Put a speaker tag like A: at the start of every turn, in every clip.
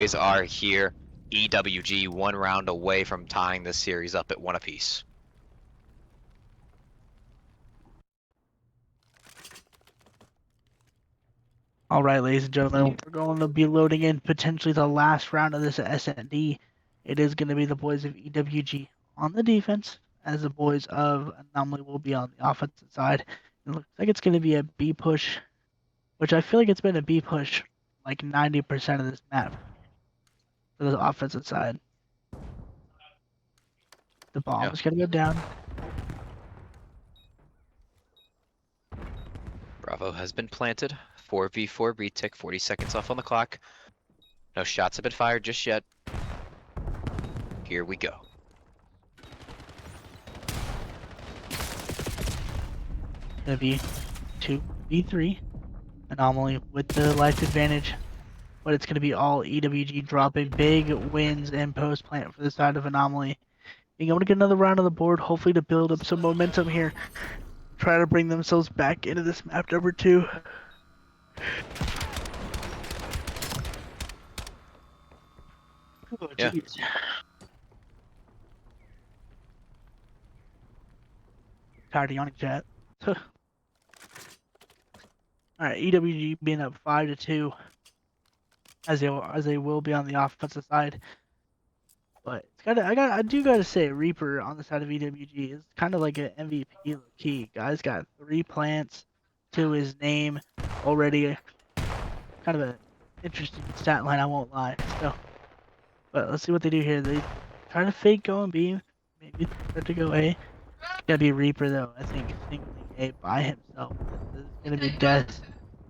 A: Boys are here. EWG 1 round away from tying this series up at 1 apiece.
B: All right, ladies and gentlemen, we're going to be loading in potentially the last round of this SND. It is going to be the boys of EWG on the defense, as the boys of Anomaly will be on the offensive side. It looks like it's going to be a B push, which I feel like it's been a B push like 90% of this map for the offensive side. The bomb is going to go down.
A: Bravo has been planted. 4v4 retake, 40 seconds off on the clock. No shots have been fired just yet. Here we go.
B: Going to be 2v3. Anomaly with the life advantage. But it's going to be all EWG dropping big wins and post plant for the side of Anomaly. Being able to get another round on the board, hopefully to build up some momentum here. Try to bring themselves back into this map number 2. Oh,
A: Yeah.
B: geez. Tired of yawning, chat. Alright, EWG being up 5-2. As they will be on the offensive side. But I do gotta say, Reaper on the side of EWG is kind of like an MVP low key. Guy's got 3 plants to his name already. Kind of an interesting stat line, I won't lie. So, but let's see what they do here. They try to fake going B, maybe start to go A. It's gonna be Reaper though. I think singling A by himself. This is gonna be Death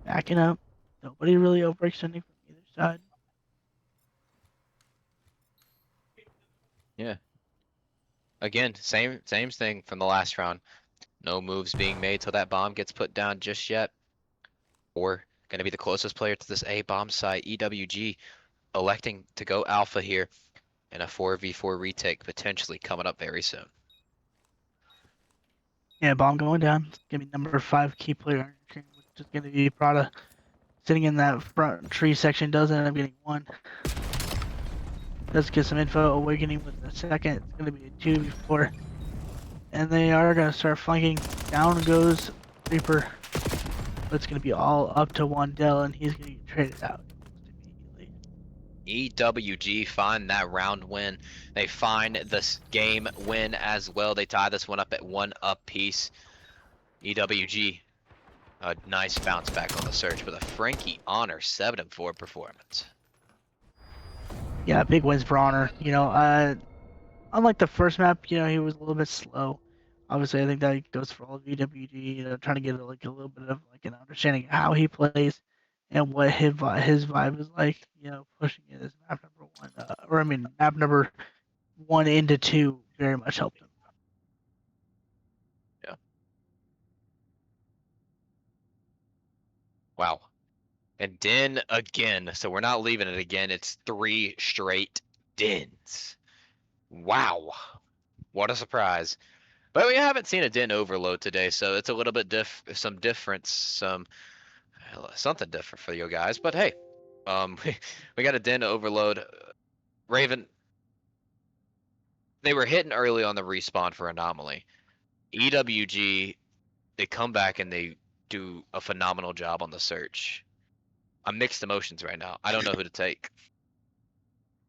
B: backing up. Nobody really overextending from either side.
A: Yeah. Again, same thing from the last round. No moves being made till that bomb gets put down just yet. Or gonna be the closest player to this A bomb site. EWG electing to go alpha here. And a 4v4 retake potentially coming up very soon.
B: Yeah, bomb going down. It's gonna be number 5 key player, which is gonna be Prada. Sitting in that front tree section does end up getting 1. Does get some info. Awakening with the second. It's gonna be a 2v4. And they are gonna start flanking. Down goes Reaper. But it's gonna be all up to one Dell, and he's gonna get traded out immediately.
A: EWG find that round win. They find this game win as well. They tie this one up at 1 apiece. EWG, a nice bounce back on the search with a Frankie Honor 7-4 performance.
B: Yeah, big wins for Honor. You know, unlike the first map, you know, he was a little bit slow. Obviously, I think that goes for all of EWG. You know, trying to get like a little bit of like an understanding of how he plays and what his vibe is like. You know, pushing it as map number 1, or I mean, map number 1 into 2 very much helped him.
A: Yeah. Wow. And Den again. So we're not leaving it again. It's 3 straight Dens. Wow. What a surprise. But we haven't seen a Den overload today, so it's a little bit something different for you guys. But hey, we got a Den overload. Raven, they were hitting early on the respawn for Anomaly. EWG, they come back and they do a phenomenal job on the search. I'm mixed emotions right now. I don't know who to take.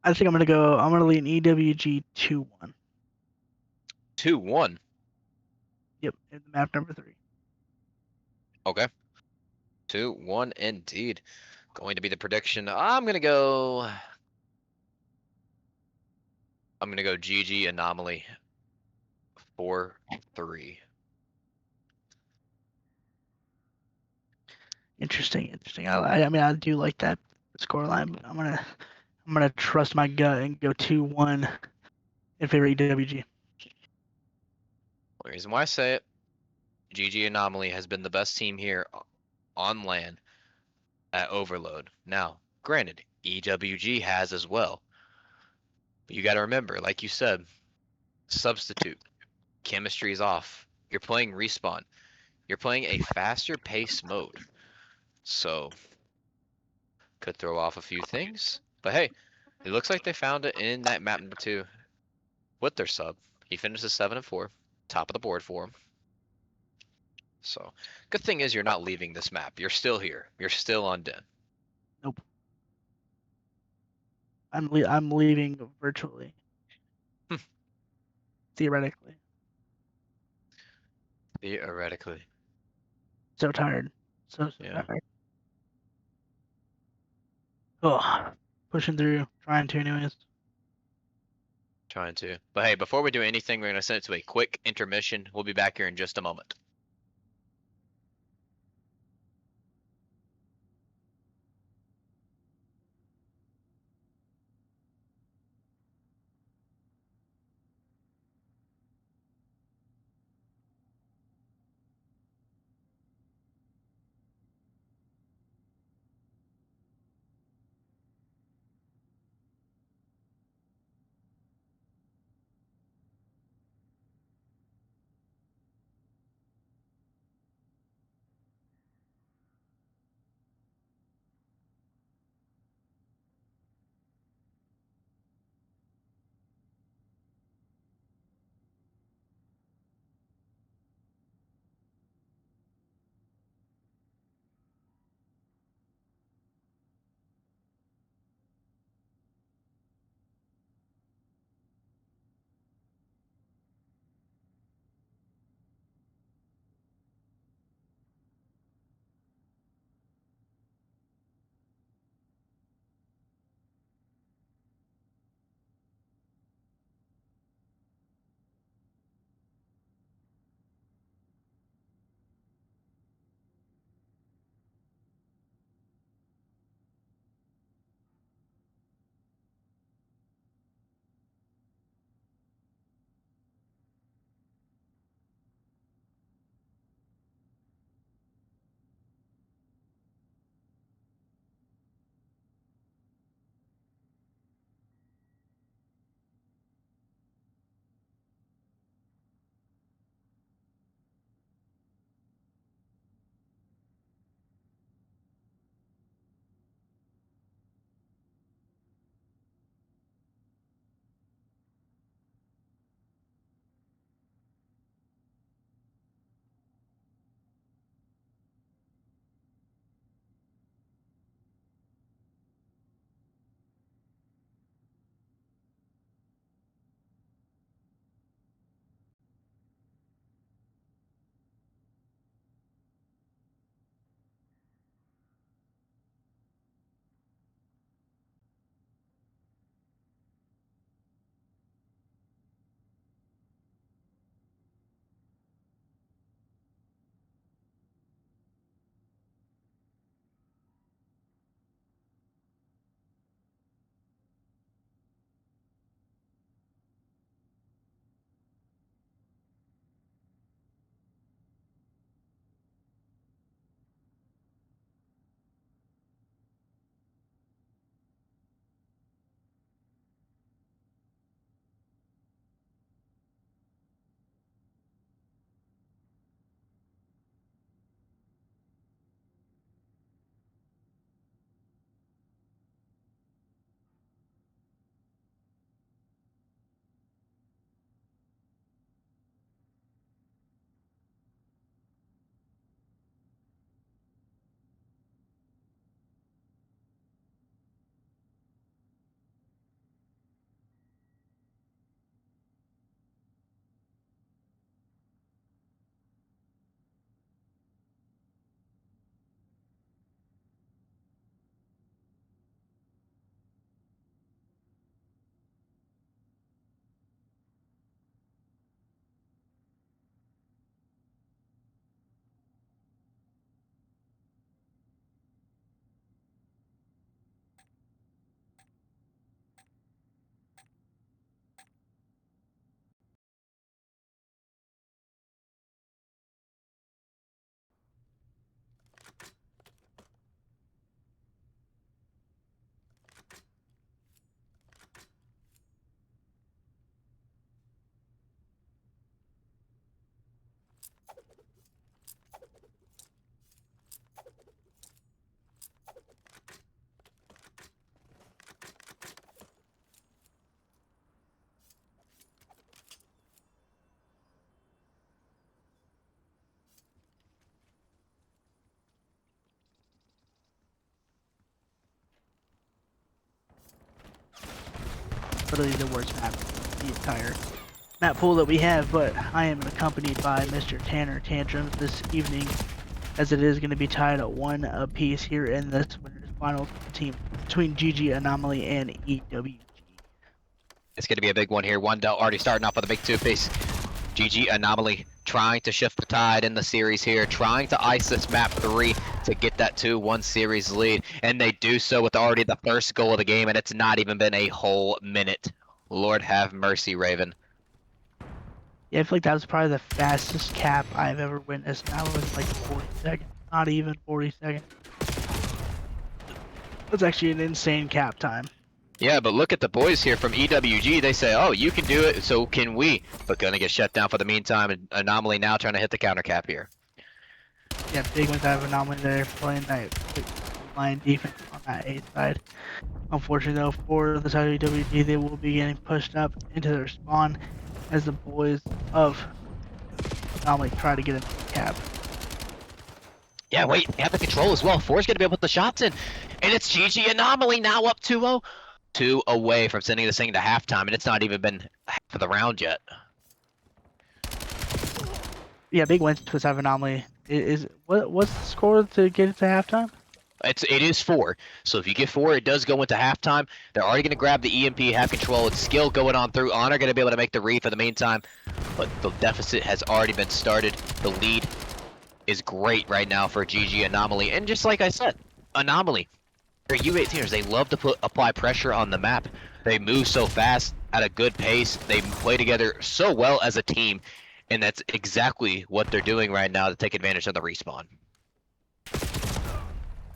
B: I think I'm gonna lean EWG 2-1.
A: 2-1.
B: Yep, in map number 3.
A: Okay. 2-1 indeed. Going to be the prediction. I'm gonna go GG Anomaly 4-3.
B: Interesting. I mean, I do like that scoreline, but I'm gonna trust my gut and go 2-1 in favor of EWG.
A: The reason why I say it, GG Anomaly has been the best team here on LAN at Overload. Now, granted, EWG has as well. But you got to remember, like you said, substitute. Chemistry is off. You're playing Respawn. You're playing a faster pace mode. So, could throw off a few things. But hey, It looks like they found it in that map number 2 with their sub. He finishes 7-4, top of the board for him. So, good thing is you're not leaving this map. You're still here. You're still on Den.
B: Nope. I'm leaving virtually. Theoretically.
A: Theoretically.
B: So tired. So
A: Yeah,
B: tired. Oh, pushing through, trying to anyways.
A: trying to. But hey, before we do anything, we're going to send it to a quick intermission. We'll be back here in just a moment.
B: literally the worst map in the entire map pool that we have. But I am accompanied by Mr. Tanner Tantrums this evening, as it is going to be tied at 1 apiece here in this winners finals team between GG Anomaly and EWG.
A: It's going to be a big one here. Wondell already starting off with a big two-piece. GG Anomaly trying to shift the tide in the series here, trying to ice this map 3 to get that 2-1 series lead, and they do so with already the first goal of the game, and it's not even been a whole minute. Lord have mercy, Raven.
B: Yeah, I feel like that was probably the fastest cap I've ever witnessed. That was like 40 seconds, not even 40 seconds. That's actually an insane cap time.
A: Yeah, but look at the boys here from EWG. They say, oh, you can do it, so can we. But gonna get shut down for the meantime. And Anomaly now trying to hit the counter cap here.
B: Yeah, big ones out of Anomaly there, playing that line defense on that A side. Unfortunately, though, for the side of EWG, they will be getting pushed up into their spawn as the boys of Anomaly try to get a cap.
A: Yeah, wait, they have the control as well. Four's gonna be able to put the shots in. And it's GG Anomaly now up 2-0. 2 away from sending this thing to halftime, and it's not even been half of the round yet.
B: Yeah, big wins to the side of Anomaly. What's the score to get it to halftime?
A: It is 4. So if you get 4, it does go into halftime. They're already gonna grab the EMP, have control. It's skill going on through. Honor gonna be able to make the reef in the meantime, but the deficit has already been started. The lead is great right now for GG Anomaly, and just like I said, Anomaly. They're U18ers. They love to apply pressure on the map. They move so fast at a good pace. They play together so well as a team, and that's exactly what they're doing right now to take advantage of the respawn.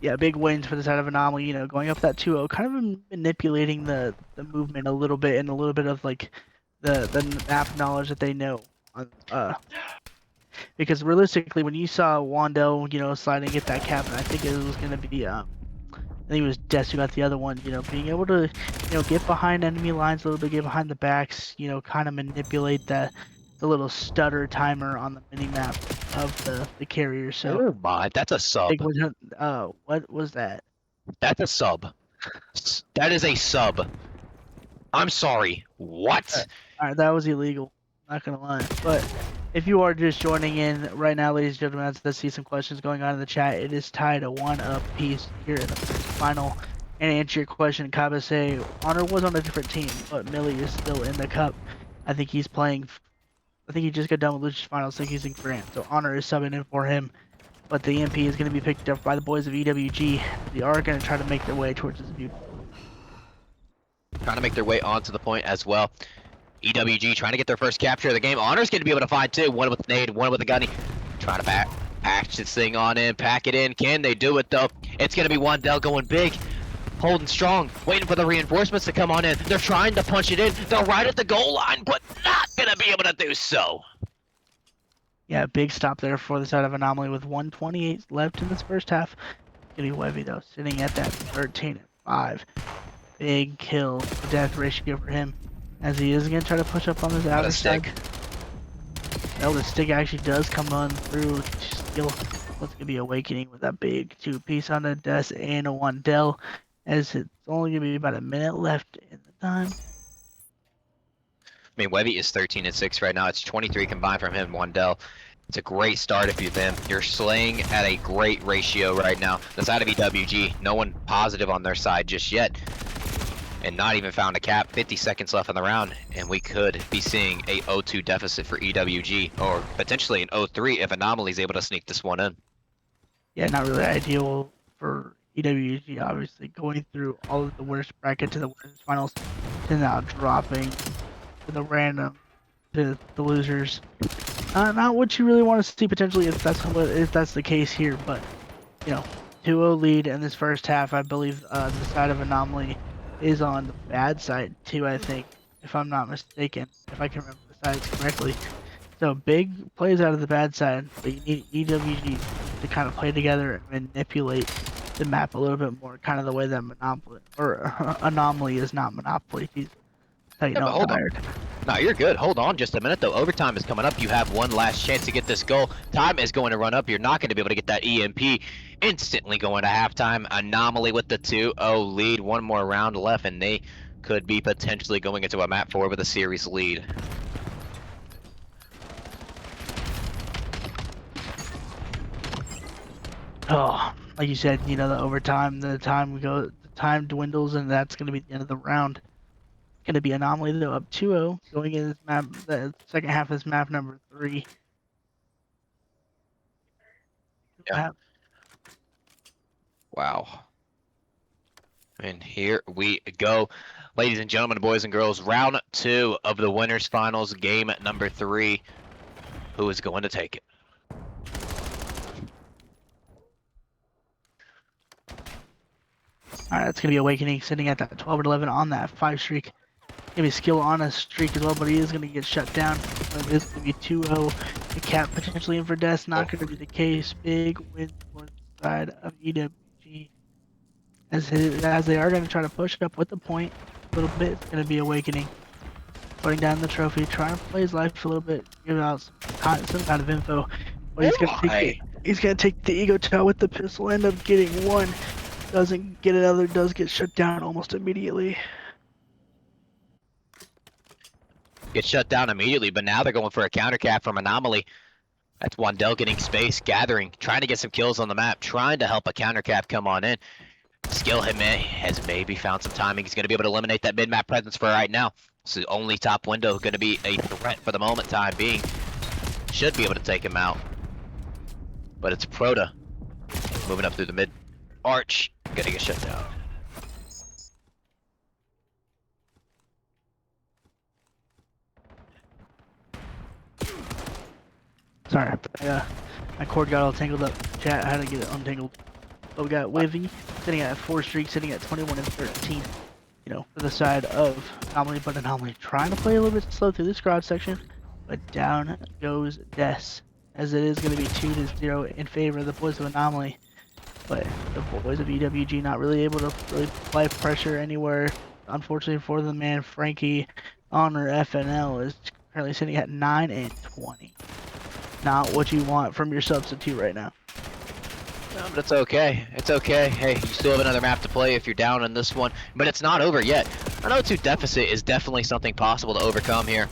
B: Yeah, big wins for the side of Anomaly, you know, going up that 2-0, kind of manipulating the movement a little bit and a little bit of like the map knowledge that they know. Because realistically, when you saw Wandell, you know, sliding get that cap, and I think it was going to be I think it was Des who got the other one, you know, being able to, you know, get behind enemy lines a little bit, get behind the backs, you know, kind of manipulate the little stutter timer on the mini map of the carrier. So
A: Oh my, that's a sub.
B: big was what was that?
A: That's a sub. That is a sub. I'm sorry. What?
B: All right, that was illegal. Not gonna lie, but if you are just joining in right now, ladies and gentlemen, let's see some questions going on in the chat. It is tied at 1 apiece here in the final. And to answer your question, Kaba say Honor was on a different team, but Millie is still in the cup. I think he's playing. I think he just got done with Lucius Finals. I think he's in Grant, so Honor is subbing in for him. But the EMP is going to be picked up by the boys of EWG. They are going to try to make their way towards this view.
A: Trying to make their way onto the point as well. EWG trying to get their first capture of the game. Honor's going to be able to find 2. One with the nade, one with the gunny. Trying to patch this thing on in, pack it in. Can they do it though? It's going to be Wandell going big. Holding strong, waiting for the reinforcements to come on in. They're trying to punch it in. They're right at the goal line, but not going to be able to do so.
B: Yeah, big stop there for the side of Anomaly with 128 left in this first half. Gonna be Webby though, sitting at that 13-5. Big kill to death ratio for him, as he is gonna try to push up on this outer side. Well, the stick actually does come on through. Skill. What's gonna be Awakening with that big 2-piece on the desk and a Wandell, as it's only gonna be about a minute left in the time.
A: I mean, Webby is 13-6 right now. It's 23 combined from him and Wandell. It's a great start if you're them. You're slaying at a great ratio right now. The side of EWG, no one positive on their side just yet. And not even found a cap. 50 seconds left in the round, and we could be seeing a 0-2 deficit for EWG, or potentially an 0-3 if Anomaly is able to sneak this one in.
B: Yeah, not really ideal for EWG, obviously, going through all of the worst bracket to the winners finals to now dropping to the random to the losers. Not what you really want to see potentially if that's the case here, but you know, 2-0 lead in this first half. I believe the side of Anomaly is on the bad side too. I think, if I'm not mistaken, if I can remember the sides correctly. So big plays out of the bad side, but you need EWG to kind of play together and manipulate the map a little bit more, kind of the way that Monopoly or Anomaly is not Monopoly. He's how you
A: Yeah,
B: know
A: but
B: I'm
A: hold
B: tired.
A: on. No, you're good. Hold on just a minute, though. Overtime is coming up. You have one last chance to get this goal. Time is going to run up. You're not going to be able to get that EMP. Instantly going to halftime. Anomaly with the 2-0 lead. One more round left, and they could be potentially going into a map 4 with a series lead.
B: Oh, like you said, you know, the overtime, the time dwindles, and that's going to be the end of the round. Going to be Anomaly though up 2-0 going in this map, the second half of this map number 3.
A: Yeah.
B: Map.
A: Wow. And here we go. Ladies and gentlemen, boys and girls, round 2 of the winners finals, game number 3. Who is going to take it?
B: All right, that's going to be Awakening sitting at that 12-11 on that 5 streak. Maybe skill on a streak as well, but he is going to get shut down. So this is going to be 2-0. The cap potentially in for death. Not going to be the case. Big win for the side of EWG. As they are going to try to push it up with the point a little bit. It's going to be Awakening. Putting down the trophy, trying to play his life a little bit, give out some kind of info. But he's going to take the ego toe with the pistol, end up getting one. Doesn't get another, does get shut down almost immediately.
A: Gets shut down immediately, but now they're going for a counter cap from Anomaly. That's Wandell getting space, gathering, trying to get some kills on the map, trying to help a counter cap come on in. Skill Hitman has maybe found some timing. He's going to be able to eliminate that mid-map presence for right now. So only top window going to be a threat for the moment time being. Should be able to take him out. But it's Proto moving up through the mid arch. Gonna get shut down.
B: Sorry, my cord got all tangled up. Chat, I had to get it untangled. But we got Wivy sitting at 4 streaks, sitting at 21 and 13. You know, for the side of Anomaly, but Anomaly trying to play a little bit slow through this crowd section. But down goes Des, as it is going to be 2-0 in favor of the boys of Anomaly. But the boys of EWG not really able to really apply pressure anywhere. Unfortunately for the man, Frankie Honor FNL is currently sitting at 9 and 20. Not what you want from your substitute right now.
A: No, but it's okay. It's okay. Hey, you still have another map to play if you're down in this one. But it's not over yet. An 0-2 deficit is definitely something possible to overcome here.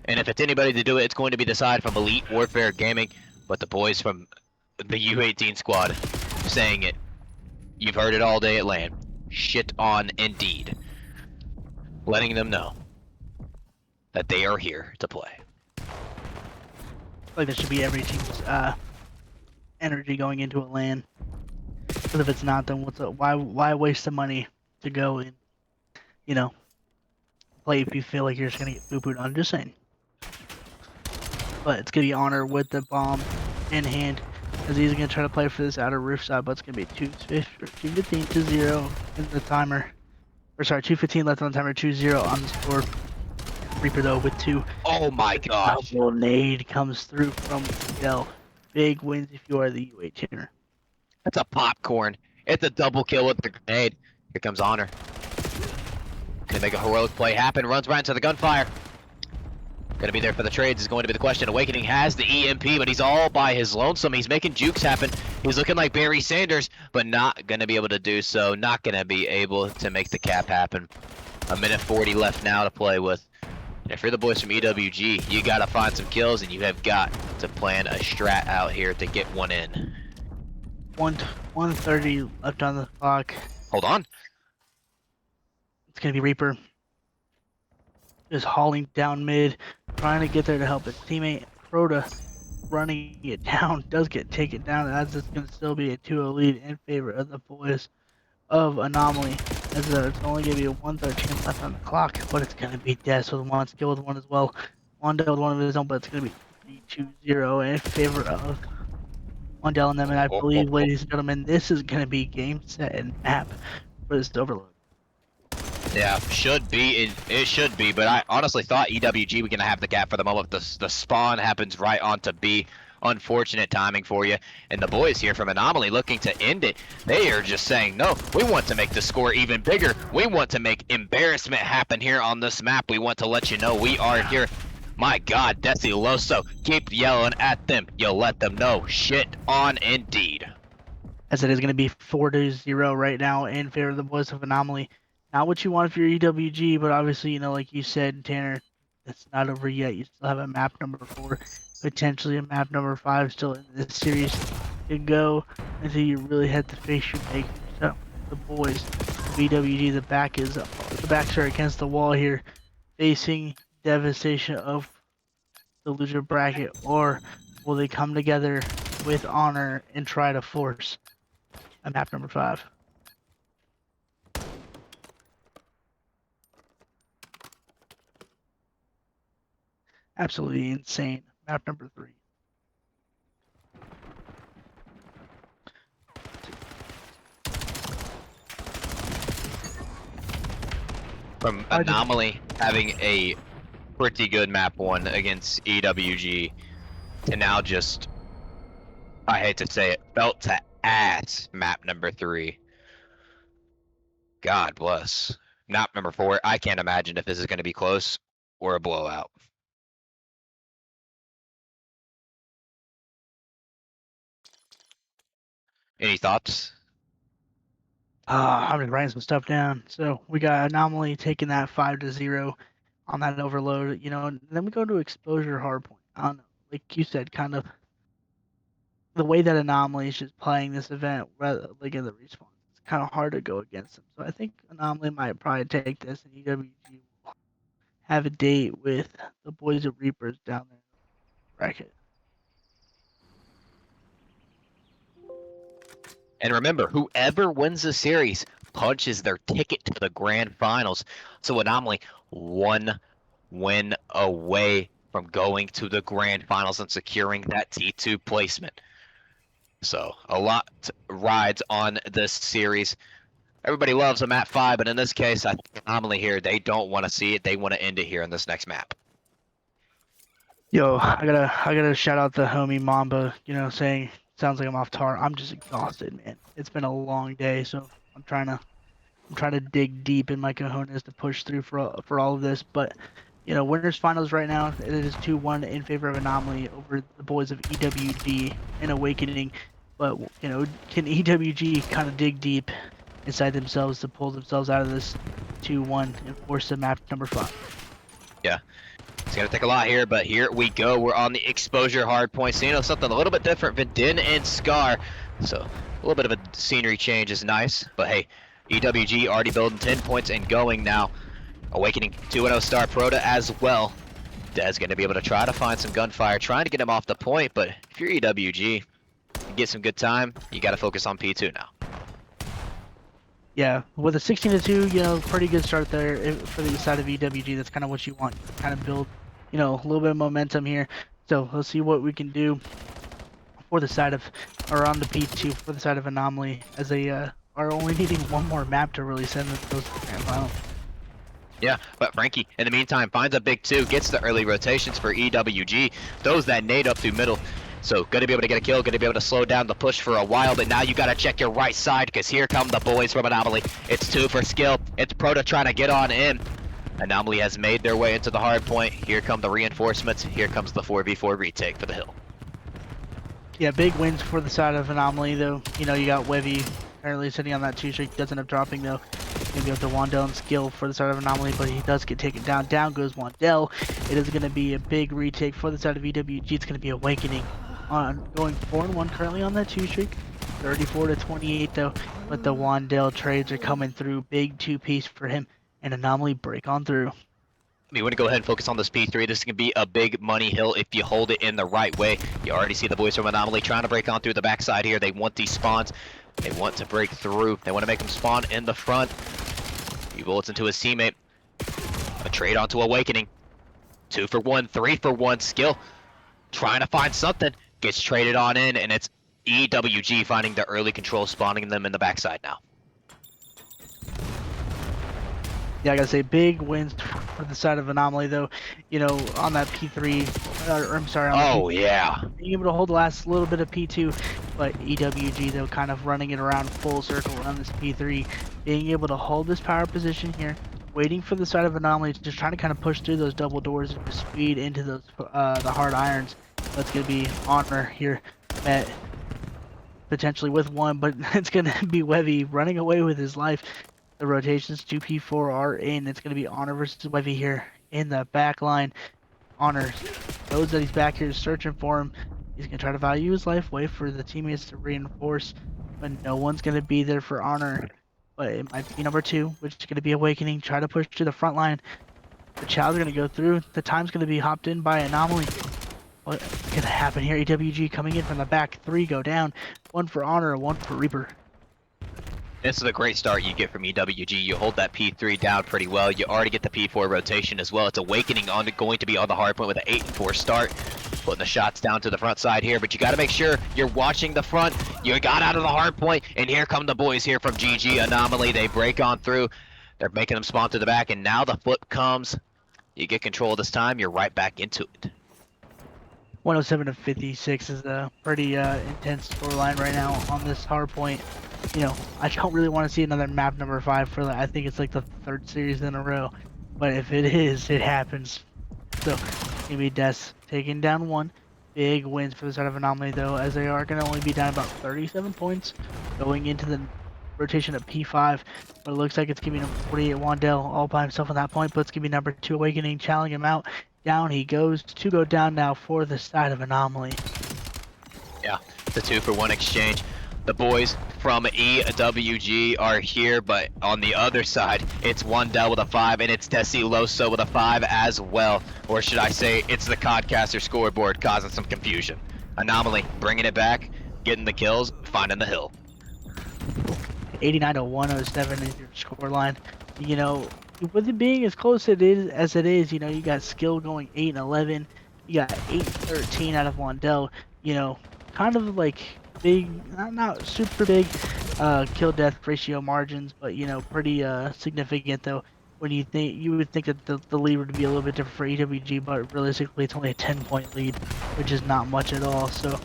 A: And if it's anybody to do it, it's going to be the side from Elite Warfare Gaming. But the boys from the U18 squad saying it. You've heard it all day at LAN. Shit on Indeed. Letting them know that they are here to play.
B: Like this should be every team's energy going into a LAN. Because if it's not, then why waste the money to go and, you know, play if you feel like you're just gonna get poo-pooed on? Just saying. But it's gonna be Honor with the bomb in hand, as he's gonna try to play for this outer roof side, but it's gonna be 2:15 to 0 in the timer. Or sorry, 2:15 left on the timer, 2-0 on the score. Reaper though with 2.
A: Oh my gosh.
B: Double nade comes through from Dell. Big wins if you are the U18er.
A: That's a popcorn. It's a double kill with the grenade. Here comes Honor. Gonna make a heroic play happen. Runs right into the gunfire. Gonna be there for the trades is going to be the question. Awakening has the EMP, but he's all by his lonesome. He's making jukes happen. He's looking like Barry Sanders, but not gonna be able to do so. Not gonna be able to make the cap happen. 1:40 left now to play with. And if you're the boys from EWG, you gotta find some kills, and you have got to plan a strat out here to get one in.
B: 1:30 left on the clock.
A: Hold on.
B: It's gonna be Reaper. Just hauling down mid, trying to get there to help his teammate. Proto running it down, does get taken down, as it's gonna still be a 2-0 lead in favor of the boys of Anomaly. As it's only gonna be a 1:13 left on the clock, but it's gonna be Des with one, skill with one as well. Wandell with one of his own, but it's gonna be 3-2-0 in favor of Wandell and them. And I believe, ladies and gentlemen, this is gonna be game, set, and map for this overload.
A: Yeah, should be. It should be, but I honestly thought EWG was going to have the cap for the moment. The spawn happens right onto B. Unfortunate timing for you. And the boys here from Anomaly looking to end it. They are just saying, no, we want to make the score even bigger. We want to make embarrassment happen here on this map. We want to let you know we are here. My God, Desiloso, keep yelling at them. You'll let them know. Shit on Indeed.
B: As it is going to be 4-0 right now in favor of the boys of Anomaly. Not what you want for your EWG, but obviously, like you said, Tanner, it's not over yet. You still have a map number 4, potentially a map number 5 still in this series to go until you really have to face your makers. So the boys of EWG, the backs are against the wall here, facing devastation of the loser bracket, or will they come together with honor and try to force a map number 5? Absolutely insane. Map number 3.
A: From
B: I just
A: Anomaly having a pretty good map 1 against EWG to now just, I hate to say it, belt to ass map number 3. God bless. Map number 4, I can't imagine if this is going to be close or a blowout. Any thoughts?
B: I'm just writing some stuff down. So we got Anomaly taking that 5-0 on that overload, and then we go to exposure hardpoint. I don't know, like you said, kind of the way that Anomaly is just playing this event, rather like in the respawn, it's kind of hard to go against them. So I think Anomaly might probably take this, and EWG will have a date with the boys of Reapers down there in the bracket.
A: And remember, whoever wins the series punches their ticket to the grand finals. So Anomaly, one win away from going to the grand finals and securing that T2 placement. So a lot rides on this series. Everybody loves a map 5, but in this case, I think Anomaly here, they don't want to see it. They want to end it here in this next map.
B: Yo, I gotta shout out the homie Mamba, saying sounds like I'm off tar. I'm just exhausted, man. It's been a long day, so I'm trying to dig deep in my cojones to push through for all of this. But winners finals right now, it is 2-1 in favor of Anomaly over the boys of EWG and Awakening. But can EWG kind of dig deep inside themselves to pull themselves out of this 2-1 and force the map number 5?
A: Yeah. It's going to take a lot here, but here we go. We're on the exposure hard point. Seeing something a little bit different. Vidin and Scar. So a little bit of a scenery change is nice. But hey, EWG already building 10 points and going now. Awakening 2-0 star Proto as well. Dad's going to be able to try to find some gunfire, trying to get him off the point. But if you're EWG, you get some good time, you got to focus on P2 now.
B: Yeah, with a 16-2, pretty good start there for the side of EWG. That's kind of what you want. Kind of build, a little bit of momentum here. So let's see what we can do for the side of, or on the P2 for the side of Anomaly, as they are only needing one more map to really send them those to the grand final.
A: Yeah, but Frankie, in the meantime, finds a big 2, gets the early rotations for EWG, throws that nade up through middle. So gonna be able to get a kill, gonna be able to slow down the push for a while, but now you gotta check your right side, because here come the boys from Anomaly. It's 2 for skill, it's Proto trying to get on in. Anomaly has made their way into the hard point. Here come the reinforcements, here comes the 4v4 retake for the hill.
B: Yeah, big wins for the side of Anomaly, though. You got Wevy currently sitting on that 2 streak, doesn't end up dropping, though. Maybe up to Wandell and skill for the side of Anomaly, but he does get taken down. Down goes Wandell. It is going to be a big retake for the side of EWG. It's going to be Awakening on going 4-1 currently on that 2 streak. 34-28 though, but the Wandell trades are coming through. Big 2-piece for him, and Anomaly break on through.
A: You want to go ahead and focus on this P3. This can be a big money hill if you hold it in the right way. You already see the boys from Anomaly trying to break on through the backside here. They want these spawns. They want to break through. They want to make them spawn in the front. He bullets into his teammate. A trade onto Awakening. 2 for 1, 3 for 1 skill. Trying to find something. Gets traded on in, and it's EWG finding the early control, spawning them in the backside now.
B: Yeah, I gotta say, big wins for the side of Anomaly, though. On that P3, I'm sorry, on the
A: Oh,
B: P3,
A: yeah.
B: being able to hold the last little bit of P2, but EWG, though, kind of running it around full circle around this P3, being able to hold this power position here, waiting for the side of Anomaly, just trying to kind of push through those double doors and just speed into those the hard irons. That's gonna be Honor here at potentially with one, but it's gonna be Wevy running away with his life. The rotations 2P4 are in. It's going to be Honor versus Wevy here in the back line. Honor knows that he's back here searching for him. He's going to try to value his life, wait for the teammates to reinforce, but no one's going to be there for Honor. But it might be number 2, which is going to be Awakening. Try to push to the front line. The Chow's going to go through. The time's going to be hopped in by Anomaly. What's going to happen here? EWG coming in from the back. 3 go down. 1 for Honor, 1 for Reaper.
A: This is a great start you get from EWG. You hold that P3 down pretty well. You already get the P4 rotation as well. It's Awakening going to be on the hard point with an 8-4 start. Putting the shots down to the front side here, but you got to make sure you're watching the front. You got out of the hard point, and here come the boys here from GG Anomaly. They break on through. They're making them spawn to the back, and now the flip comes. You get control this time. You're right back into it.
B: 107 to 56 is a pretty intense scoreline right now on this hard point. You know, I don't really want to see another map number 5 for I think it's like the 3rd series in a row. But if it is, it happens. So, maybe Des taking down 1. Big wins for the side of Anomaly though, as they are going to only be down about 37 points going into the rotation at P5. But it looks like it's going to be number 48 Wandell all by himself on that point. But it's going to be number 2 Awakening challenging him out. Down he goes. 2 go down now for the side of Anomaly.
A: Yeah, it's a 2-for-1 exchange. The boys from EWG are here, but on the other side, it's Wandell with a 5, and it's Desiloso with a 5 as well. Or should I say, it's the Codcaster scoreboard causing some confusion. Anomaly bringing it back, getting the kills, finding the hill.
B: 89 to 107 is your scoreline. You know, with it being as close as it is, you know, you got Skill going 8 and 11. You got 8-13 out of Wandell. You know, kind of like big, not super big kill death ratio margins, but you know, pretty significant though. When you would think that the lead would be a little bit different for EWG, but realistically it's only a 10-point lead, which is not much at all. So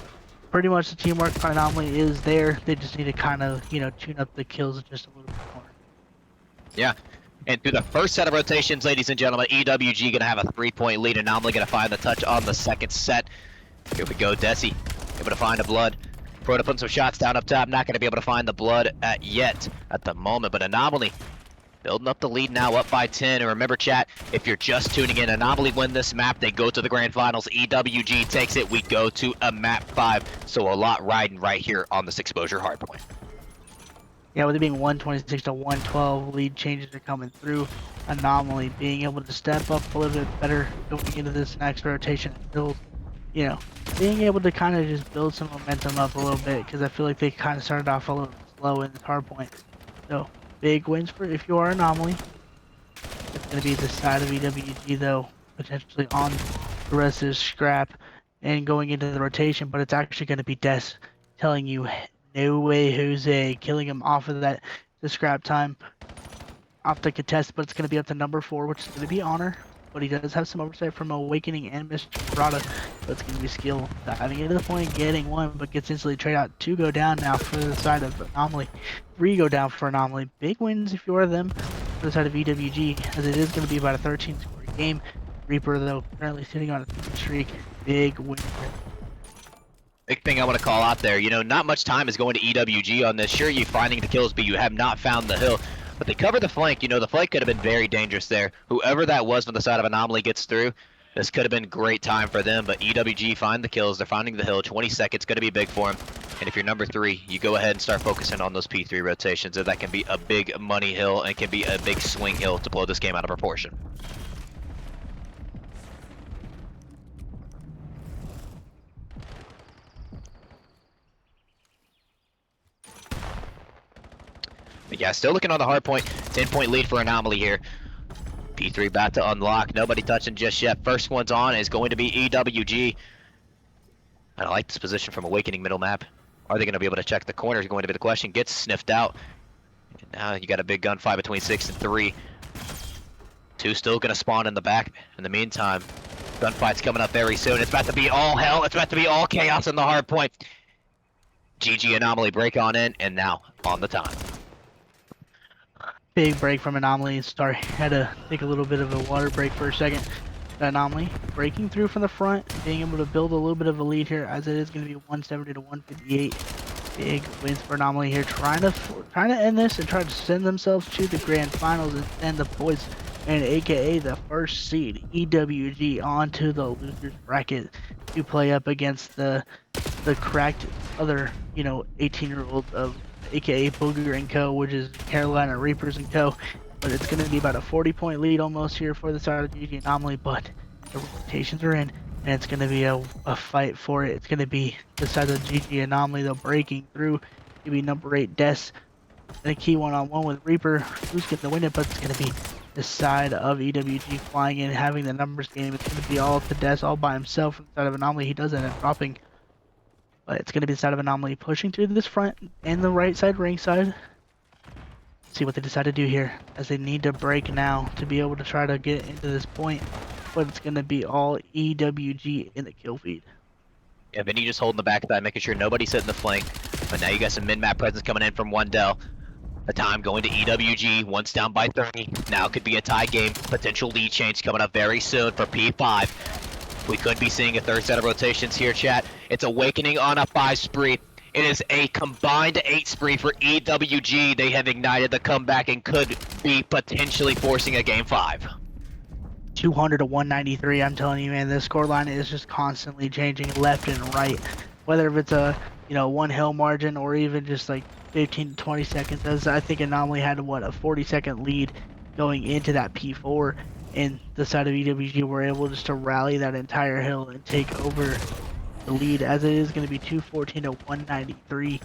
B: pretty much the teamwork for Anomaly is there. They just need to kind of, you know, tune up the kills just a little bit more.
A: Yeah. And through the first set of rotations, ladies and gentlemen, EWG gonna have a 3-point lead. Anomaly gonna find the touch on the second set. Here we go, Desi able to find the blood. Proto putting some shots down up top. Not gonna be able to find the blood yet at the moment, but Anomaly building up the lead now, up by 10. And remember, chat, if you're just tuning in, Anomaly win this map, they go to the grand finals. EWG takes it, we go to a map 5. So a lot riding right here on this exposure hardpoint.
B: Yeah, with it being 126 to 112, lead changes are coming through. Anomaly being able to step up a little bit better going into this next rotation and build, you know, being able to kind of just build some momentum up a little bit, because I feel like they kind of started off a little slow in this hardpoint. So big wins for if you are Anomaly. It's going to be the side of EWG though, potentially on the rest of this scrap and going into the rotation, but it's actually going to be Des telling you, no way Jose, killing him off of the scrap time, off the contest, but it's going to be up to number 4, which is going to be Honor. But he does have some oversight from Awakening and Mr. Prada, but it's going to be Skill diving into the point, getting 1, but gets instantly traded out. 2 go down now for the side of Anomaly. 3 go down for Anomaly. Big wins if you are them for the side of EWG, as it is going to be about a 13-score game. Reaper, though, currently sitting on a 3 streak. Big win.
A: Big thing I want to call out there, you know, not much time is going to EWG on this. Sure, you're finding the kills, but you have not found the hill. But they cover the flank. You know, the flank could have been very dangerous there. Whoever that was from the side of Anomaly gets through, this could have been great time for them. But EWG find the kills. They're finding the hill. 20 seconds, going to be big for them. And if you're number 3, you go ahead and start focusing on those P3 rotations. And that can be a big money hill and can be a big swing hill to blow this game out of proportion. But yeah, still looking on the hard point. 10-point lead for Anomaly here. P3 about to unlock. Nobody touching just yet. First one's on is going to be EWG. I like this position from Awakening middle map. Are they going to be able to check the corner is going to be the question. Gets sniffed out. And now you got a big gunfight between 6 and 3. 2 still going to spawn in the back. In the meantime, gunfight's coming up very soon. It's about to be all hell. It's about to be all chaos in the hard point. GG Anomaly break on in, and now on the time.
B: Big break from Anomaly. Sorry, had to take a little bit of a water break for a second. Anomaly breaking through from the front, being able to build a little bit of a lead here, as it is going to be 170 to 158. big wins for Anomaly here, trying to end this and try to send themselves to the grand finals and send the boys, and AKA the first seed EWG onto the losers bracket to play up against the cracked other 18-year-olds of AKA Booger and Co, which is Carolina Reapers and Co. But it's going to be about a 40-point lead almost here for the side of GG Anomaly, but the rotations are in and it's going to be a fight for it. It's going to be the side of GG Anomaly, though, breaking through. It'll be number 8, Des, and a key one-on-one with Reaper. Who's going to win it? But it's going to be the side of EWG flying in, having the numbers game. It's going to be all to Des all by himself from the side of Anomaly. He does end up dropping. But it's going to be the side of Anomaly pushing to this front and the right side, ring side. See what they decide to do here, as they need to break now to be able to try to get into this point. But it's going to be all EWG in the kill feed.
A: Yeah, Vinny just holding the backside, making sure nobody's hitting the flank. But now you got some min-map presence coming in from Wendell. The time going to EWG, once down by 30. Now could be a tie game. Potential lead change coming up very soon for P5. We could be seeing a third set of rotations here, chat. It's Awakening on a 5 spree. It is a combined 8 spree for EWG. They have ignited the comeback and could be potentially forcing a game 5.
B: 200 to 193. I'm telling you, man, this scoreline is just constantly changing left and right. Whether if it's a one hill margin or even just like 15 to 20 seconds, as I think Anomaly had a 40-second lead going into that P4, and the side of EWG were able just to rally that entire hill and take over the lead, as it is going to be 214 to 193.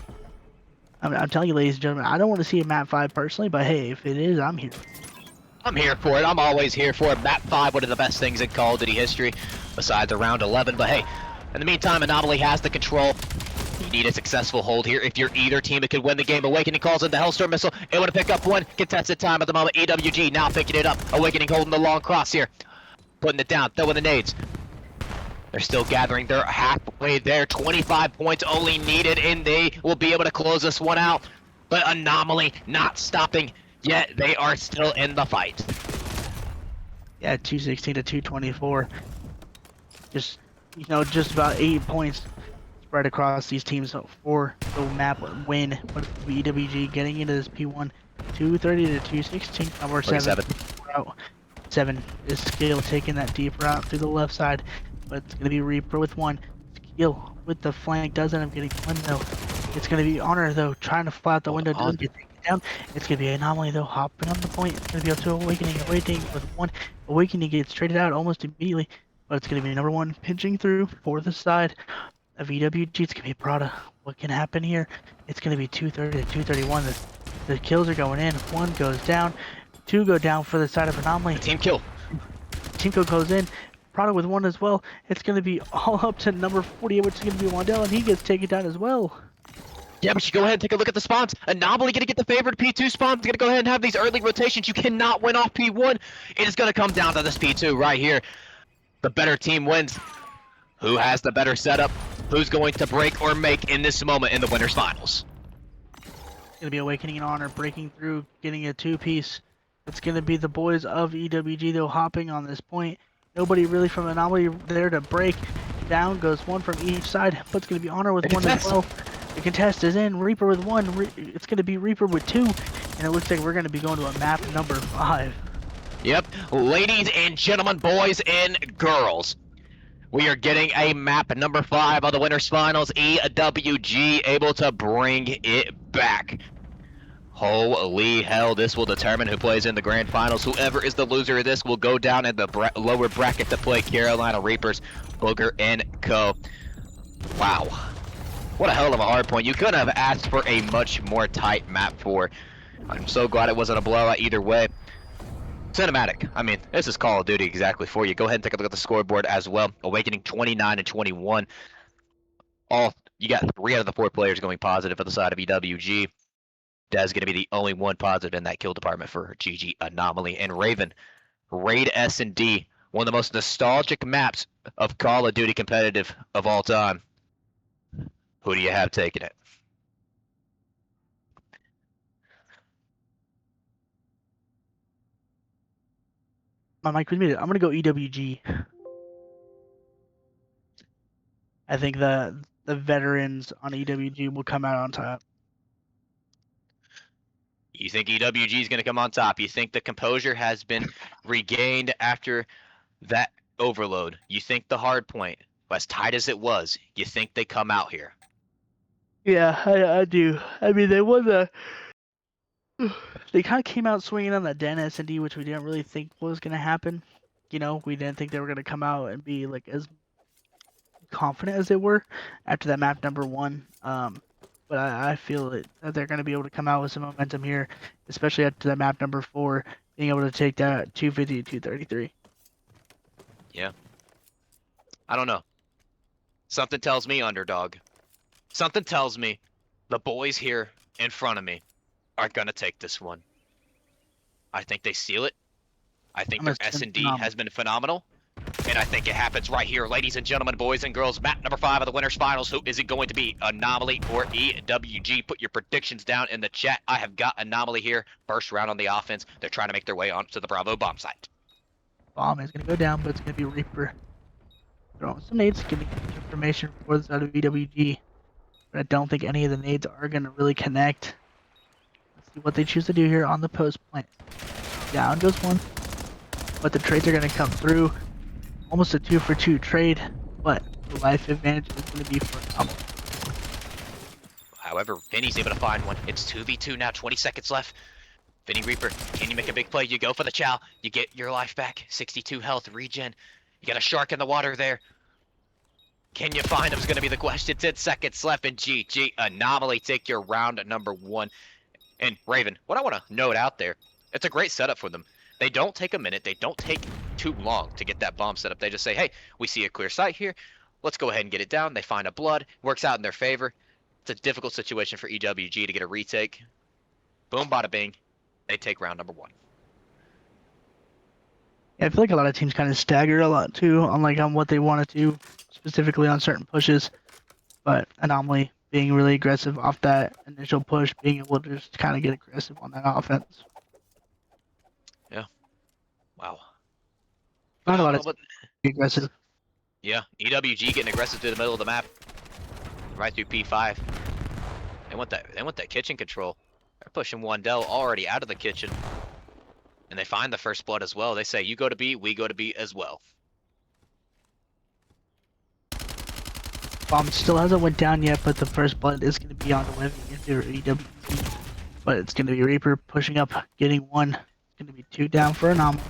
B: I'm telling you, ladies and gentlemen, I don't want to see a map 5 personally, but hey, if it is, I'm here.
A: I'm here for it. I'm always here for it. Map 5, one of the best things in Call of Duty history, besides around 11. But hey, in the meantime, Anomaly has the control. You need a successful hold here. If you're either team, it could win the game. Awakening calls in the Hellstorm missile. Able to pick up one. Contested time at the moment. EWG now picking it up. Awakening holding the long cross here. Putting it down. Throwing the nades. They're still gathering. They're halfway there. 25 points only needed, and they will be able to close this one out. But Anomaly not stopping yet. They are still in the fight.
B: Yeah, 216 to 224. Just about 8 points spread across these teams for the map win. But EWG getting into this P1, 230 to 216. Number 7 route. 7 is Skill taking that deep route through the left side, but it's gonna be Reaper with 1. Skill with the flank does end up getting 1 though. It's gonna be Honor though, trying to fly out the window, doesn't get taken down. It's gonna be Anomaly though, hopping on the point. It's gonna be up to Awakening. Awakening with 1. Awakening gets traded out almost immediately, but it's gonna be number 1 pinching through for the side of EWG. It's gonna be Prada. What can happen here? It's gonna be 230 to 231. The kills are going in. 1 goes down. 2 go down for the side of Anomaly.
A: Team kill.
B: Team kill goes in. Prada with 1 as well. It's going to be all up to number 48, which is going to be Wandell, and he gets taken down as well.
A: Yeah, but you go ahead and take a look at the spawns. Anomaly gonna get the favorite P2 spawn. Gonna go ahead and have these early rotations. You cannot win off P1. It is gonna come down to this P2 right here. The better team wins. Who has the better setup? Who's going to break or make in this moment in the winners finals?
B: It's going to be Awakening and Honor breaking through, getting a 2-piece. It's going to be the boys of EWG, though, hopping on this point. Nobody really from Anomaly there to break. Down goes 1 from each side, but it's going to be Honor with 1 as well. The contest is in. Reaper with 1. It's going to be Reaper with 2. And it looks like we're going to be going to a map number 5.
A: Yep. Ladies and gentlemen, boys and girls, we are getting a map number 5 of the winners finals. EWG able to bring it back. Holy hell, this will determine who plays in the grand finals. Whoever is the loser of this will go down in the lower bracket to play Carolina Reapers, Booger, and Co. Wow. What a hell of a hard point. You couldn't have asked for a much more tight map 4. I'm so glad it wasn't a blowout either way. Cinematic. I mean, this is Call of Duty exactly for you. Go ahead and take a look at the scoreboard as well. Awakening 29 and 21. You got 3 out of the 4 players going positive for the side of EWG. Dad's going to be the only one positive in that kill department for GG Anomaly. And Raven, Raid S&D, one of the most nostalgic maps of Call of Duty competitive of all time. Who do you have taking it?
B: My mic was muted. I'm going to go EWG. I think the veterans on EWG will come out on top.
A: You think EWG is going to come on top? You think the composure has been regained after that overload? You think the hard point, as tight as it was, you think they come out here?
B: Yeah, I do. I mean, they won the. They kind of came out swinging on that Den S&D, which we didn't really think was going to happen. You know, we didn't think they were going to come out and be like as confident as they were after that map number one. But I feel that they're going to be able to come out with some momentum here, especially after that map number four, being able to take that 250 to 233.
A: Yeah. I don't know. Something tells me underdog. Something tells me the boys here in front of me are going to take this one. I think they seal it. I think
B: I'm
A: their
B: assuming
A: S&D has been phenomenal. And I think it happens right here, ladies and gentlemen, boys and girls. Map number 5 of the winners finals. Who is it going to be? Anomaly or EWG? Put your predictions down in the chat. I have got Anomaly here. First round on the offense. They're trying to make their way onto the Bravo bomb site.
B: bomb is going to go down, but it's going to be Reaper throwing some nades, giving information for the side of EWG. But I don't think any of the nades are going to really connect. Let's see what they choose to do here on the post plant. Down goes one, but the trades are going to come through. Almost a 2-for-2 trade, but the life advantage is going to be for Anomaly.
A: However, Vinny's able to find one. It's 2v2 now, 20 seconds left. Vinny Reaper, can you make a big play? You go for the chow. You get your life back. 62 health, regen. You got a shark in the water there. Can you find him is going to be the question. 10 seconds left, and GG Anomaly take your round number 1. And Raven, what I want to note out there, it's a great setup for them. They don't take a minute. They don't take too long to get that bomb set up. They just say, hey, we see a clear sight here. Let's go ahead and get it down. They find a blood. Works out in their favor. It's a difficult situation for EWG to get a retake. Boom, bada bing. They take round number 1.
B: Yeah, I feel like a lot of teams kind of stagger a lot too on what they want to do, specifically on certain pushes. But Anomaly being really aggressive off that initial push, being able to just kind of get aggressive on that offense.
A: Yeah. Wow.
B: Not a lot of
A: But
B: aggressive.
A: yeah, EWG getting aggressive through the middle of the map, right through P5. They want that. They want that kitchen control. They're pushing Wandell already out of the kitchen, and they find the first blood as well. They say, "You go to B, we go to B as well."
B: Bomb still hasn't went down yet, but the first blood is going to be on the way into EWG. But it's going to be Reaper pushing up, getting one. It's going to be 2 down for Anomaly.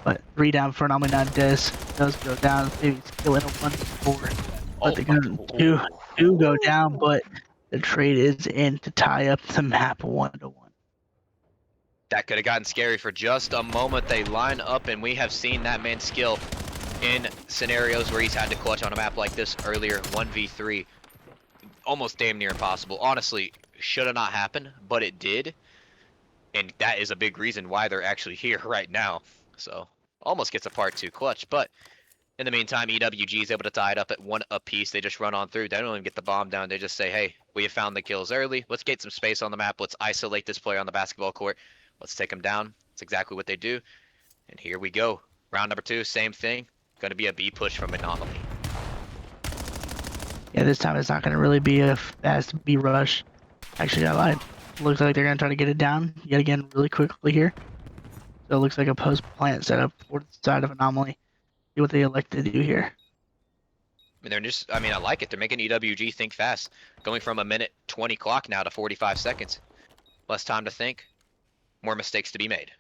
B: But 3 down for Anomaly, not Des. Does go down, maybe killing a 1-4. But they're going to two go down, but the trade is in to tie up the map 1-1.
A: That could have gotten scary for just a moment. They line up, and we have seen that man's skill in scenarios where he's had to clutch on a map like this earlier. 1v3, almost damn near impossible. Honestly, should have not happened, but it did. And that is a big reason why they're actually here right now. So, almost gets a part 2 clutch, but in the meantime, EWG is able to tie it up at 1 apiece. They just run on through. They don't even get the bomb down. They just say, hey, we have found the kills early. Let's get some space on the map. Let's isolate this player on the basketball court. Let's take him down. That's exactly what they do. And here we go. Round number 2, same thing. Going to be a B push from Anomaly.
B: Yeah, this time it's not going to really be a fast B rush. Actually, I lied. Looks like they're going to try to get it down yet again really quickly here. So it looks like a post plant setup for the side of Anomaly. See what they elect to do here.
A: I mean, I like it. They're making EWG think fast. Going from a minute 20 clock now to 45 seconds. Less time to think. More mistakes to be made.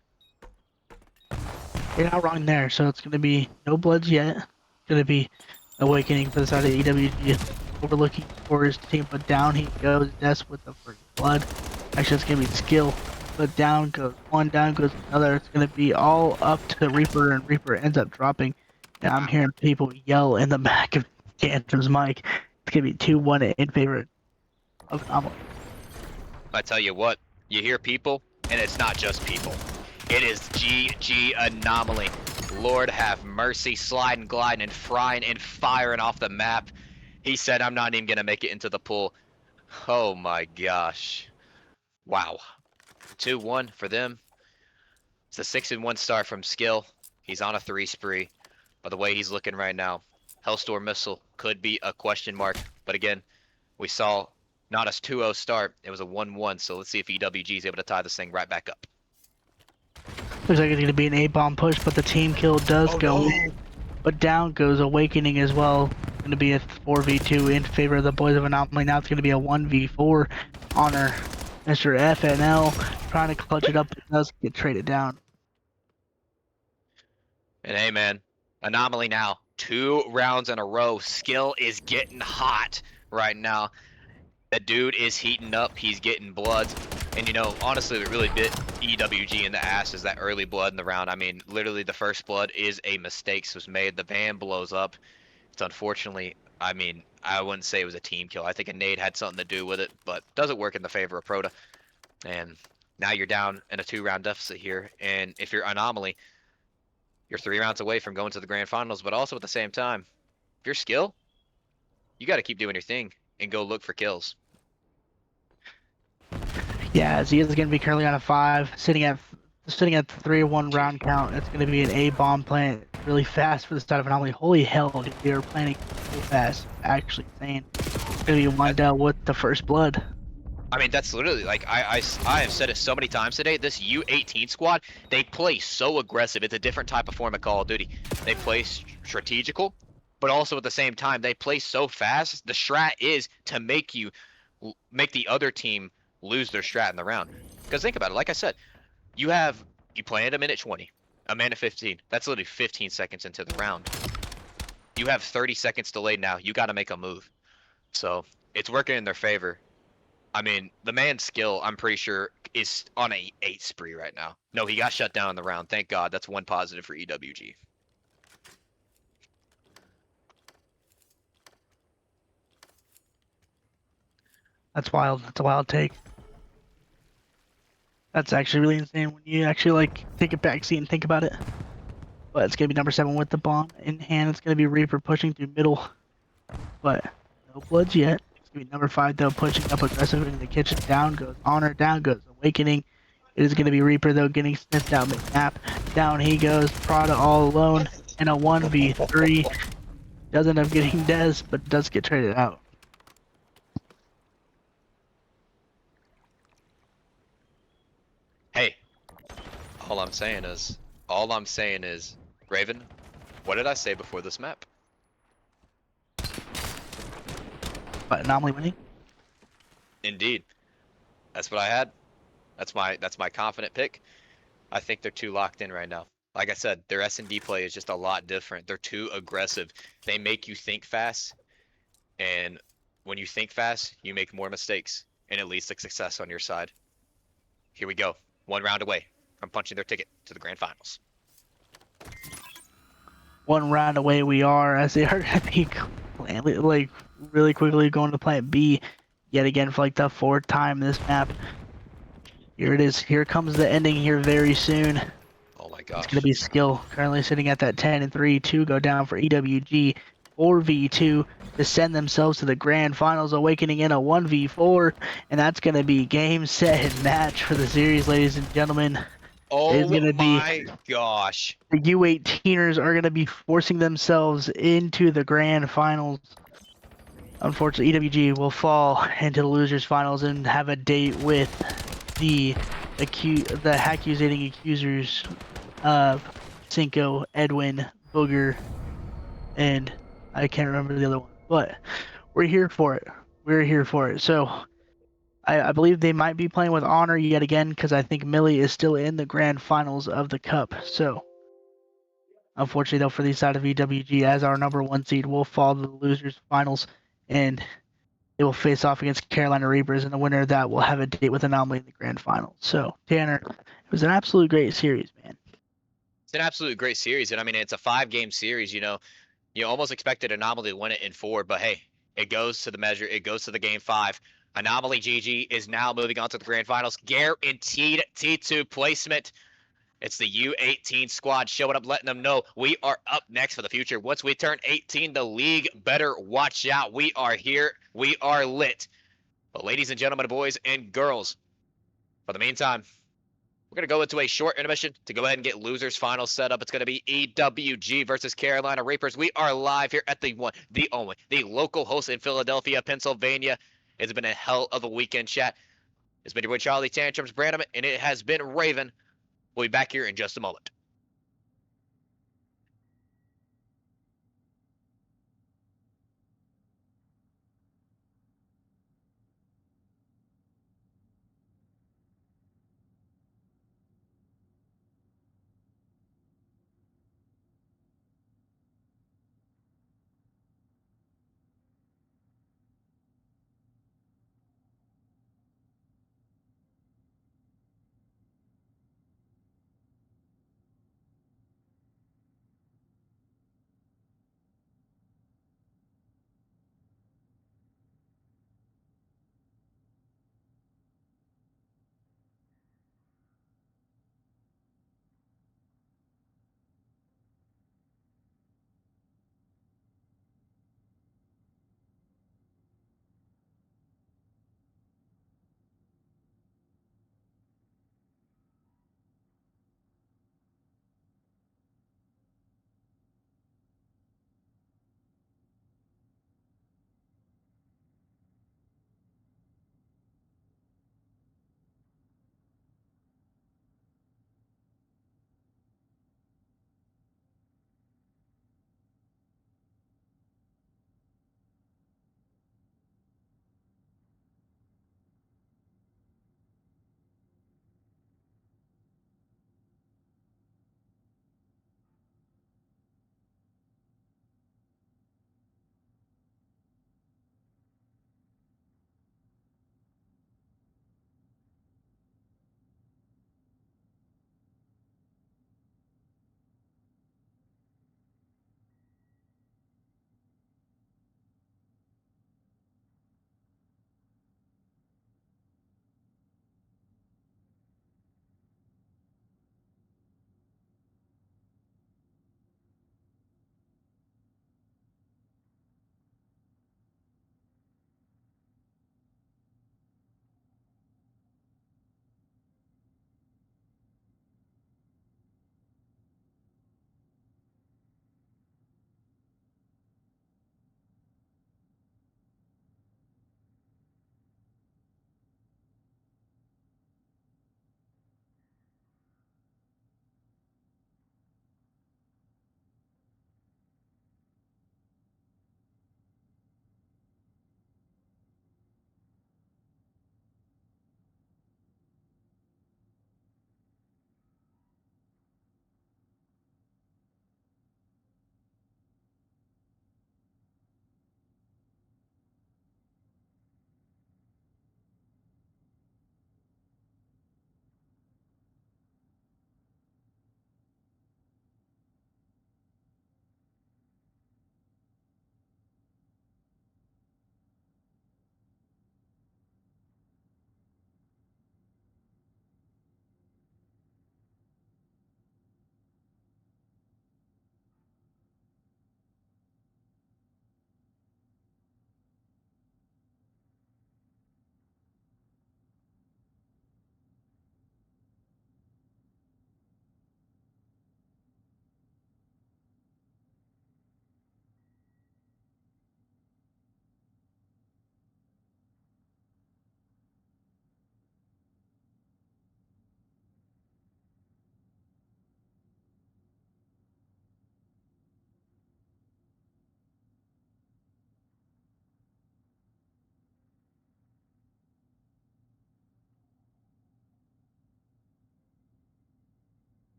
B: You're not wrong there. So it's going to be no bloods yet. It's going to be awakening for the side of EWG. Overlooking for his team, but down he goes. That's with the first blood. Actually, it's going to be skill. But down goes one, down goes another. It's going to be all up to Reaper, and Reaper ends up dropping. And I'm hearing people yell in the back of Tantrum's mic. It's going to be 2-1 in favor of Anomaly.
A: I tell you what, you hear people, and it's not just people. It is GG Anomaly. Lord have mercy, sliding, gliding, and frying and firing off the map. He said, I'm not even going to make it into the pool. Oh my gosh. Wow. 2-1 for them. It's a 6-1 start from Skill. He's on a 3 spree. By the way he's looking right now, Hellstorm missile could be a question mark, but again, we saw not a 2-0 start. It was a 1-1. So let's see if EWG is able to tie this thing right back up.
B: Looks like it's going to be an A-bomb push, but the team kill does
A: Oh
B: go.
A: no!
B: But down goes Awakening as well. Going to be a 4v2 in favor of the Boys of Anomaly. Now it's going to be a 1v4. Honor Mr. FNL trying to clutch it up, but does get traded down.
A: And hey, man, Anomaly now. 2 rounds in a row. Skill is getting hot right now. That dude is heating up. He's getting bloods. And, you know, honestly, it really bit EWG in the ass is that early blood in the round. I mean, literally the first blood is a mistake. So was made. The van blows up. It's unfortunately, I mean, I wouldn't say it was a team kill. I think a nade had something to do with it, but doesn't work in the favor of Proto. And now you're down in a 2-round deficit here. And if you're Anomaly, you're 3 rounds away from going to the grand finals, but also at the same time, if you're skill, you got to keep doing your thing and go look for kills.
B: Yeah, as he is going to be currently on a 5, sitting at the 3-1 round count. It's going to be an A-bomb plant really fast for the side of Anomaly. Holy hell, dude, they are planning so fast. Actually insane. It's going to be one down with the first blood.
A: I mean, that's literally like I have said it so many times today. This U18 squad, they play so aggressive. It's a different type of form of Call of Duty. They play strategical, but also at the same time they play so fast. The strat is to make make the other team lose their strat in the round. Because think about it. Like I said, you planned a minute 20, a minute 15. That's literally 15 seconds into the round. You have 30 seconds delayed now. You got to make a move. So it's working in their favor. I mean, the man's skill, I'm pretty sure, is on a 8 spree right now. No, he got shut down in the round. Thank God. That's one positive for EWG.
B: That's wild. That's a wild take. That's actually really insane when you actually like take a backseat and think about it. But it's gonna be number 7 with the bomb in hand. It's gonna be Reaper pushing through middle, but no bloods yet. It's gonna be number 5 though, pushing up aggressive in the kitchen. Down goes Honor. Down goes Awakening. It is gonna be Reaper though, getting sniffed out McNap. Down he goes. Prada all alone in a 1v3. Doesn't end up getting Dez, but does get traded out.
A: Hey, all I'm saying is, Raven, what did I say before this map?
B: But Anomaly winning.
A: Indeed. That's what I had. That's my confident pick. I think they're too locked in right now. Like I said, their S&D play is just a lot different. They're too aggressive. They make you think fast, and when you think fast, you make more mistakes, and it leads to success on your side. Here we go. 1 round away from punching their ticket to the grand finals.
B: 1 round away we are, as they are gonna be like really quickly going to plant B yet again for like the 4th time this map. Here it is. Here comes the ending here very soon.
A: Oh my
B: It's
A: gosh.
B: going to be Skill currently sitting at that 10 and 3. 2 go down for EWG. 4v2 to send themselves to the grand finals, Awakening in a 1v4, and that's going to be game, set, and match for the series, ladies and gentlemen. It's going
A: Oh
B: to be
A: my gosh.
B: the U18ers are going to be forcing themselves into the grand finals. Unfortunately, EWG will fall into the losers finals and have a date with the accusating accusers of Cinco, Edwin, Booger, and I can't remember the other one. But we're here for it. We're here for it. So I believe they might be playing with Honor yet again because I think Millie is still in the grand finals of the Cup. So unfortunately, though, for the side of EWG, as our number 1 seed, will fall to the losers finals, and they will face off against Carolina Reapers, and the winner of that will have a date with Anomaly in the grand final. So, Tanner, it was an absolute great series, man.
A: It's an absolute great series, and I mean, it's a 5-game series, you know. You almost expected Anomaly to win it in 4, but hey, it goes to the measure. It goes to the game 5. Anomaly GG is now moving on to the grand finals. Guaranteed T2 placement. It's the U18 squad showing up, letting them know we are up next for the future. Once we turn 18, the league better watch out. We are here. We are lit. But ladies and gentlemen, boys and girls, for the meantime, We're going to go into a short intermission to go ahead and get losers final set up. It's going to be EWG versus Carolina Reapers. We are live here at the one, the only, the local host in Philadelphia, Pennsylvania. It's been a hell of a weekend, chat. It's been your boy Charlie Tantrums Brandon, and it has been Raven. We'll be back here in just a moment.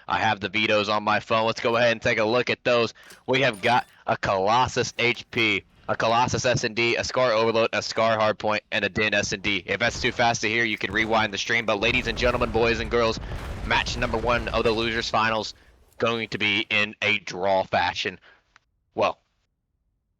A: I have the vetoes on my phone. Let's go ahead and take a look at those. We have got a Colossus HP, a Colossus S&D, a Scar Overload, a Scar Hardpoint, and a Din S&D. If that's too fast to hear, you can rewind the stream. But ladies and gentlemen, boys and girls, match number 1 of the losers finals going to be in a draw fashion. Well,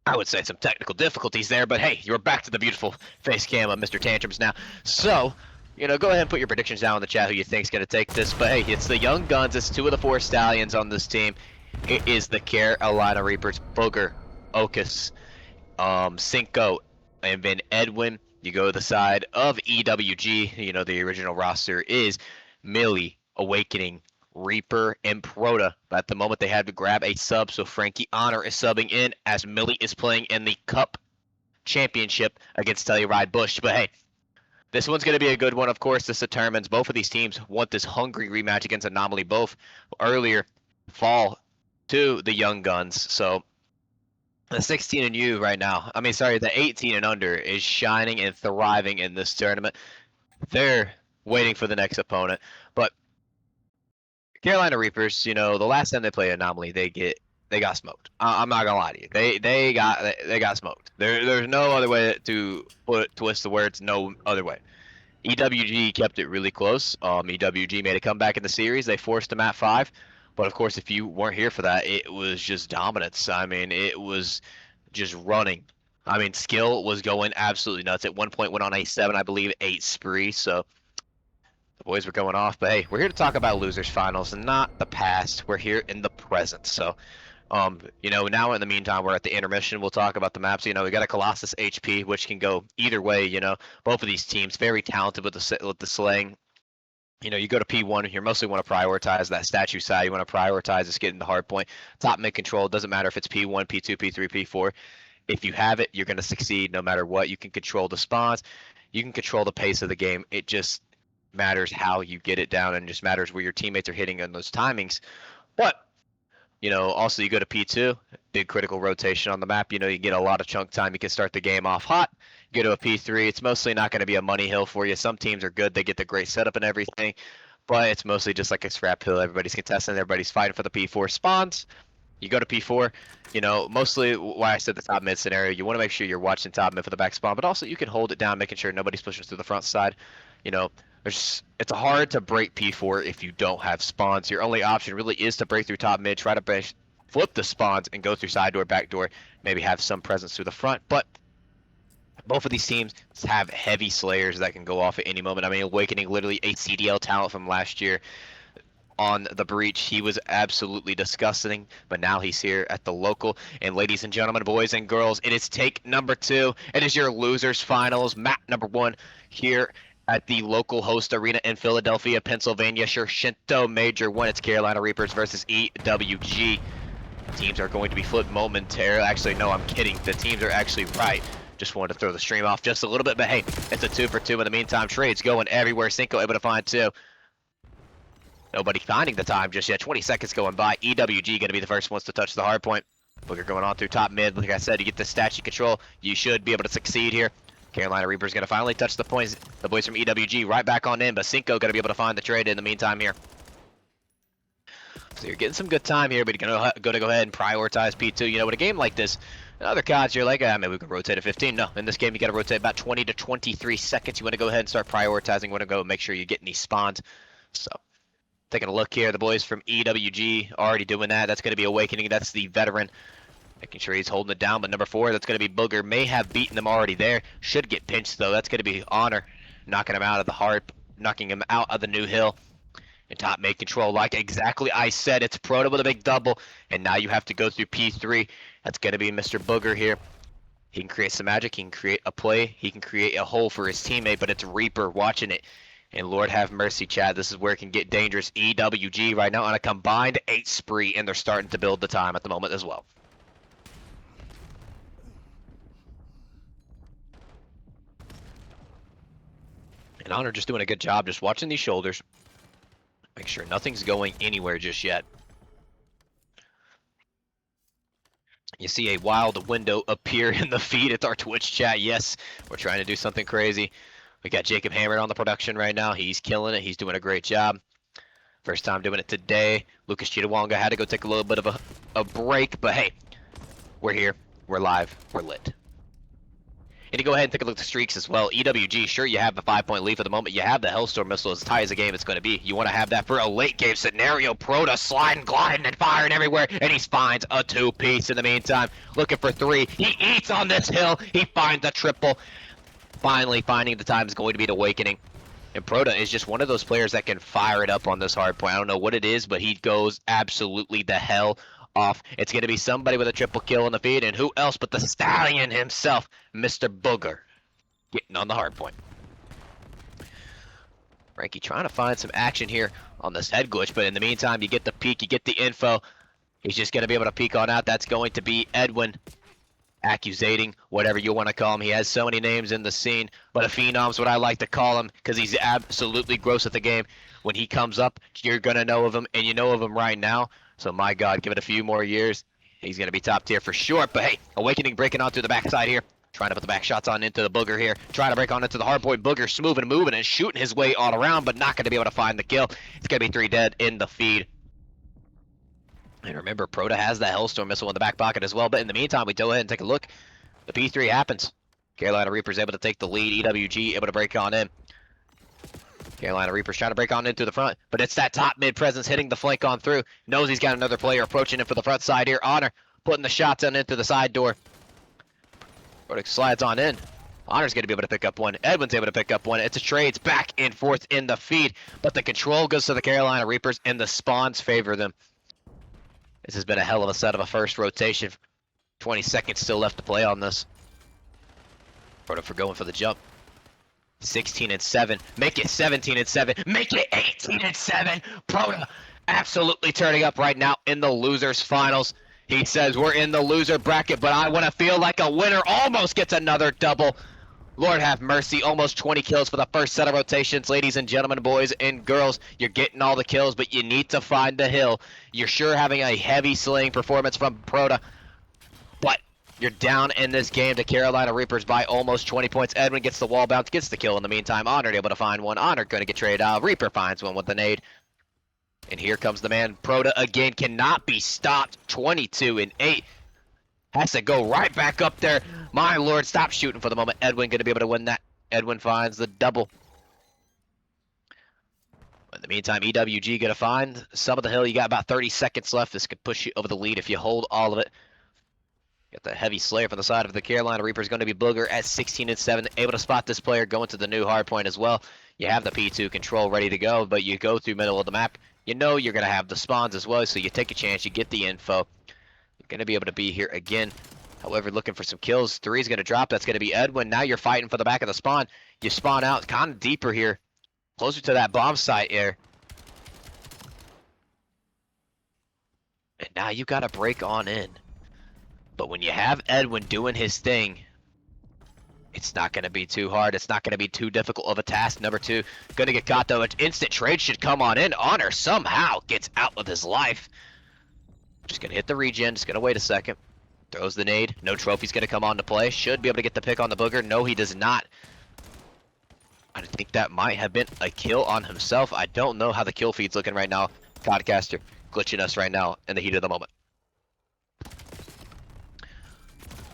A: I would say some technical difficulties there, but hey, you're back to the beautiful face cam of Mr. Tantrums now. So, go ahead and put your predictions down in the chat who you think's going to take this. But hey, it's the Young Guns. It's 2 of the 4 Stallions on this team. It is the Carolina Reapers, Booger, Ocus, Cinco, and then Edwin. You go to the side of EWG. The original roster is Millie, Awakening, Reaper, and Proto. But at the moment, they had to grab a sub, so Frankie Honor is subbing in as Millie is playing in the Cup Championship against Telluride Bush. But hey, this one's going to be a good one. Of course, this determines both of these teams want this hungry rematch against Anomaly. Both earlier fall to the Young Guns. So the 16 and U right now, the 18 and under is shining and thriving in this tournament. They're waiting for the next opponent. But Carolina Reapers, the last time they played Anomaly, they got smoked. I'm not gonna lie to you. They got smoked. There's no other way to twist the words. No other way. EWG kept it really close. EWG made a comeback in the series. They forced them at 5. But of course, if you weren't here for that, it was just dominance. It was just running. Skill was going absolutely nuts. At one point, went on a 7, I believe, 8 spree. So the boys were going off. But hey, we're here to talk about losers finals and not the past. We're here in the present. So, now in the meantime, we're at the intermission. We'll talk about the maps. We got a Colossus HP, which can go either way. Both of these teams very talented with the slaying. You go to P1, you mostly want to prioritize that statue side. You want to prioritize just getting the hard point. Top mid control, it doesn't matter if it's P1, P2, P3, P4. If you have it, you're going to succeed no matter what. You can control the spawns. You can control the pace of the game. It just matters how you get it down, and just matters where your teammates are hitting on those timings. But also you go to P2, big critical rotation on the map. You get a lot of chunk time. You can start the game off hot. You go to a P3, it's mostly not going to be a money hill for you. Some teams are good. They get the great setup and everything, but it's mostly just like a scrap hill. Everybody's contesting. Everybody's fighting for the P4 spawns. You go to P4, mostly why I said the top mid scenario, you want to make sure you're watching top mid for the back spawn, but also you can hold it down, making sure nobody's pushing through the front side. It's hard to break P4 if you don't have spawns. Your only option really is to break through top mid, try to flip the spawns and go through side door, back door, maybe have some presence through the front. But both of these teams have heavy slayers that can go off at any moment. Awakening, literally a CDL talent from last year on the breach. He was absolutely disgusting, but now he's here at the local. And ladies and gentlemen, boys and girls, it is take number 2. It is your losers finals, map number 1 here at the local host arena in Philadelphia, Pennsylvania. Shinto Major 1. It's Carolina Reapers versus EWG. Teams are going to be flipped momentarily. Actually, no, I'm kidding. The teams are actually right. Just wanted to throw the stream off just a little bit, but hey, it's a 2 for 2 in the meantime. Trades going everywhere. Cinco able to find 2. Nobody finding the time just yet. 20 seconds going by. EWG going to be the first ones to touch the hard point. Booger going on through top mid. Like I said, you get the statue control. You should be able to succeed here. Carolina Reaper's going to finally touch the points. The boys from EWG right back on in, but Cinco going to be able to find the trade in the meantime here. So you're getting some good time here, but you're going to go ahead and prioritize P2. With a game like this, in other CODs, you're like, maybe we can rotate at 15. No, in this game, you got to rotate about 20 to 23 seconds. You want to go ahead and start prioritizing. You want to go make sure you're getting these spawns. So, taking a look here, the boys from EWG already doing that. That's going to be Awakening. That's the veteran. Making sure he's holding it down, but number 4, that's going to be Booger. May have beaten them already there. Should get pinched, though. That's going to be Honor. Knocking him out of the heart. Knocking him out of the new hill. And top mid control, like exactly I said. It's Proto with a big double. And now you have to go through P3. That's going to be Mr. Booger here. He can create some magic. He can create a play. He can create a hole for his teammate, but it's Reaper watching it. And Lord have mercy, Chad. This is where it can get dangerous. EWG right now on a combined 8 spree, and they're starting to build the time at the moment as well. And Honor just doing a good job just watching these shoulders. Make sure nothing's going anywhere just yet. You see a wild window appear in the feed. It's our Twitch chat. Yes, we're trying to do something crazy. We got Jacob Hammered on the production right now. He's killing it. He's doing a great job. First time doing it today. Lucas Chitawanga had to go take a little bit of a break, but hey, we're here. We're live. We're lit. And to go ahead and take a look at the streaks as well. EWG, sure, you have the 5-point lead for the moment. You have the Hellstorm missile as tight as the game it's going to be. You want to have that for a late game scenario. Proto sliding, gliding, and firing everywhere. And he finds a 2-piece in the meantime. Looking for 3. He eats on this hill. He finds a triple. Finally finding the time is going to be the Awakening. And Proto is just one of those players that can fire it up on this hard point. I don't know what it is, but he goes absolutely the hell off. It's going to be somebody with a triple kill in the feed, and who else but the Stallion himself, Mr. Booger, getting on the hard point. Frankie trying to find some action here on this head glitch, but in the meantime, you get the peek, you get the info. He's just going to be able to peek on out. That's going to be Edwin. Accusating, whatever you want to call him. He has so many names in the scene, but a phenom's what I like to call him because he's absolutely gross at the game. When he comes up, you're going to know of him, and you know of him right now. So my God, give it a few more years. He's going to be top tier for sure. But hey, Awakening breaking on through the backside here. Trying to put the back shots on into the Booger here. Trying to break on into the hard point. Booger smoothing and moving and shooting his way all around, but not going to be able to find the kill. It's going to be 3 dead in the feed. And remember, Proto has that Hellstorm missile in the back pocket as well. But in the meantime, we go ahead and take a look. The P3 happens. Carolina Reaper's able to take the lead. EWG able to break on in. Carolina Reaper's trying to break on in through the front. But it's that top mid presence hitting the flank on through. Knows he's got another player approaching him for the front side here. Honor putting the shots on into the side door. Proto slides on in. Honor's going to be able to pick up one. Edwin's able to pick up one. It's a trades back and forth in the feed. But the control goes to the Carolina Reapers and the spawns favor them. This has been a hell of a set of a first rotation. 20 seconds still left to play on this. Proto for going for the jump. 16-7. Make it 17-7. Make it 18-7. Proto absolutely turning up right now in the losers finals. He says we're in the loser bracket, but I want to feel like a winner. Almost gets another double. Lord have mercy, almost 20 kills for the first set of rotations. Ladies and gentlemen, boys and girls, you're getting all the kills, but you need to find the hill. You're sure having a heavy slaying performance from Proto, but you're down in this game to Carolina Reapers by almost 20 points. Edwin gets the wall bounce, gets the kill in the meantime. Honor able to find one. Honor going to get traded out. Reaper finds one with the nade. And here comes the man. Proto again cannot be stopped. 22-8. Has to go right back up there. My lord, stop shooting for the moment. Edwin going to be able to win that. Edwin finds the double. In the meantime, EWG going to find some of the hill. You got about 30 seconds left. This could push you over the lead if you hold all of it. Got the heavy slayer from the side of the Carolina Reapers. Going to be Booger at 16-7. Able to spot this player going to the new hard point as well. You have the P2 control ready to go, but you go through middle of the map. You know you're going to have the spawns as well, so you take a chance. You get the info. Going to be able to be here again. However, looking for some kills. 3 is going to drop. That's going to be Edwin. Now you're fighting for the back of the spawn. You spawn out kind of deeper here. Closer to that bomb site here. And now you got to break on in. But when you have Edwin doing his thing, it's not going to be too hard. It's not going to be too difficult of a task. Number 2, going to get caught though. An instant trade should come on in. Honor somehow gets out with his life. Just going to hit the regen, just going to wait a second. Throws the nade. No trophy's going to come on to play. Should be able to get the pick on the Booger. No, he does not. I think that might have been a kill on himself. I don't know how the kill feed's looking right now. Codcaster glitching us right now in the heat of the moment.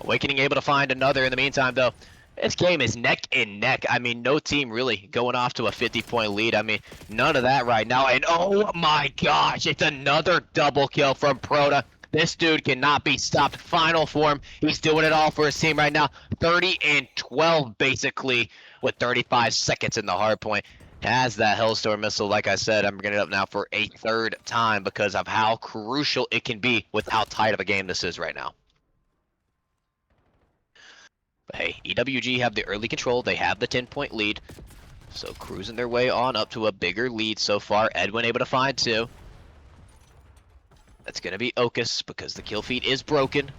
A: Awakening able to find another in the meantime, though. This game is neck and neck. I mean, no team really going off to a 50-point lead. I mean, none of that right now. And oh my gosh, it's another double kill from Proto. This dude cannot be stopped. Final form. He's doing it all for his team right now. 30-12 basically with 35 seconds in the hard point. Has that Hellstorm missile. Like I said, I'm bringing it up now for a 3rd time because of how crucial it can be with how tight of a game this is right now. But hey, EWG have the early control. They have the 10-point lead. So cruising their way on up to a bigger lead so far. Edwin able to find 2. That's going to be Okus because the kill feed is broken.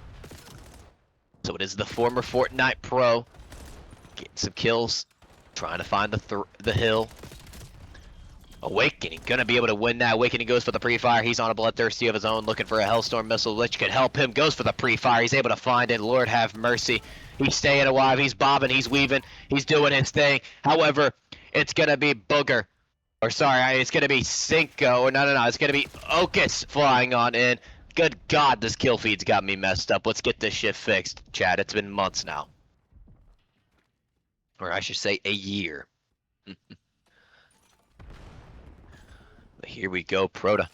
A: So it is the former Fortnite pro. Getting some kills. Trying to find the hill. Awakening, gonna be able to win that. Awakening goes for the pre-fire. He's on a bloodthirsty of his own, looking for a Hellstorm missile, which could help him. Goes for the pre-fire. He's able to find it. Lord have mercy. He's staying alive. He's bobbing. He's weaving. He's doing his thing. However, it's gonna be Booger. Or sorry, it's gonna be Cinco. Or no, it's gonna be Ocus flying on in. Good God, this kill feed's got me messed up. Let's get this shit fixed, Chad. It's been months now. Or I should say a year. Here we go, Proto.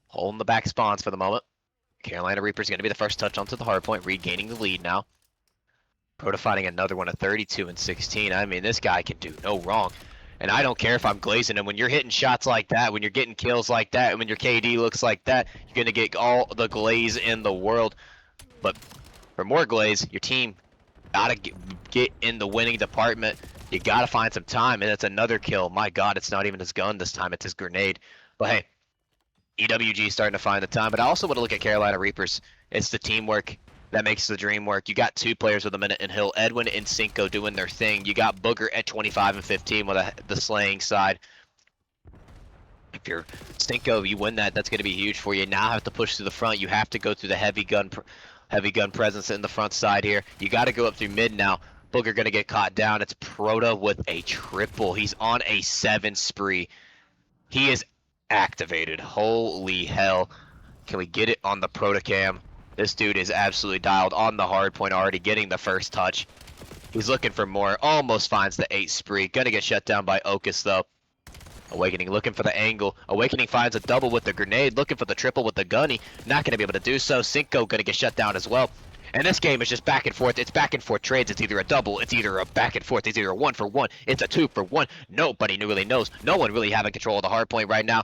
A: Holding the back spawns for the moment. Carolina Reaper's going to be the first touch onto the hard point, regaining the lead now. Proto fighting another one at 32 and 16. I mean, this guy can do no wrong. And I don't care if I'm glazing him. When you're hitting shots like that, when you're getting kills like that, when your KD looks like that, you're going to get all the glaze in the world. But for more glaze, your team got to get in the winning department. You got to find some time, and that's another kill. My God, it's not even his gun this time. It's his grenade. But hey, EWG starting to find the time, but I also want to look at Carolina Reapers. It's the teamwork that makes the dream work. You got two players with a minute in Hill, Edwin and Cinco doing their thing. You got Booger at 25 and 15 with the slaying side. If you're Cinco, you win that, that's going to be huge for you. Now have to push to the front. You have to go through the heavy gun presence in the front side here. You got to go up through mid now. Booger going to get caught down. It's Proto with a triple. He's on a 7 spree. He is activated. Holy hell. Can we get it on the Protocam? This dude is absolutely dialed on the hard point, already getting the first touch. He's looking for more. Almost finds the 8 spree. Gonna get shut down by Ocus though. Awakening looking for the angle. Awakening finds a double with the grenade. Looking for the triple with the gunny. Not gonna be able to do so. Cinco gonna get shut down as well. And this game is just back and forth. It's back and forth trades. It's either a double, it's either a back and forth, it's either a 1-for-1, it's a 2-for-1. Nobody really knows. No one really having control of the hard point right now.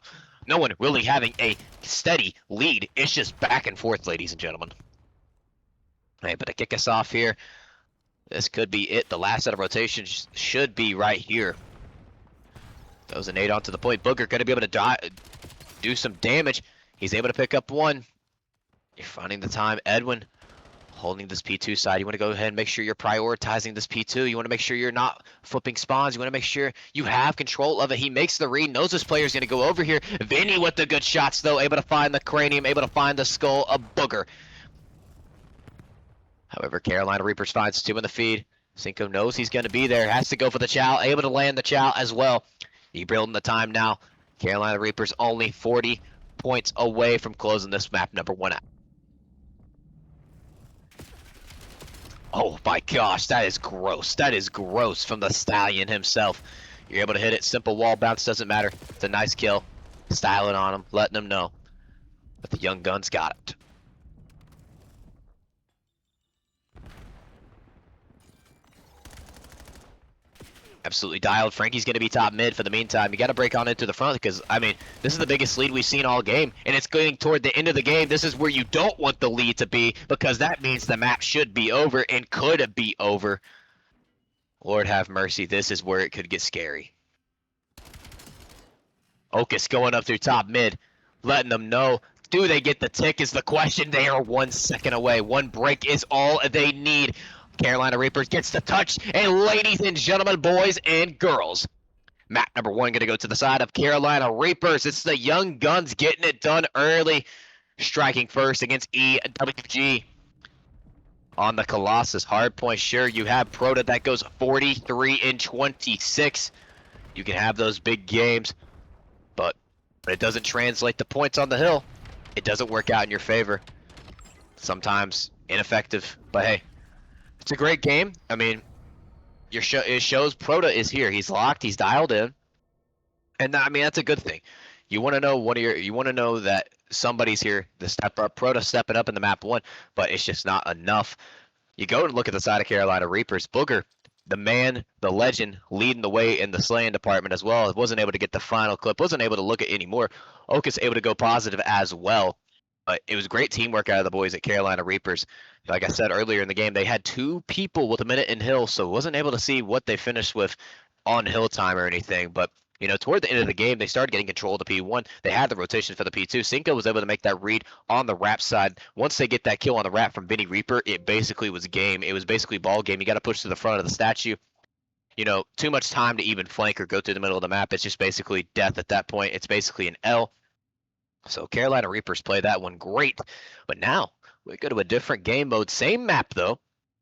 A: No one really having a steady lead. It's just back and forth, ladies and gentlemen. Hey, but to kick us off here, this could be it. The last set of rotations should be right here. Throws a nade onto the point. Booger going to be able to do some damage. He's able to pick up one. You're finding the time. Edwin holding this P2 side. You want to go ahead and make sure you're prioritizing this P2. You want to make sure you're not flipping spawns. You want to make sure you have control of it. He makes the read, knows this player's going to go over here. Vinny with the good shots, though. Able to find the cranium, able to find the skull of Booger. However, Carolina Reapers finds 2 in the feed. Cinco knows he's going to be there. Has to go for the chow. Able to land the chow as well. He building the time now. Carolina Reapers only 40 points away from closing this map number 1 out. Oh my gosh, that is gross. That is gross from the Stallion himself. You're able to hit it. Simple wall bounce, doesn't matter. It's a nice kill. Styling on him, letting him know. But the young gun's got it. Absolutely dialed. Frankie's going to be top mid for the meantime. You got to break on into the front because, I mean, this is the biggest lead we've seen all game. And it's going toward the end of the game. This is where you don't want the lead to be because that means the map should be over and could be over. Lord have mercy. This is where it could get scary. Ocus going up through top mid, letting them know. Do they get the tick is the question. They are 1 second away. One break is all they need. Carolina Reapers gets the touch, and ladies and gentlemen, boys and girls, map number 1 going to go to the side of Carolina Reapers. It's the young guns getting it done early, striking first against EWG. On the Colossus hardpoint, sure, you have Proto that goes 43 and 26. You can have those big games, but it doesn't translate to points on the hill. It doesn't work out in your favor. Sometimes ineffective, but hey. It's a great game. I mean, it shows Proto is here. He's locked. He's dialed in, and I mean that's a good thing. You want to know you want to know that somebody's here to step up. Proto stepping up in the map 1, but it's just not enough. You go and look at the side of Carolina Reapers. Booger, the man, the legend, leading the way in the slaying department as well. Wasn't able to get the final clip. Wasn't able to look at any more. Ocus able to go positive as well. But it was great teamwork out of the boys at Carolina Reapers. Like I said earlier in the game, they had 2 people with a minute in Hill, so wasn't able to see what they finished with on Hill time or anything. But, you know, toward the end of the game, they started getting control of the P1. They had the rotation for the P2. Cinco was able to make that read on the Rap side. Once they get that kill on the Rap from Vinny Reaper, it basically was game. It was basically ball game. You got to push to the front of the statue. You know, too much time to even flank or go through the middle of the map. It's just basically death at that point. It's basically an L. So Carolina Reapers play that one great. But now we go to a different game mode. Same map though.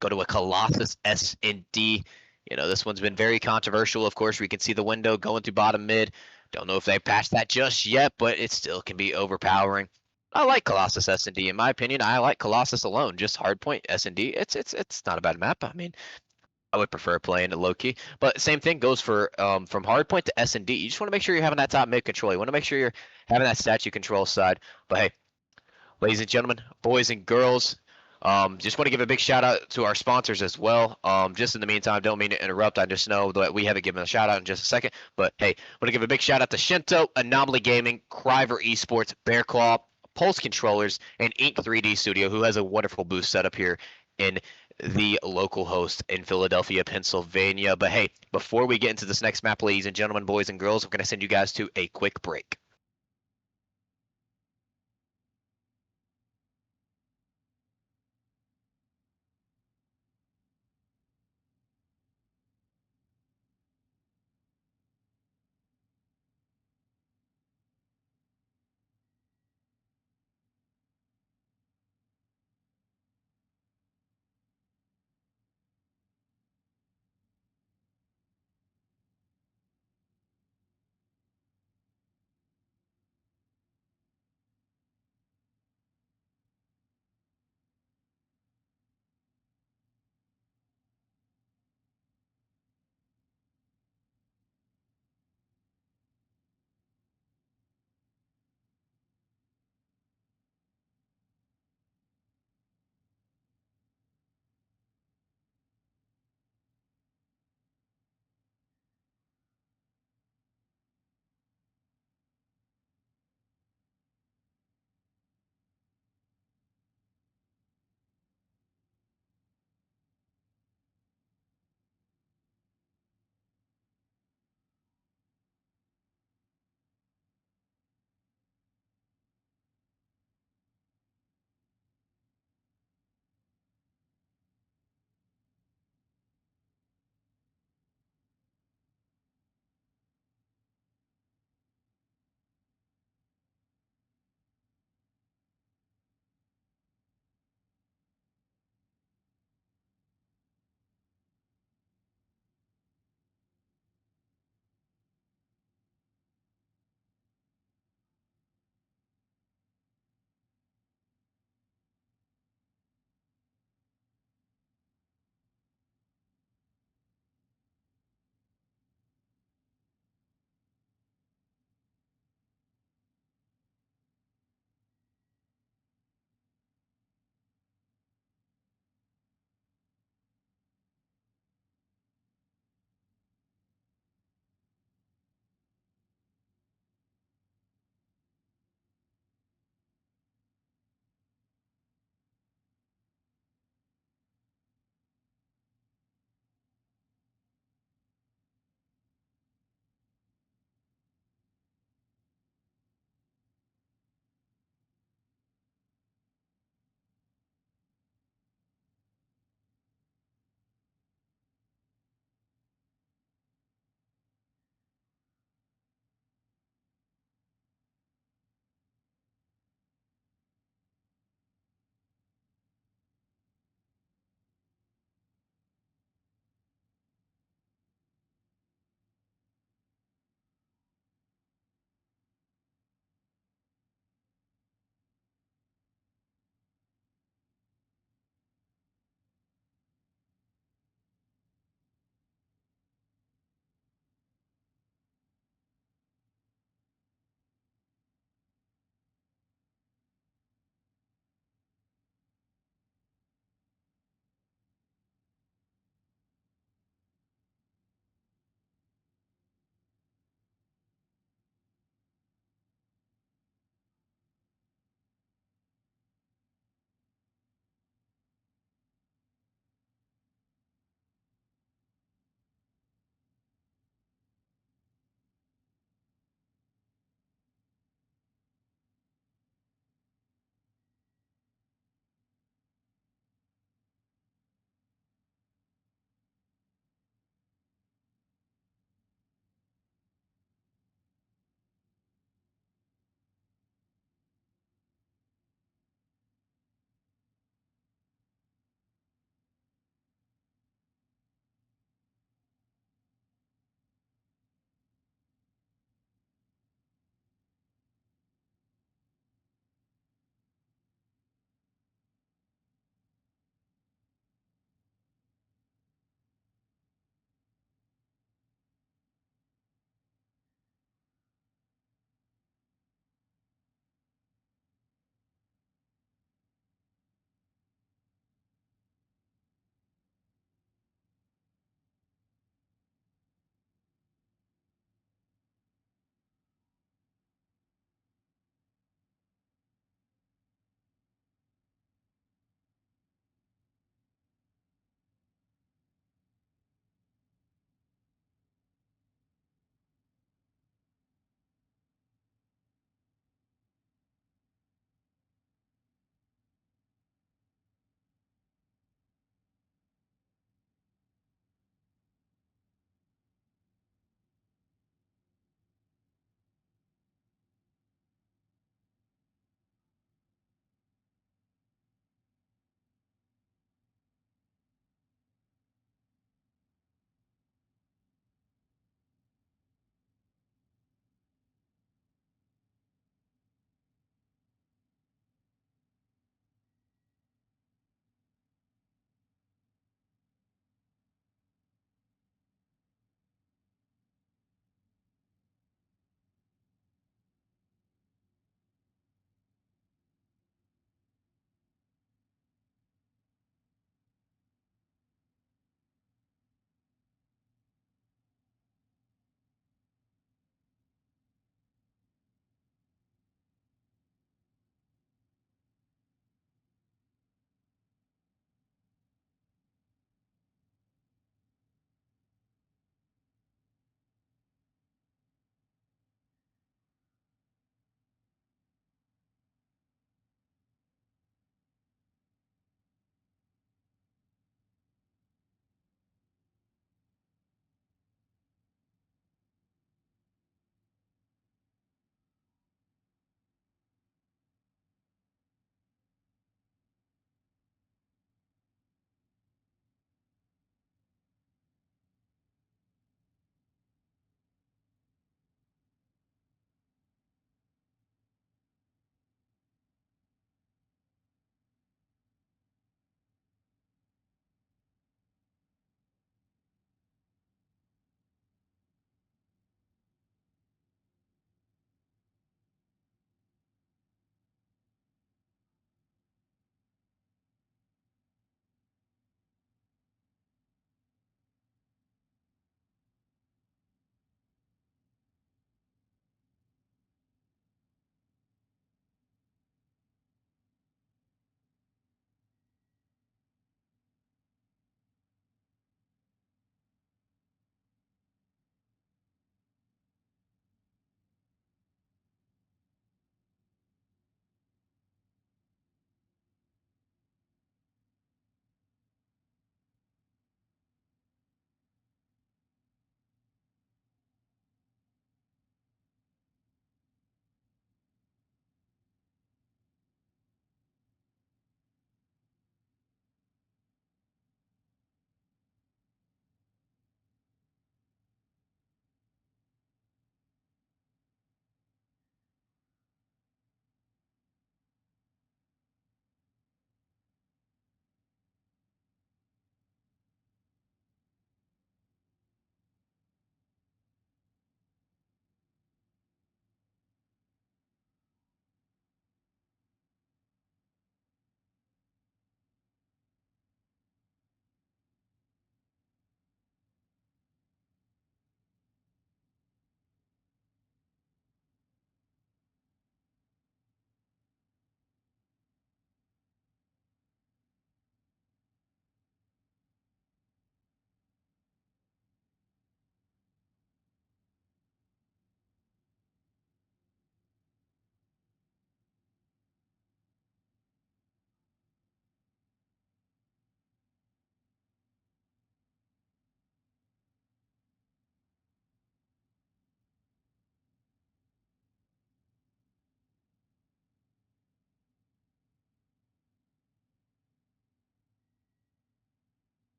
A: Go to a Colossus S&D This one's been very controversial. Of course, we can see the window going through bottom mid. Don't know if they patched that just yet, but it still can be overpowering. I like Colossus S&D. In my opinion, I like Colossus alone. Just hardpoint S&D. It's not a bad map. I mean, I would prefer playing it low key. But same thing goes for from hardpoint to S&D. You just want to make sure you're having that top mid control. You want to make sure you're having that statue control side. But hey, ladies and gentlemen, boys and girls. Just want to give a big shout out to our sponsors as well. Just in the meantime, don't mean to interrupt. I just know that we haven't given a shout out in just a second. But hey, want to give a big shout out to Shinto, Anomaly Gaming, Criver Esports, Bear Claw, Pulse Controllers, and Ink 3D Studio, who has a wonderful booth set up here in the local host in Philadelphia, Pennsylvania. But hey, before we get into this next map, ladies and gentlemen, boys and girls, we're going to send you guys to a quick break.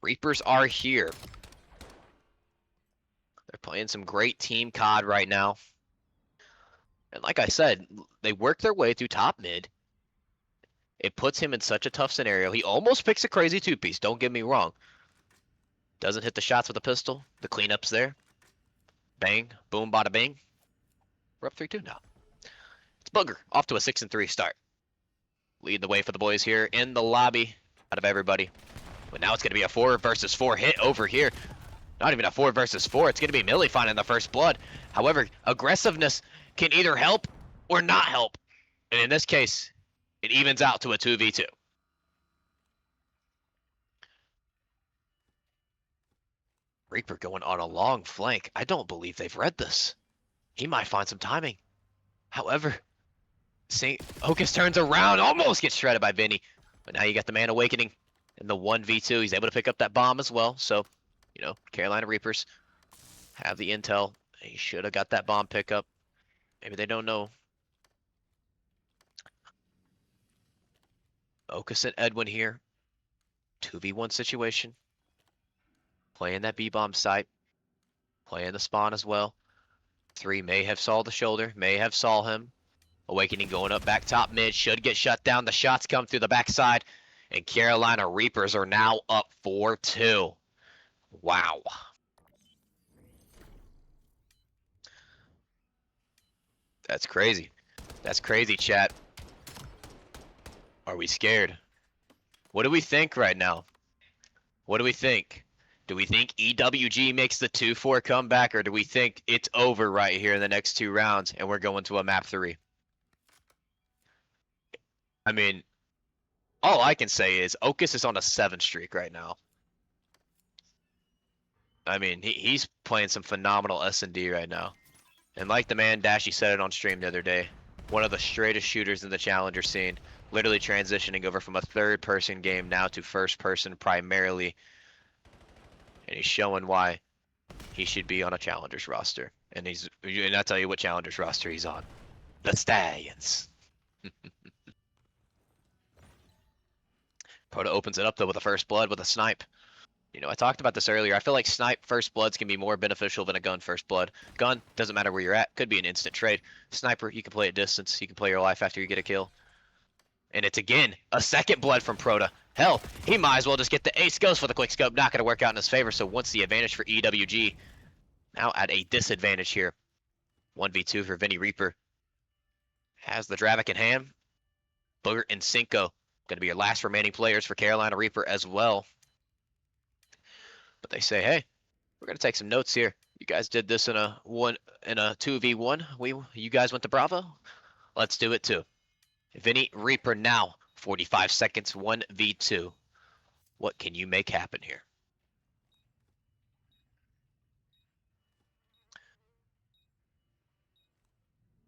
A: Reapers are here. They're playing some great team COD right now. And like I said, they work their way through top mid. It puts him in such a tough scenario. He almost picks a crazy two-piece, don't get me wrong. Doesn't hit the shots with a pistol. The cleanup's there. Bang, boom, bada bing. We're up 3-2 now. It's Booger, off to a 6-3 start. Lead the way for the boys here in the lobby out of everybody. But now it's going to be a 4 versus 4 hit over here. Not even a 4 versus 4. It's going to be Millie finding the first blood. However, aggressiveness can either help or not help. And in this case, it evens out to a 2v2. Reaper going on a long flank. I don't believe they've read this. He might find some timing. However, Hocus turns around, almost gets shredded by Vinny. But now you got the man awakening in the 1v2. He's able to pick up that bomb as well. So, you know, Carolina Reapers have the intel. He should have got that bomb pickup. Maybe they don't know. Hocus and Edwin here. 2v1 situation. Playing that B-bomb site. Playing the spawn as well. 3 may have saw the shoulder. May have saw him. Awakening going up back top mid. Should get shut down. The shots come through the backside. And Carolina Reapers are now up 4-2. Wow. That's crazy. That's crazy, chat. Are we scared? What do we think right now? What do we think? Do we think EWG makes the 2-4 comeback, or do we think it's over right here in the next 2 rounds and we're going to a map 3? I mean, all I can say is Ocus is on a 7 streak right now. I mean, he's playing some phenomenal S&D right now. And like the man Dashy said it on stream the other day, one of the straightest shooters in the challenger scene, literally transitioning over from a third-person game now to first-person primarily. And he's showing why he should be on a challengers roster. And I'll tell you what challengers roster he's on. The Stallions. Proto opens it up though with a first blood with a snipe. You know, I talked about this earlier. I feel like snipe first bloods can be more beneficial than a gun first blood. Gun, doesn't matter where you're at. Could be an instant trade. Sniper, you can play at distance. You can play your life after you get a kill. And it's again, a second blood from Proto. Hell, he might as well just get the ace. Goes for the quick scope. Not going to work out in his favor. So once the advantage for EWG. Now at a disadvantage here. 1v2 for Vinny Reaper. Has the Dravik in hand. Booger and Cinco. Going to be your last remaining players for Carolina Reaper as well. But they say, hey, we're going to take some notes here. You guys did this in a 2v1. You guys went to Bravo. Let's do it too. Vinny Reaper now, 45 seconds, 1v2. What can you make happen here?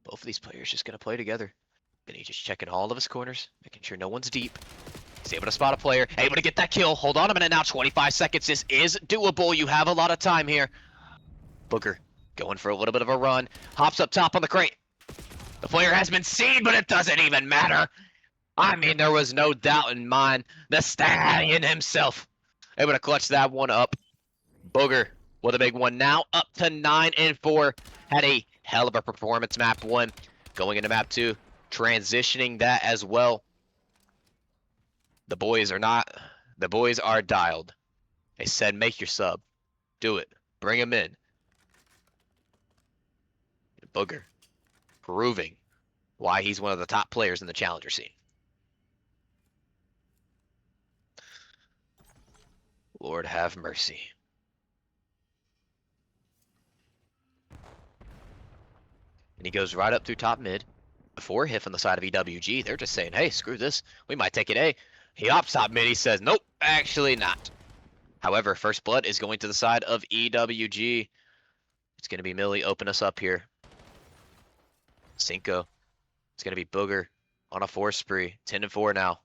A: Both of these players just going to play together. Vinny just checking all of his corners, making sure no one's deep. He's able to spot a player, able to get that kill. Hold on a minute now, 25 seconds. This is doable. You have a lot of time here. Booger going for a little bit of a run. Hops up top on the crate. The player has been seen, but it doesn't even matter. I mean, there was no doubt in mind. The Stallion himself able to clutch that one up. Booger with a big one now, up to 9-4. Had a hell of a performance map 1. Going into map 2, transitioning that as well. The boys are dialed. They said, make your sub. Do it. Bring him in. Booger proving why he's one of the top players in the challenger scene. Lord have mercy. And he goes right up through top mid. Before hit on the side of EWG, they're just saying, hey, screw this. We might take it A. He opts top mid. He says, nope, actually not. However, first blood is going to the side of EWG. It's going to be Millie open us up here. Cinco. It's going to be Booger on a 4 spree. 10-4 now.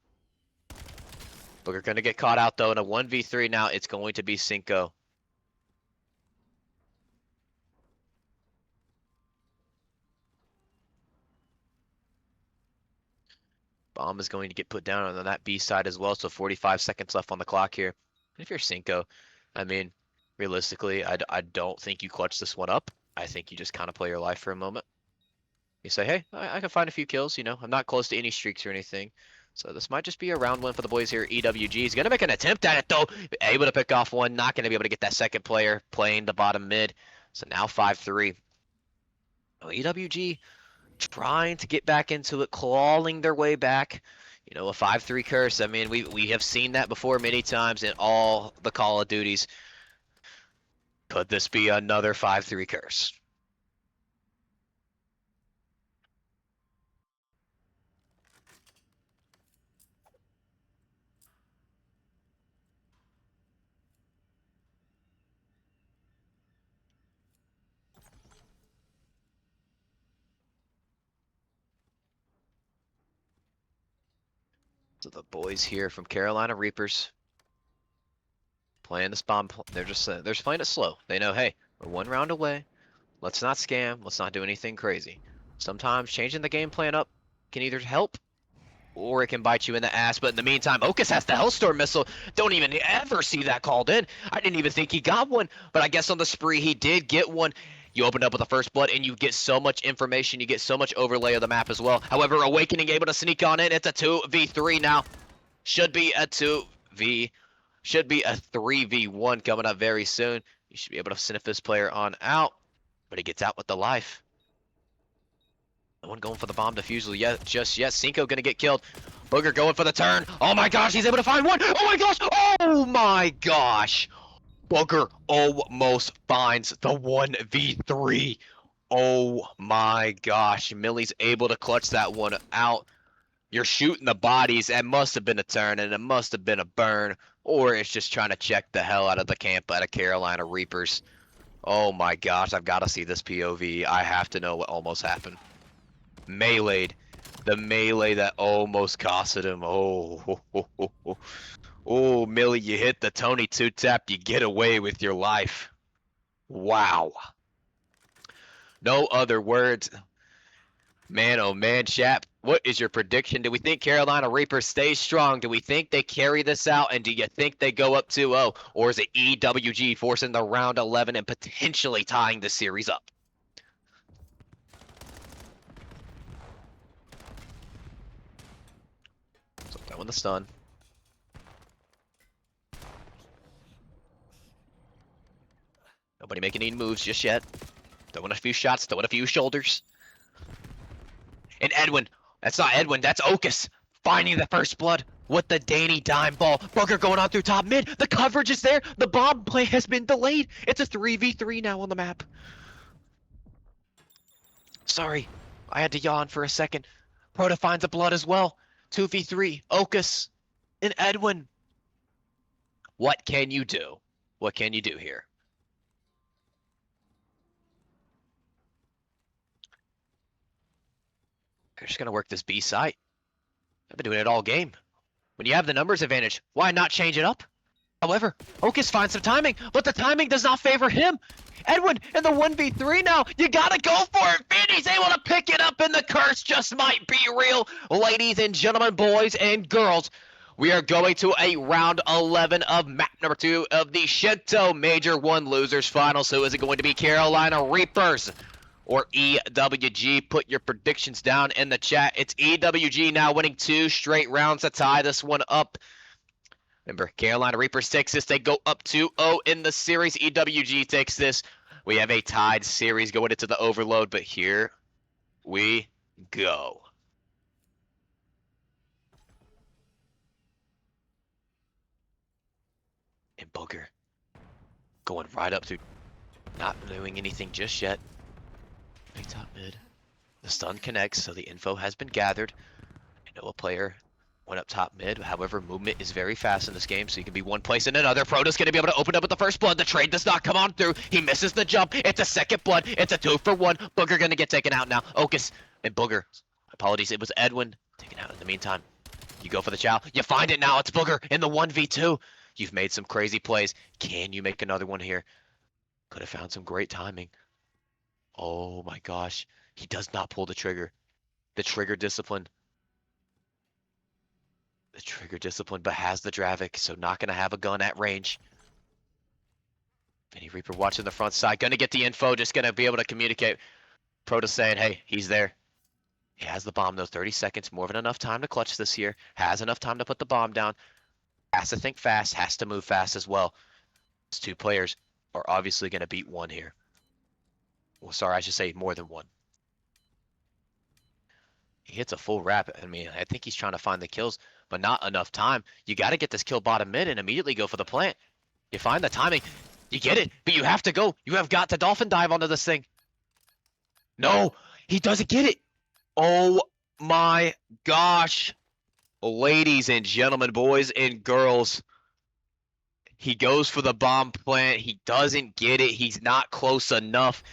A: Booger going to get caught out, though, in a 1v3 now. It's going to be Cinco. Bomb is going to get put down on that B side as well, so 45 seconds left on the clock here. If you're Cinco, I mean, realistically, I don't think you clutch this one up. I think you just kind of play your life for a moment. You say, hey, I can find a few kills, you know. I'm not close to any streaks or anything. So this might just be a round one for the boys here. EWG is going to make an attempt at it, though. Able to pick off one. Not going to be able to get that second player playing the bottom mid. So now 5-3. Oh, EWG trying to get back into it, clawing their way back. You know, a 5-3 curse. I mean, we have seen that before many times in all the Call of Duties. Could this be another 5-3 curse? So the boys here from Carolina Reapers playing this bomb. They're just playing it slow. They know, hey, we're one round away. Let's not scam. Let's not do anything crazy. Sometimes changing the game plan up can either help or it can bite you in the ass. But in the meantime, Okus has the Hellstorm missile. Don't even ever see that called in. I didn't even think he got one, but I guess on the spree he did get one. You open up with the first blood and you get so much information. You get so much overlay of the map as well. However, Awakening able to sneak on in. It's a 2v3 now. Should be a 3v1 coming up very soon. You should be able to sniff this player on out, but he gets out with the life. No one going for the bomb defusal yet, just yet. Cinco gonna get killed. Booger going for the turn. Oh my gosh, he's able to find one. Oh my gosh. Oh my gosh. Booger almost finds the 1v3. Oh my gosh. Millie's able to clutch that one out. You're shooting the bodies. It must have been a turn and it must have been a burn. Or it's just trying to check the hell out of the camp out of Carolina Reapers. Oh my gosh, I've got to see this POV. I have to know what almost happened. Meleeed. The melee that almost costed him. Oh, Millie, you hit the Tony 2-tap. You get away with your life. Wow. No other words. Man, oh man, Shap, what is your prediction? Do we think Carolina Reapers stay strong? Do we think they carry this out? And do you think they go up 2-0? Or is it EWG forcing the round 11 and potentially tying the series up? So throwing the stun. Nobody making any moves just yet. Throwing a few shots, throwing a few shoulders. And Edwin, that's not Edwin, that's Okus, finding the first blood with the Danny dime ball. Booger going on through top mid. The coverage is there. The bomb play has been delayed. It's a 3v3 now on the map. Sorry, I had to yawn for a second. Proto finds the blood as well. 2v3, Okus and Edwin. What can you do? What can you do here? They're just going to work this B site. I've been doing it all game. When you have the numbers advantage, why not change it up? However, Okus finds some timing, but the timing does not favor him. Edwin in the 1v3 now. You gotta go for it. Vinny's able to pick it up, and the curse just might be real. Ladies and gentlemen, boys and girls, we are going to a round 11 of map number 2 of the Shinto Major 1 Losers Finals. Who is it going to be? Carolina Reapers or EWG? Put your predictions down in the chat. It's EWG now winning 2 straight rounds to tie this one up. Remember, Carolina Reapers takes this. They go up 2-0 in the series. EWG takes this. We have a tied series going into the overload, but here we go. And Booger going right up to, not doing anything just yet. Big top mid. The stun connects, so the info has been gathered. I know a player went up top mid. However, movement is very fast in this game, so you can be one place and another. Proto's going to be able to open up with the first blood. The trade does not come on through. He misses the jump. It's a second blood. It's a 2-for-1. Booger going to get taken out now. Okus and Booger. Apologies, it was Edwin. Taken out in the meantime. You go for the chow. You find it now. It's Booger in the 1v2. You've made some crazy plays. Can you make another one here? Could have found some great timing. Oh my gosh. He does not pull the trigger. The trigger discipline. The trigger discipline, but has the Dravik, so not going to have a gun at range. Vinny Reaper watching the front side, going to get the info, just going to be able to communicate. Proto saying, hey, he's there. He has the bomb, though. 30 seconds, more than enough time to clutch this here. Has enough time to put the bomb down. Has to think fast, has to move fast as well. These two players are obviously going to beat one here. Well, sorry, I should say more than one. He hits a full wrap. I mean, I think he's trying to find the kills, but not enough time. You got to get this kill bottom mid and immediately go for the plant. You find the timing. You get it, but you have to go. You have got to dolphin dive onto this thing. No, he doesn't get it. Oh my gosh. Ladies and gentlemen, boys and girls. He goes for the bomb plant. He doesn't get it. He's not close enough.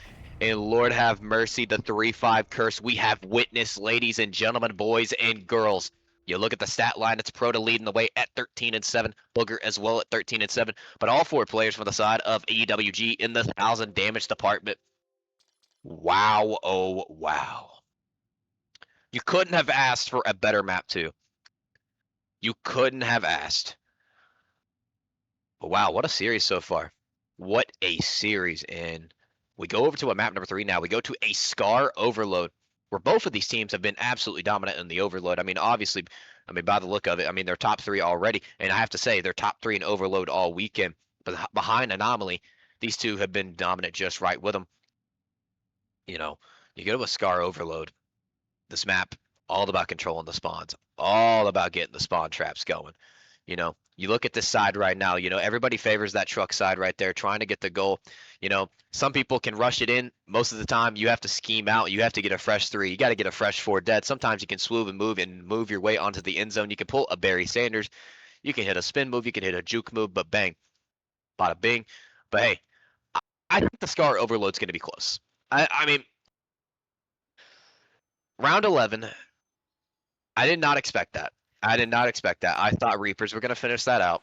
A: And Lord have mercy, the 3-5 curse we have witnessed, ladies and gentlemen, boys and girls. You look at the stat line, it's Proto leading the way at 13-7, Booger as well at 13-7, but all four players from the side of EWG in the 1,000 damage department. Wow, oh wow. You couldn't have asked for a better map too. You couldn't have asked. But wow, what a series so far. What a series. And we go over to a map number 3 now. We go to a Scar Overload, where both of these teams have been absolutely dominant in the Overload. I mean, obviously, by the look of it, I mean, they're top 3 already. And I have to say, they're top 3 in Overload all weekend. But behind Anomaly, these two have been dominant just right with them. You know, you go to a Scar Overload. This map, all about controlling the spawns. All about getting the spawn traps going. You know, you look at this side right now, you know, everybody favors that truck side right there, trying to get the goal. You know, some people can rush it in. Most of the time, you have to scheme out. You have to get a fresh 3. You got to get a fresh 4 dead. Sometimes you can swoop and move your way onto the end zone. You can pull a Barry Sanders. You can hit a spin move. You can hit a juke move, but bang, bada bing. But hey, I think the Scar Overload's going to be close. I mean, round 11, I did not expect that. I did not expect that. I thought Reapers were going to finish that out.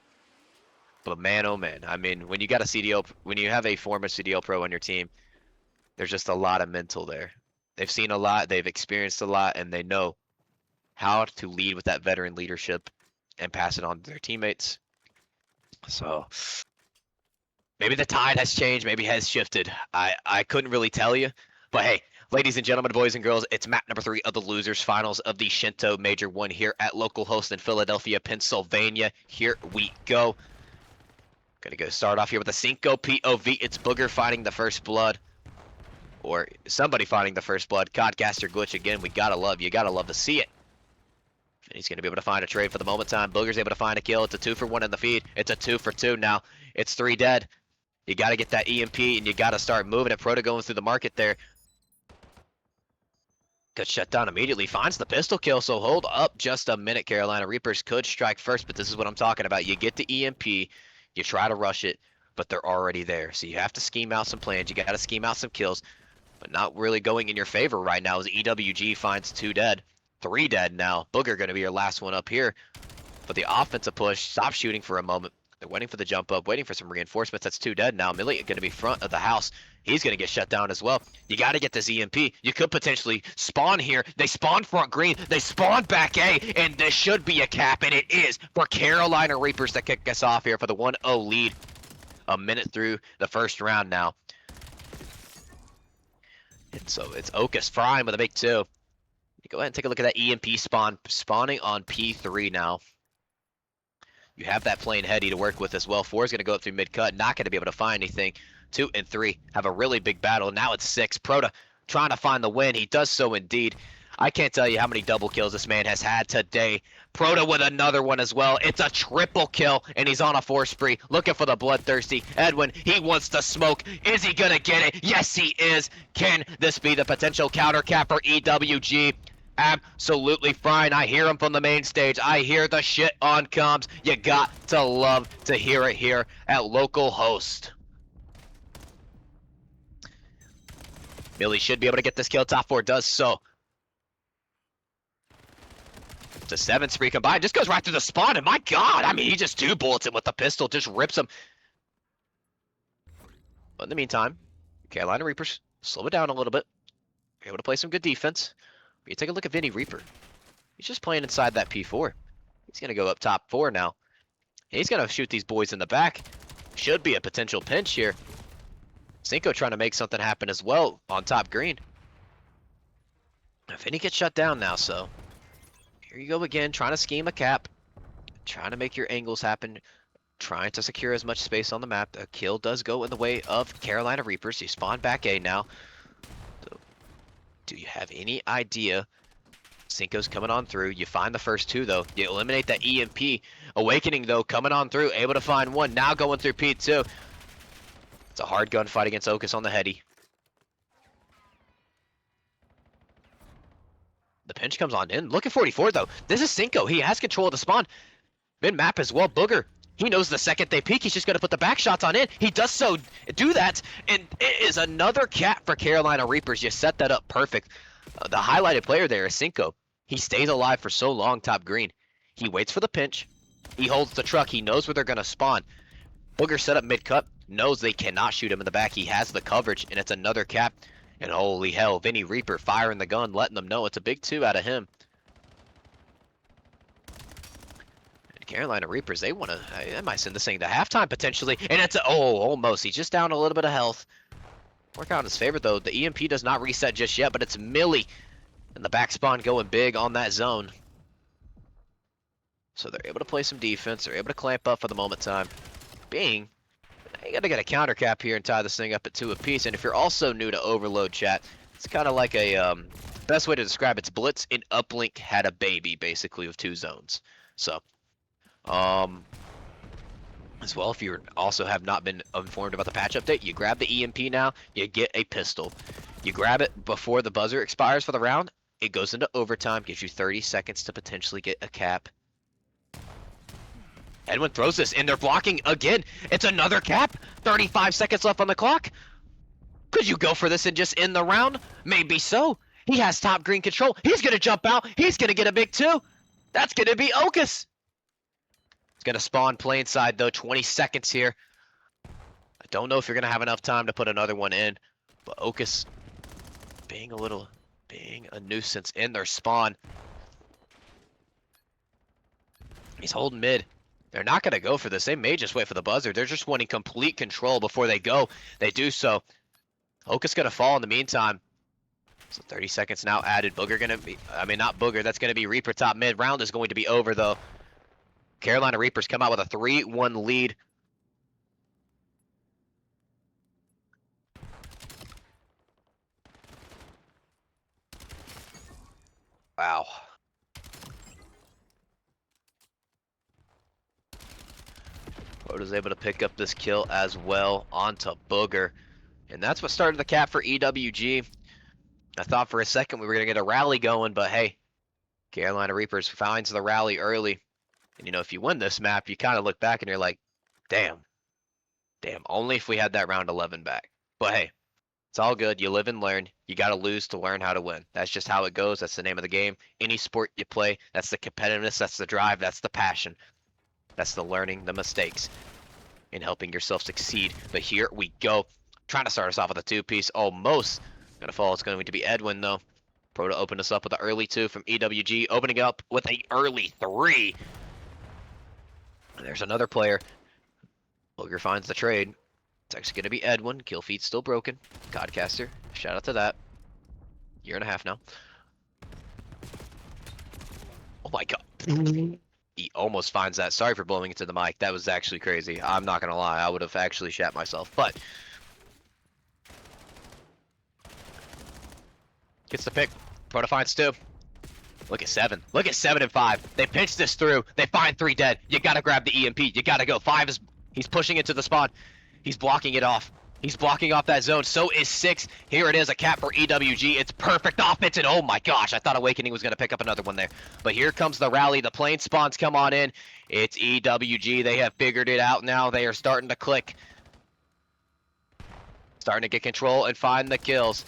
A: But man, oh man. I mean, when you got a CDL, when you have a former CDL pro on your team, there's just a lot of mental there. They've seen a lot, they've experienced a lot, and they know how to lead with that veteran leadership and pass it on to their teammates. So maybe the tide has changed, maybe has shifted. I couldn't really tell you. But hey, ladies and gentlemen, boys and girls, it's map number 3 of the losers finals of the Shinto Major 1 here at local host in Philadelphia, Pennsylvania. Here we go. Gonna go start off here with a Cinco POV. It's Booger finding the first blood. Or somebody finding the first blood. Codcaster glitch again. We gotta love, you gotta love to see it. And he's gonna be able to find a trade for the moment time. Booger's able to find a kill. It's a 2 for 1 in the feed. It's a 2 for 2 now. It's 3 dead. You gotta get that EMP and you gotta start moving it. Proto going through the market there. Gets shut down immediately, finds the pistol kill, so hold up just a minute. Carolina Reapers could strike first, but this is what I'm talking about. You get the EMP, you try to rush it, but they're already there. So you have to scheme out some plans, you got to scheme out some kills, but not really going in your favor right now as EWG finds 2 dead. 3 dead now. Booger going to be your last one up here. But the offensive push, stop shooting for a moment. They're waiting for the jump up, waiting for some reinforcements. That's 2 dead now. Millie going to be front of the house. He's going to get shut down as well. You got to get this EMP. You could potentially spawn here. They spawn front green. They spawn back A, and this should be a cap, and it is for Carolina Reapers to kick us off here for the 1-0 lead. A minute through the first round now. And so it's Okus Prime with a big 2. You go ahead and take a look at that EMP spawn. Spawning on P3 now. You have that plane heady to work with as well. 4 is going to go up through mid-cut. Not going to be able to find anything. 2 and 3 have a really big battle. Now it's 6. Proto trying to find the win. He does so indeed. I can't tell you how many double kills this man has had today. Proto with another one as well. It's a triple kill, and he's on a 4 spree. Looking for the bloodthirsty Edwin. He wants to smoke. Is he going to get it? Yes, he is. Can this be the potential counter cap for EWG? Absolutely fine. I hear him from the main stage. I hear the shit on comms. You got to love to hear it here at local host. Millie should be able to get this kill. Top 4 does so. It's a 7 spree combined. Just goes right through the spawn, and my god, I mean, he just 2 bullets him with the pistol. Just rips him. But in the meantime, Carolina Reapers slow it down a little bit. You're able to play some good defense. You take a look at Vinny Reaper. He's just playing inside that P4. He's gonna go up top 4 now. He's gonna shoot these boys in the back. Should be a potential pinch here. Shinto trying to make something happen as well on top green. Vinny gets shut down now, so here you go again, trying to scheme a cap, trying to make your angles happen, trying to secure as much space on the map. A kill does go in the way of Carolina Reapers. You spawn back A now. So, do you have any idea? Cinco's coming on through. You find the first 2 though. You eliminate that EMP. Awakening though, coming on through, able to find 1. Now going through P2. It's a hard gunfight against Ocus on the heady. The pinch comes on in. Look at 44 though. This is Shinto. He has control of the spawn. Mid-map as well. Booger. He knows the second they peek, he's just going to put the back shots on in. He does so, do that, and it is another cap for Carolina Reapers. You set that up perfect. The highlighted player there is Shinto. He stays alive for so long, top green. He waits for the pinch. He holds the truck. He knows where they're going to spawn. Booger set up mid-cut. Knows they cannot shoot him in the back. He has the coverage, and it's another cap. And holy hell, Vinny Reaper firing the gun, letting them know it's a big 2 out of him. And Carolina Reapers, they want to, I might send this thing to halftime potentially. And it's, almost. He's just down a little bit of health. Work out in his favor though. The EMP does not reset just yet, but it's Millie. And the back spawn going big on that zone. So they're able to play some defense. They're able to clamp up for the moment time. Bing. You gotta get a counter cap here and tie this thing up at 2 apiece. And if you're also new to Overload chat, it's kind of like a best way to describe it's Blitz and Uplink had a baby basically with 2 zones. So, as well, if you also have not been informed about the patch update, you grab the EMP now, you get a pistol. You grab it before the buzzer expires for the round. It goes into overtime, gives you 30 seconds to potentially get a cap. Edwin throws this, and they're blocking again. It's another cap. 35 seconds left on the clock. Could you go for this and end the round? Maybe so. He has top green control. He's going to jump out. He's going to get a big 2. That's going to be Ocus. It's going to spawn plain side, though. 20 seconds here. I don't know if you're going to have enough time to put another one in. But Ocus being a nuisance in their spawn. He's holding mid. They're not going to go for this. They may just wait for the buzzer. They're just wanting complete control before they go. They do so. Ocus going to fall in the meantime. So 30 seconds now added. Booger going to be, not Booger. That's going to be Reaper top mid. Round is going to be over, though. Carolina Reapers come out with a 3-1 lead. Wow. Is able to pick up this kill as well onto Booger. And that's what started the cap for EWG. I thought for a second we were going to get a rally going, but hey, Carolina Reapers finds the rally early. And if you win this map, you kind of look back and you're like, damn, only if we had that round 11 back. But hey, it's all good. You live and learn. You got to lose to learn how to win. That's just how it goes. That's the name of the game. Any sport you play, that's the competitiveness, that's the drive, that's the passion. That's the learning, the mistakes, and helping yourself succeed. But here we go. Trying to start us off with a 2-piece. Almost going to fall. It's going to be Edwin, though. Pro to open us up with an early 2 from EWG. Opening up with an early 3. And there's another player. Booger finds the trade. It's actually going to be Edwin. Kill feed's still broken. Godcaster. Shout out to that. 1.5 years now. Oh my god. He almost finds that. Sorry for blowing into the mic. That was actually crazy. I'm not going to lie. I would have actually shat myself. But gets the pick. Proto finds 2. Look at 7. Look at 7 and 5. They pinch this through. They find 3 dead. You got to grab the EMP. You got to go. 5 is... He's pushing into the spawn. He's blocking it off. He's blocking off that zone. So is 6. Here it is, a cap for EWG. It's perfect offense, and oh my gosh, I thought Awakening was going to pick up another one there. But here comes the rally. The plane spawns come on in. It's EWG. They have figured it out now. They are starting to click. Starting to get control and find the kills.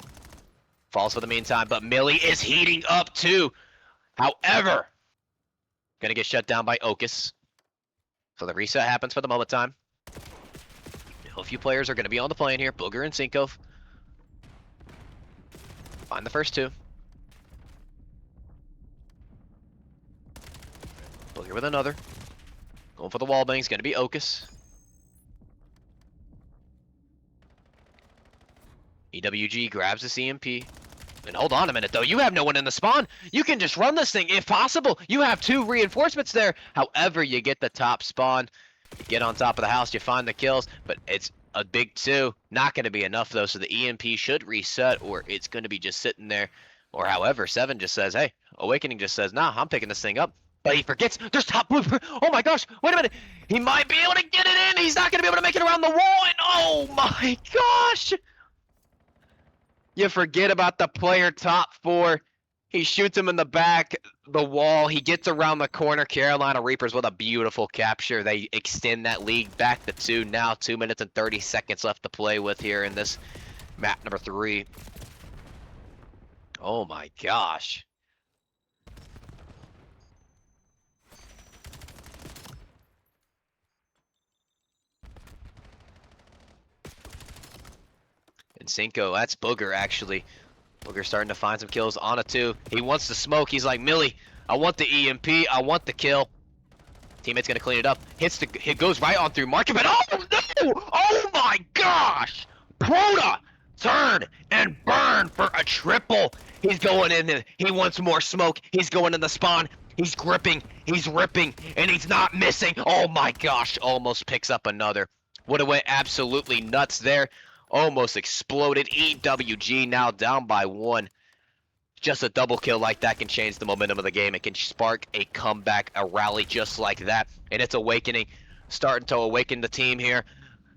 A: Falls for the meantime, but Millie is heating up too. However, going to get shut down by Ocus. So the reset happens for the moment time. A few players are going to be on the plane here. Booger and Shinto. Find the first 2. Booger Clear with another. Going for the wall bang is going to be Okus. EWG grabs the CMP. And hold on a minute, though. You have no one in the spawn. You can just run this thing if possible. You have 2 reinforcements there. However, you get the top spawn. You get on top of the house. You find the kills. But it's a big 2. Not going to be enough, though. So the EMP should reset, or it's going to be just sitting there. Or however, 7 just says, hey, Awakening just says, nah, I'm picking this thing up. But he forgets. There's top blue. Oh, my gosh. Wait a minute. He might be able to get it in. He's not going to be able to make it around the wall. And oh, my gosh. You forget about the player top 4. He shoots him in the back, the wall. He gets around the corner. Carolina Reapers with a beautiful capture. They extend that lead back to 2. Now 2 minutes and 30 seconds left to play with here in this map number 3. Oh my gosh. And Cinco, that's Booger actually. Booger starting to find some kills on a 2. He wants to smoke. He's like, Millie, I want the EMP. I want the kill. Teammate's gonna clean it up. It goes right on through Market, but oh no! Oh my gosh! Proda turn and burn for a triple. He's going in. He wants more smoke. He's going in the spawn. He's gripping. He's ripping, and he's not missing. Oh my gosh! Almost picks up another. Would have went absolutely nuts there. Almost exploded. EWG now down by 1. Just a double kill like that can change the momentum of the game. It can spark a comeback, a rally just like that. And it's Awakening starting to awaken the team here.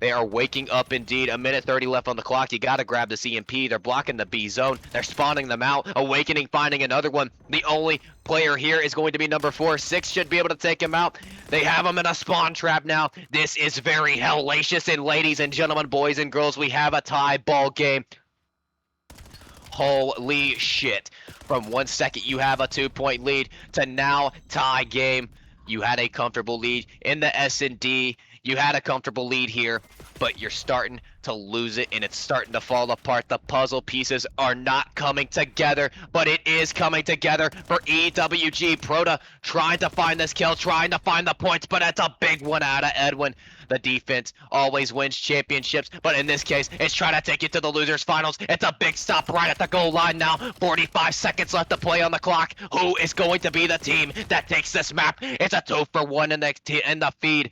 A: They are waking up indeed. 1:30 left on the clock. You got to grab the CMP. They're blocking the B zone. They're spawning them out. Awakening finding another one. The only player here is going to be number 4. 6 should be able to take him out. They have him in a spawn trap now. This is very hellacious. And ladies and gentlemen, boys and girls, we have a tie ball game. Holy shit. From 1 second you have a 2-point lead to now tie game. You had a comfortable lead in the S&D. You had a comfortable lead here, but you're starting to lose it and it's starting to fall apart. The puzzle pieces are not coming together, but it is coming together for EWG. Proda trying to find this kill, trying to find the points, but it's a big one out of Edwin. The defense always wins championships, but in this case, it's trying to take you to the losers finals. It's a big stop right at the goal line now. 45 seconds left to play on the clock. Who is going to be the team that takes this map? It's a 2-for-1 in the feed.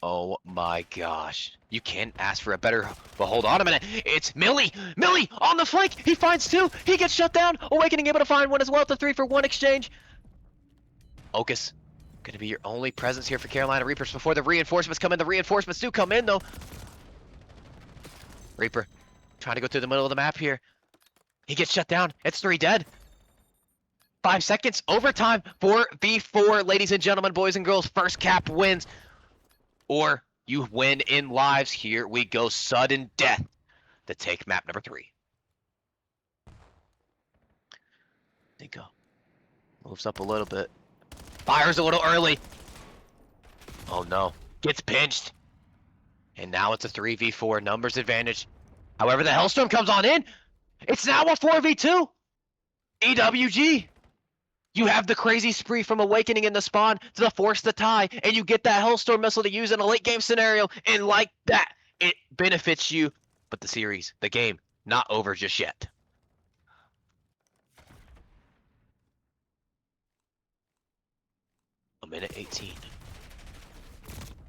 A: Oh my gosh. You can't ask for a better, but hold on a minute. It's Millie! Millie on the flank! He finds 2! He gets shut down! Awakening able to find 1 as well. It's a 3-for-1 exchange. Okus, gonna be your only presence here for Carolina Reapers before the reinforcements come in. The reinforcements do come in though. Reaper trying to go through the middle of the map here. He gets shut down. It's 3 dead. 5 seconds. Overtime. 4v4, ladies and gentlemen, boys and girls. First cap wins. Or you win in lives. Here we go. Sudden death to take map number 3. Cinco moves up a little bit. Fires a little early. Oh no. Gets pinched. And now it's a 3v4. Numbers advantage. However, the Hellstorm comes on in. It's now a 4v2. EWG. You have the crazy spree from Awakening in the spawn to the force to tie, and you get that Hellstorm missile to use in a late game scenario, and like that, it benefits you. But the series, the game, not over just yet. A minute 18.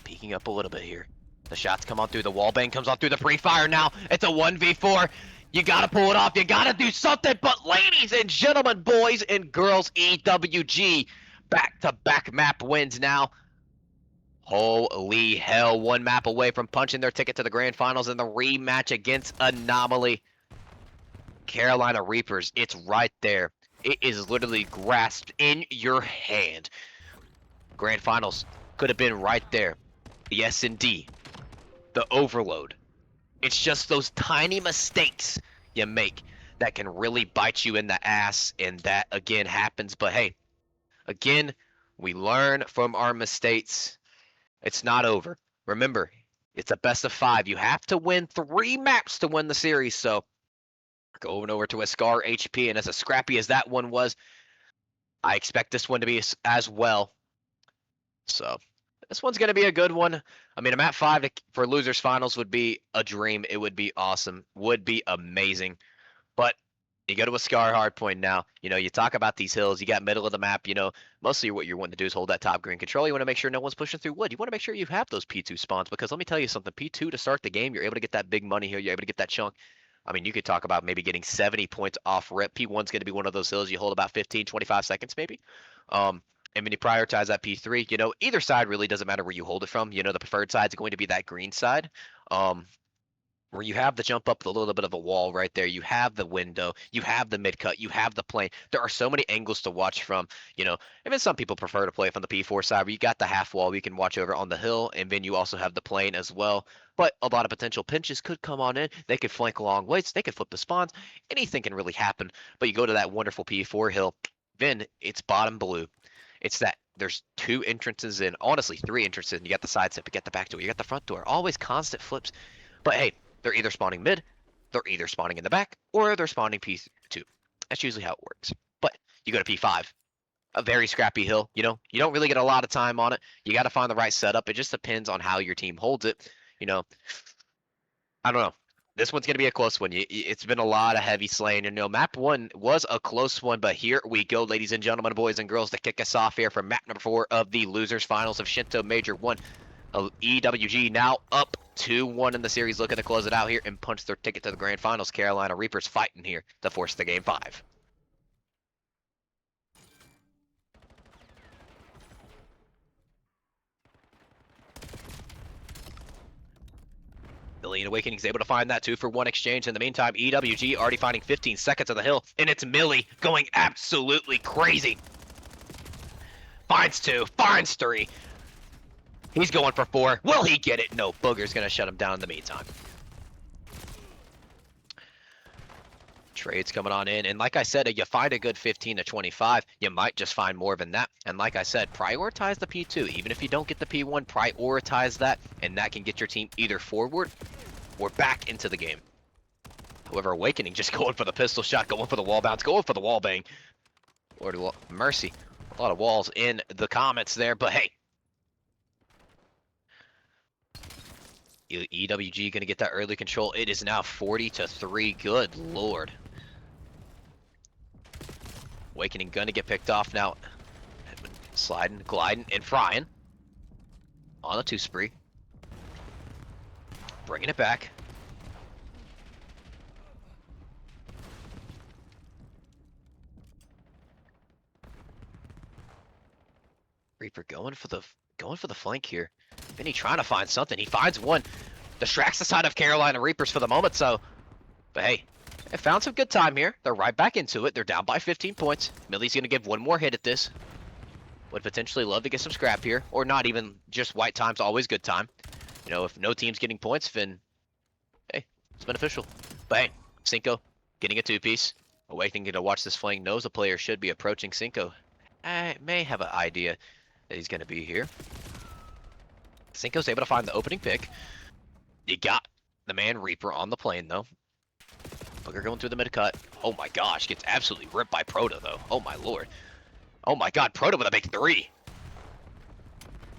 A: Peeking up a little bit here. The shots come on through. The wall bang comes on through the pre-fire now. It's a 1v4. You gotta pull it off. You gotta do something. But ladies and gentlemen, boys and girls, EWG back-to-back map wins now. Holy hell. 1 map away from punching their ticket to the grand finals in the rematch against Anomaly. Carolina Reapers, it's right there. It is literally grasped in your hand. Grand finals could have been right there. The S&D. The overload. It's just those tiny mistakes you make that can really bite you in the ass, and that again happens. But hey, again, we learn from our mistakes. It's not over. Remember, it's a best of 5. You have to win 3 maps to win the series, so Going over to a Scar HP, and as scrappy as that one was, I expect this one to be as well. So this one's going to be a good one. I mean, a map 5 for losers finals would be a dream. It would be awesome. Would be amazing. But you go to a Scar hardpoint now. You know, you talk about these hills. You got middle of the map. You know, mostly what you're wanting to do is hold that top green control. You want to make sure no one's pushing through wood. You want to make sure you have those P2 spawns because let me tell you something. P2 to start the game, you're able to get that big money here. You're able to get that chunk. I mean, you could talk about maybe getting 70 points off rip. P1's going to be one of those hills you hold about 15, 25 seconds maybe. And when you prioritize that P3, you know, either side really doesn't matter where you hold it from. You know, the preferred side is going to be that green side. Where you have the jump up a little bit of a wall right there. You have the window, you have the mid cut, you have the plane. There are so many angles to watch from, you know, even some people prefer to play from the P4 side where you got the half wall you can watch over on the hill, and then you also have the plane as well. But a lot of potential pinches could come on in. They could flank long ways, they could flip the spawns. Anything can really happen. But you go to that wonderful P4 hill, then it's bottom blue. It's that there's 2 entrances in, honestly 3 entrances, and you got the side step, you got the back door, you got the front door. Always constant flips. But hey, they're either spawning mid, they're either spawning in the back, or they're spawning P2. That's usually how it works. But you go to P5, a very scrappy hill. You know, you don't really get a lot of time on it. You got to find the right setup. It just depends on how your team holds it. You know, I don't know. This one's going to be a close one. It's been a lot of heavy slaying. You know, map 1 was a close one, but here we go, ladies and gentlemen, boys and girls, to kick us off here for map number 4 of the losers finals of Shinto Major 1. EWG now up 2-1 in the series, looking to close it out here and punch their ticket to the grand finals. Carolina Reapers fighting here to force the game 5. Million Awakening is able to find that 2-for-1 exchange. In the meantime, EWG already finding 15 seconds of the hill, and it's Millie going absolutely crazy. Finds 2, finds 3. He's going for 4. Will he get it? No, Booger's going to shut him down in the meantime. Trades coming on in. And like I said, if you find a good 15 to 25, you might just find more than that. And like I said, prioritize the P2. Even if you don't get the P1, prioritize that. And that can get your team either forward or back into the game. However, Awakening just going for the pistol shot, going for the wall bounce, going for the wall bang. Lord mercy. A lot of walls in the comments there, but hey. EWG gonna get that early control. It is now 40-3. Good lord. Awakening gonna get picked off now. Sliding, gliding, and frying. On a 2 spree. Bringing it back. Reaper going for the flank here. Vinny trying to find something. He finds one. Distracts the side of Carolina Reapers for the moment, so. But hey, they found some good time here. They're right back into it. They're down by 15 points. Millie's going to give one more hit at this. Would potentially love to get some scrap here. Or not even just white time's always good time. You know, if no team's getting points, then hey, it's beneficial. But hey, Cinco getting a 2-piece. Awakening to watch this flank. Knows the player should be approaching Cinco. I may have an idea that he's going to be here. Cinco's able to find the opening pick. You got the man Reaper on the plane, though. Booger going through the mid-cut. Oh my gosh, gets absolutely ripped by Proto, though. Oh my lord. Oh my god, Proto with a big 3.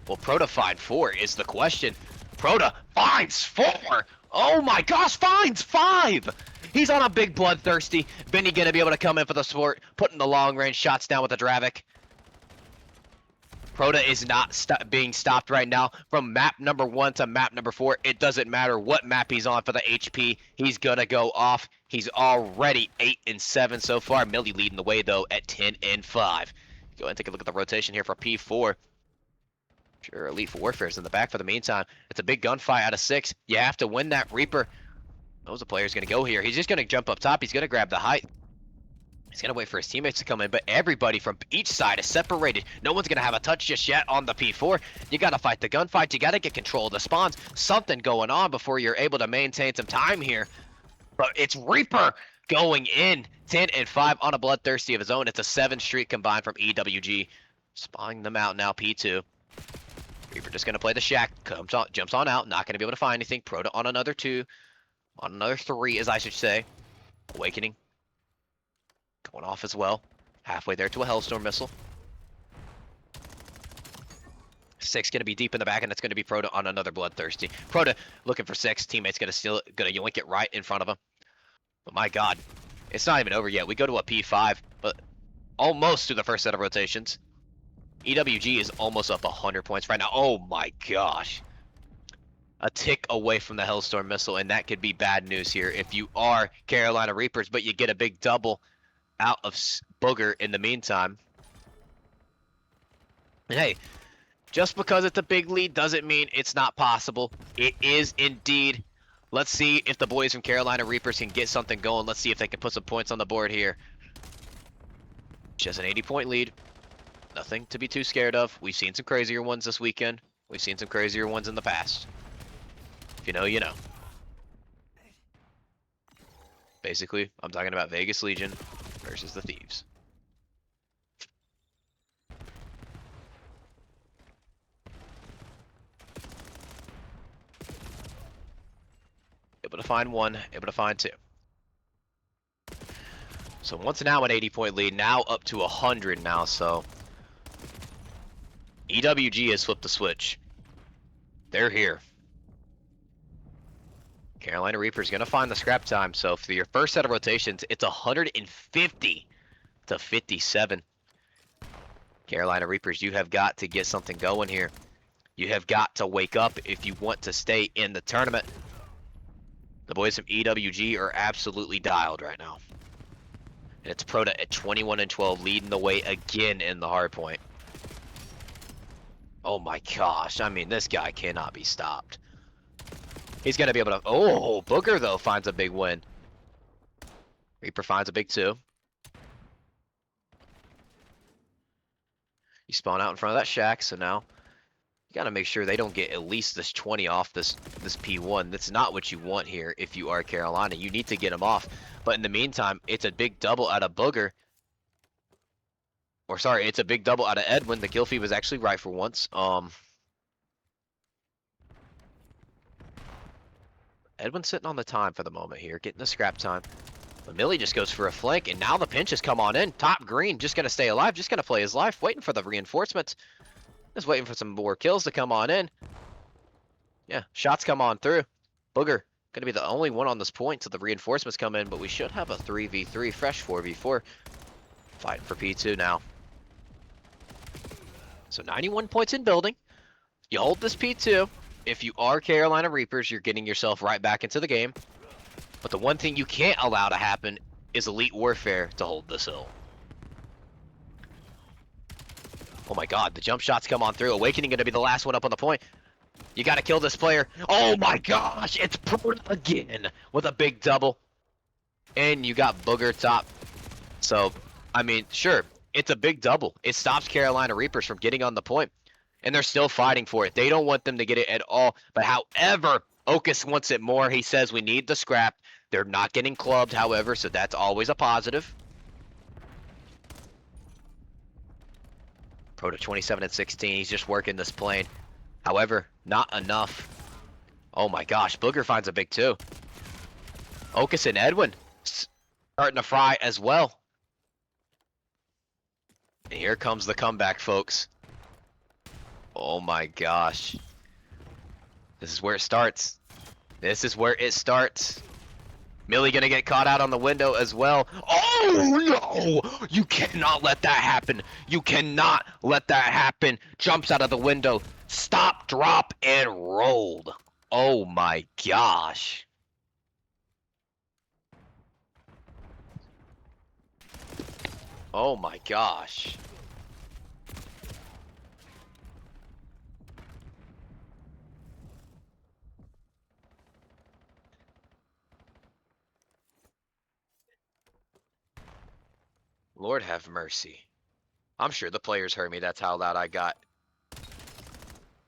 A: Will Proto find 4 is the question. Proto finds 4! Oh my gosh, finds 5! He's on a big bloodthirsty. Benny gonna be able to come in for the sport, putting the long-range shots down with the Dravik. Proto is not being stopped right now. From map number 1 to map number 4, it doesn't matter what map he's on for the HP. He's going to go off. He's already 8-7 so far. Millie leading the way, though, at 10-5. Go ahead and take a look at the rotation here for P4. Sure, Elite Warfare's in the back for the meantime. It's a big gunfight out of 6. You have to win that Reaper. Knows the player's going to go here. He's just going to jump up top. He's going to grab the height. He's going to wait for his teammates to come in, but everybody from each side is separated. No one's going to have a touch just yet on the P4. You got to fight the gunfight. You got to get control of the spawns. Something going on before you're able to maintain some time here. But it's Reaper going in. 10-5 on a bloodthirsty of his own. It's a 7 streak combined from EWG. Spawning them out now, P2. Reaper just going to play the shack. Jumps on out. Not going to be able to find anything. Proto on another 2. On another 3, as I should say. Awakening. Going off as well. Halfway there to a Hellstorm missile. 6 gonna be deep in the back, and it's gonna be Proto on another Bloodthirsty. Proto looking for 6. Teammate's gonna steal it, gonna yoink it right in front of him. But my god, it's not even over yet. We go to a P5, but almost through the first set of rotations. EWG is almost up 100 points right now. Oh my gosh. A tick away from the Hellstorm missile, and that could be bad news here if you are Carolina Reapers, but you get a big double out of Booger in the meantime. And hey, just because it's a big lead doesn't mean it's not possible. It is indeed. Let's see if the boys from Carolina Reapers can get something going. Let's see if they can put some points on the board here. Just an 80-point lead. Nothing to be too scared of. We've seen some crazier ones this weekend. We've seen some crazier ones in the past. If you know, you know. Basically, I'm talking about Vegas Legion versus the Thieves. Able to find 1, able to find 2. So once now an 80-point lead, now up to 100 now, so EWG has flipped the switch. They're here. Carolina Reaper's gonna find the scrap time, so for your first set of rotations, it's 150 to 57. Carolina Reapers, you have got to get something going here. You have got to wake up if you want to stay in the tournament. The boys from EWG are absolutely dialed right now. And it's Proto at 21 and 12, leading the way again in the hardpoint. Oh my gosh, I mean, this guy cannot be stopped. He's gonna be able to, oh, Booger though finds a big win. Reaper finds a big 2. You spawn out in front of that shack, so now you gotta make sure they don't get at least this 20 off this P1. That's not what you want here if you are Carolina. You need to get them off. But in the meantime, it's a big double out of Booger. Or sorry, it's a big double out of Edwin. The kill feed was actually right for once. Edwin's sitting on the time for the moment here, getting the scrap time. But Millie just goes for a flank, and now the pinch has come on in. Top green, just gonna stay alive, just gonna play his life, waiting for the reinforcements. Just waiting for some more kills to come on in. Yeah, shots come on through. Booger gonna be the only one on this point till the reinforcements come in, but we should have a 3v3, fresh 4v4. Fighting for P2 now. So 91 points in building. You hold this P2. If you are Carolina Reapers, you're getting yourself right back into the game. But the one thing you can't allow to happen is Elite Warfare to hold this hill. Oh my god, the jump shots come on through. Awakening gonna be the last one up on the point. You gotta kill this player. Oh my gosh, it's Proto again with a big double. And you got Booger top. So, I mean, sure, it's a big double. It stops Carolina Reapers from getting on the point. And they're still fighting for it. They don't want them to get it at all. But however, Okus wants it more. He says we need the scrap. They're not getting clubbed, however, so that's always a positive. Proto 27 and 16. He's just working this plane. However, not enough. Oh my gosh, Booger finds a big 2. Okus and Edwin starting to fry as well. And here comes the comeback, folks. Oh my gosh. This is where it starts. This is where it starts. Millie gonna get caught out on the window as well. Oh no! You cannot let that happen. You cannot let that happen. Jumps out of the window. Stop, drop, and rolled. Oh my gosh. Oh my gosh. Lord have mercy. I'm sure the players heard me. That's how loud I got.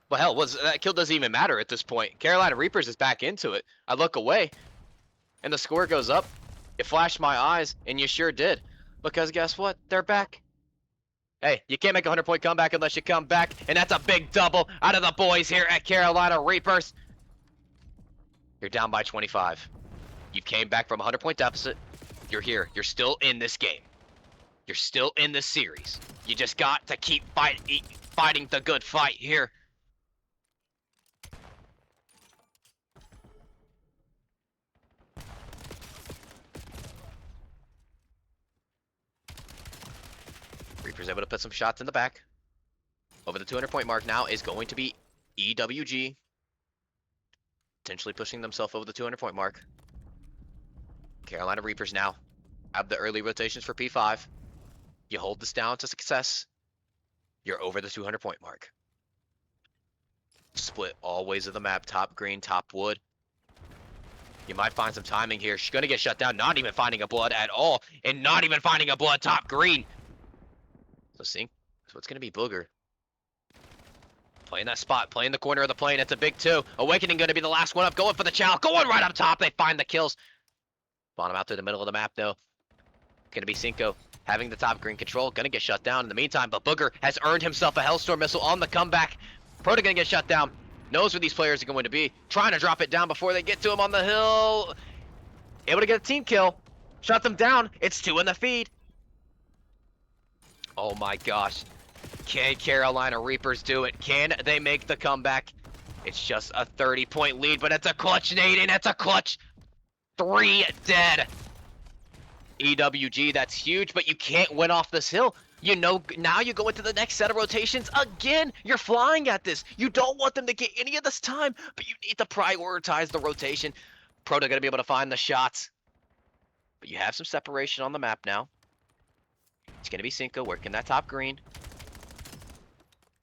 A: But hell, that kill doesn't even matter at this point. Carolina Reapers is back into it. I look away, and the score goes up. It flashed my eyes, and you sure did. Because guess what? They're back. Hey, you can't make a 100-point comeback unless you come back, and that's a big double out of the boys here at Carolina Reapers. You're down by 25. You came back from a 100-point deficit. You're here. You're still in this game. You're still in this series. You just got to keep fighting the good fight here. Reaper's able to put some shots in the back. Over the 200-point mark now is going to be EWG. Potentially pushing themselves over the 200-point mark. Carolina Reapers now have the early rotations for P5. You hold this down to success, you're over the 200-point mark. Split all ways of the map, top green, top wood. You might find some timing here. She's gonna get shut down, not even finding a blood at all, and not even finding a blood top green. So see, so it's gonna be Booger. Playing that spot, playing the corner of the plane. It's a big 2. Awakening gonna be the last one up, going for the chow, going right up top. They find the kills. Bottom out through the middle of the map though. Gonna be Shinto having the top green control, gonna get shut down in the meantime, but Booger has earned himself a Hellstorm missile on the comeback. Proto gonna get shut down. Knows where these players are going to be. Trying to drop it down before they get to him on the hill. Able to get a team kill. Shut them down. It's 2 in the feed. Oh my gosh. Can Carolina Reapers do it? Can they make the comeback? It's just a 30-point lead, but it's a clutch nade, and it's a clutch. 3 dead. EWG, that's huge, but you can't win off this hill. You know, now you go into the next set of rotations again. You're flying at this. You don't want them to get any of this time, but you need to prioritize the rotation. Proto gonna be able to find the shots, but you have some separation on the map now. It's gonna be Cinco working that top green.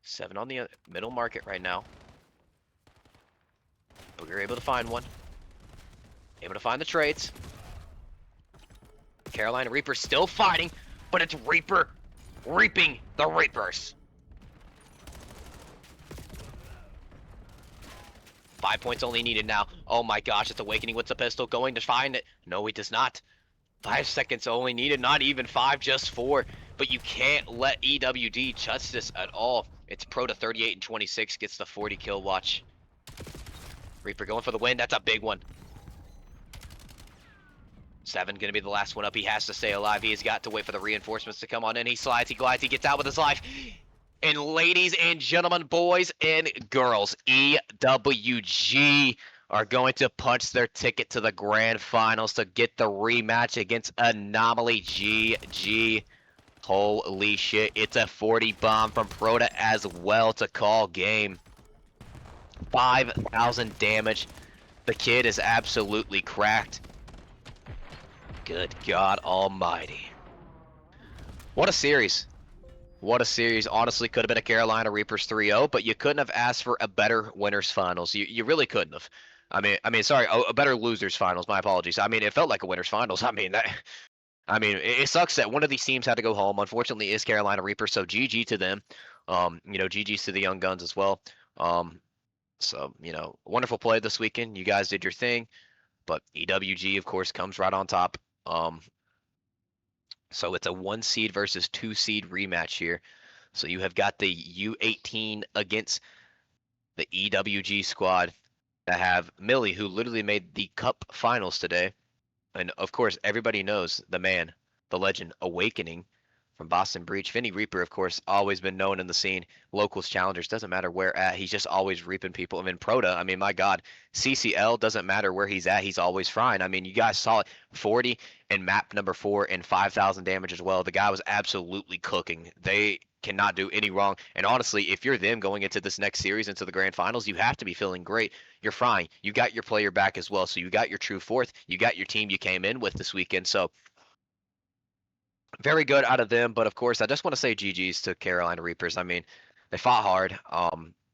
A: 7 on the middle market right now. Booger able to find one. Able to find the trades. Carolina Reaper still fighting, but it's Reaper reaping the Reapers. 5 points only needed now. Oh my gosh, it's Awakening with the pistol going to find it. No, he does not. 5 seconds only needed, not even 5, just 4. But you can't let EWD touch this at all. It's Proto 38 and 26, gets the 40 kill watch. Reaper going for the win, that's a big one. 7 gonna be the last one up. He has to stay alive. He has got to wait for the reinforcements to come on in. He slides, he glides, he gets out with his life. And ladies and gentlemen, boys and girls, EWG are going to punch their ticket to the grand finals to get the rematch against Anomaly GG. Holy shit, it's a 40 bomb from Proto as well to call game. 5,000 damage. The kid is absolutely cracked. Good God almighty. What a series. What a series. Honestly, could have been a Carolina Reapers 3-0, but you couldn't have asked for a better winners finals. You really couldn't have. Sorry, a better losers finals. My apologies. I mean, it felt like a winners finals. It sucks that one of these teams had to go home. Unfortunately, it's Carolina Reapers, so GG to them. GG's to the Young Guns as well. Wonderful play this weekend. You guys did your thing, but EWG, of course, comes right on top. So it's a 1 seed versus 2 seed rematch here. So you have got the U18 against the EWG squad that have Millie, who literally made the Cup finals today. And of course, everybody knows the man, the legend, Awakening from Boston Breach. Finny Reaper, of course, always been known in the scene. Locals, challengers, doesn't matter where at. He's just always reaping people. I mean, Proto, my God. CCL, doesn't matter where he's at. He's always frying. I mean, you guys saw it. 40 in map number 4 and 5,000 damage as well. The guy was absolutely cooking. They cannot do any wrong. And honestly, if you're them going into this next series, into the grand finals, you have to be feeling great. You're frying. You got your player back as well. So you got your true fourth. You got your team you came in with this weekend. So very good out of them, but of course, I just want to say GG's to Carolina Reapers. I mean, they fought hard.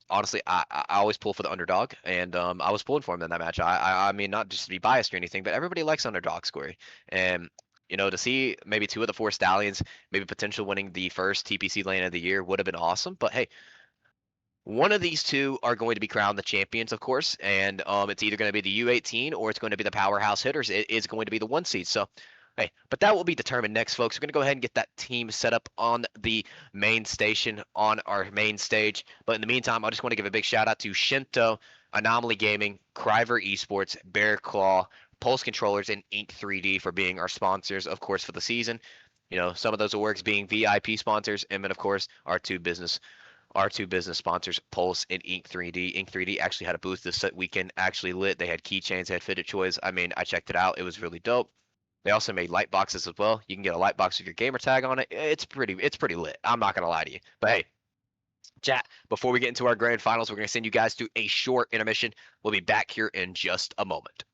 A: Honestly, I always pull for the underdog, and I was pulling for them in that match. I mean, not just to be biased or anything, but everybody likes underdogs, Corey. And to see maybe 2 of the 4 stallions, maybe potential winning the first TPC lane of the year would have been awesome. But hey, one of these 2 are going to be crowned the champions, of course, and it's either going to be the U18 or it's going to be the powerhouse hitters. It is going to be the 1 seed. So. Hey, but that will be determined next, folks. We're going to go ahead and get that team set up on the main station, on our main stage. But in the meantime, I just want to give a big shout out to Shinto, Anomaly Gaming, Criver Esports, Bear Claw, Pulse Controllers, and Ink 3D for being our sponsors, of course, for the season. Some of those awards being VIP sponsors, and then of course our two business sponsors, Pulse and Ink 3D. Ink 3D actually had a booth this weekend, actually lit. They had keychains, they had fitted toys. I mean, I checked it out. It was really dope. They also made light boxes as well. You can get a light box with your gamer tag on it. It's pretty lit. I'm not gonna lie to you. But hey, chat, before we get into our grand finals, we're gonna send you guys to a short intermission. We'll be back here in just a moment.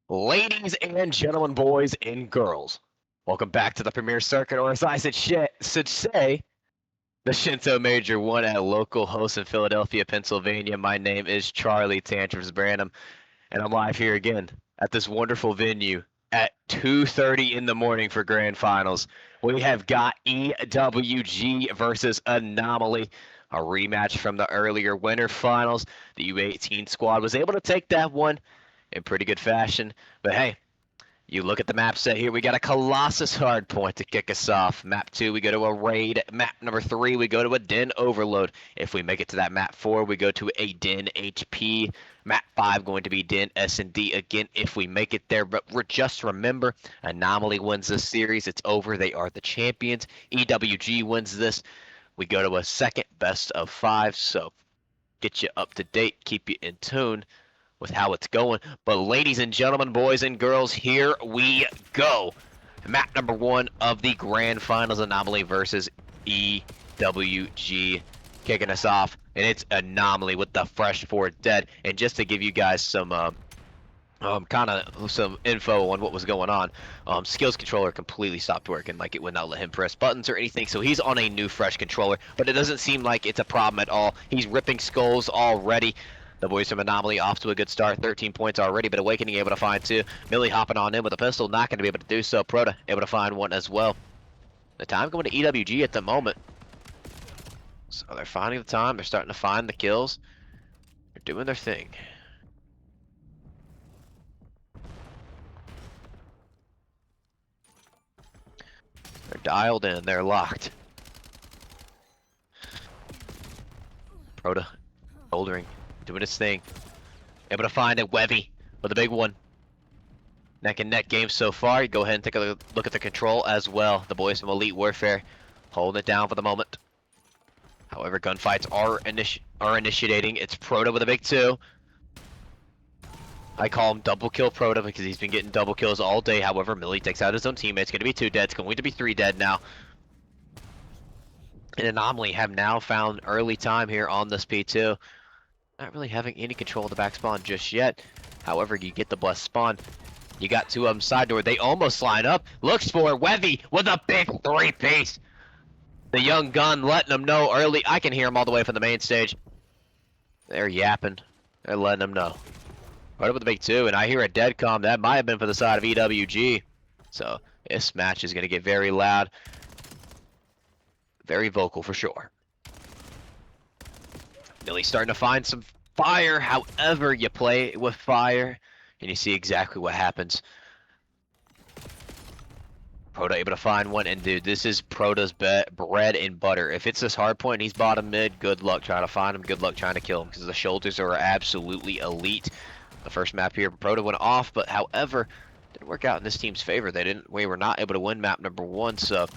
A: Ladies and gentlemen, boys and girls, welcome back to the Premier Circuit, or as I should say, the Shinto Major 1 at local host in Philadelphia, Pennsylvania. My name is Charlie Tantrums Branham, and I'm live here again at this wonderful venue at 2:30 in the morning for Grand Finals. We have got EWG versus Anomaly, a rematch from the earlier winter finals. The U18 squad was able to take that one in pretty good fashion. But hey, you look at the map set here, we got a Colossus hardpoint to kick us off. Map 2, we go to a raid. Map number 3, we go to a Den overload. If we make it to that map 4, we go to a Den HP. Map 5 going to be Den S&D again if we make it there. But just remember, Anomaly wins this series. It's over. They are the champions. EWG wins this. We go to a second best of 5. So get you up to date, keep you in tune with how it's going. But ladies and gentlemen, boys and girls, here we go. Map number 1 of the Grand Finals, Anomaly versus EWG. Kicking us off, and it's Anomaly with the fresh 4 dead. And just to give you guys some kind of some info on what was going on, skills controller completely stopped working. Like, it would not let him press buttons or anything, so he's on a new fresh controller, but it doesn't seem like it's a problem at all. He's ripping skulls already. The boys from Anomaly off to a good start, 13 points already, but Awakening able to find 2. Millie hopping on in with a pistol, not going to be able to do so. Proto able to find 1 as well. The time going to EWG at the moment. So they're finding the time, they're starting to find the kills. They're doing their thing. They're dialed in, they're locked. Proto shouldering, doing his thing. Able to find a Wevy with a big one. Neck and neck game so far. You go ahead and take a look at the control as well. The boys from Elite Warfare holding it down for the moment. However, gunfights are initiating. It's Proto with a big 2. I call him double kill Proto because he's been getting double kills all day. However, Millie takes out his own teammates. Going to be 2 dead. It's going to be 3 dead now. And Anomaly have now found early time here on this P2. Not really having any control of the back spawn just yet. However, you get the blessed spawn. You got 2 of them side door. They almost line up. Looks for Wevy with a big 3-piece. The young gun letting them know early. I can hear them all the way from the main stage. They're yapping. They're letting them know. Right up with the big 2, and I hear a dead comm. That might have been for the side of EWG. So this match is going to get very loud. Very vocal for sure. Millie's starting to find some fire. However, you play with fire, and you see exactly what happens. Proto able to find 1, and dude, this is Proto's bread and butter. If it's this hard point and he's bottom mid, good luck trying to find him, good luck trying to kill him, because the shoulders are absolutely elite. The first map here, Proto went off, but however, didn't work out in this team's favor. We were not able to win map number 1, so.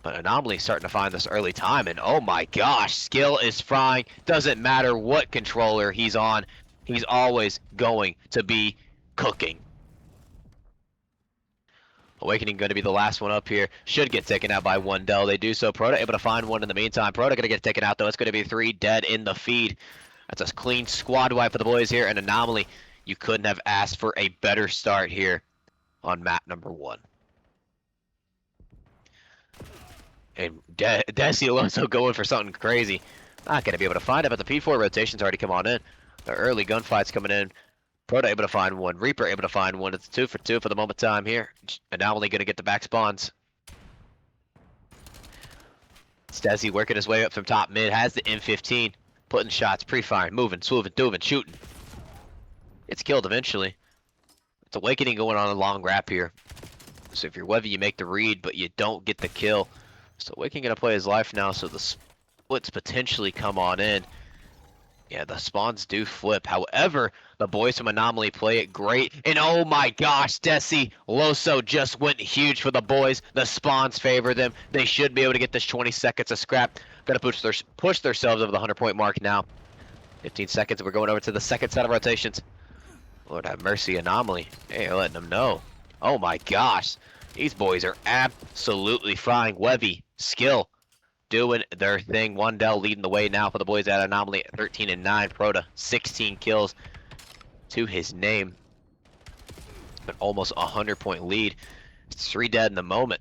A: But Anomaly starting to find this early time, and oh my gosh, skill is frying. Doesn't matter what controller he's on, he's always going to be cooking. Awakening going to be the last one up here. Should get taken out by 1 Dell. They do so. Proto able to find 1 in the meantime. Proto going to get taken out, though. It's going to be 3 dead in the feed. That's a clean squad wipe for the boys here. And Anomaly, you couldn't have asked for a better start here on map number 1. And Desi Alonso going for something crazy. Not going to be able to find it, but the P4 rotation's already come on in. The early gunfights coming in. Proto able to find 1. Reaper able to find 1. It's 2 for 2 for the moment time here. Anomaly going to get the back spawns. Stesi working his way up from top mid. Has the M15. Putting shots, pre-firing, moving, swooping, doing, shooting. It's killed eventually. It's Awakening going on a long wrap here. So if you're Wevy, you make the read, but you don't get the kill. So Awakening going to play his life now, so the splits potentially come on in. Yeah, the spawns do flip. However, the boys from Anomaly play it great. And oh my gosh, Desi Loso just went huge for the boys. The spawns favor them. They should be able to get this 20 seconds of scrap. Gonna push themselves over the 100-point mark now. 15 seconds, we're going over to the second set of rotations. Lord have mercy, Anomaly. Hey, letting them know. Oh my gosh. These boys are absolutely frying. Wevy, skill, doing their thing. 1 Dell leading the way now for the boys at Anomaly at 13 and 9. Proto 16 kills to his name. An almost 100-point lead. It's 3 dead in the moment.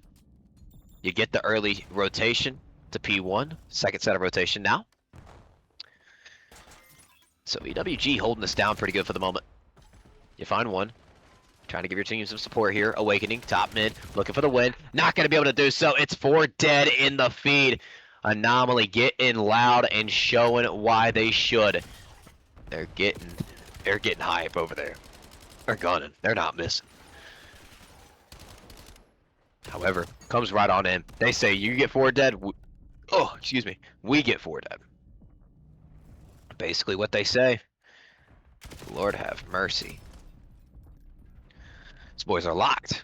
A: You get the early rotation to P1. Second set of rotation now. So EWG holding this down pretty good for the moment. You find one. Trying to give your team some support here. Awakening, top mid, looking for the win. Not going to be able to do so. It's 4 dead in the feed. Anomaly getting loud and showing why they should. They're getting hype over there. They're gunning. They're not missing. However, comes right on in. They say you get 4 dead. Excuse me. We get 4 dead. Basically what they say. Lord have mercy. These boys are locked.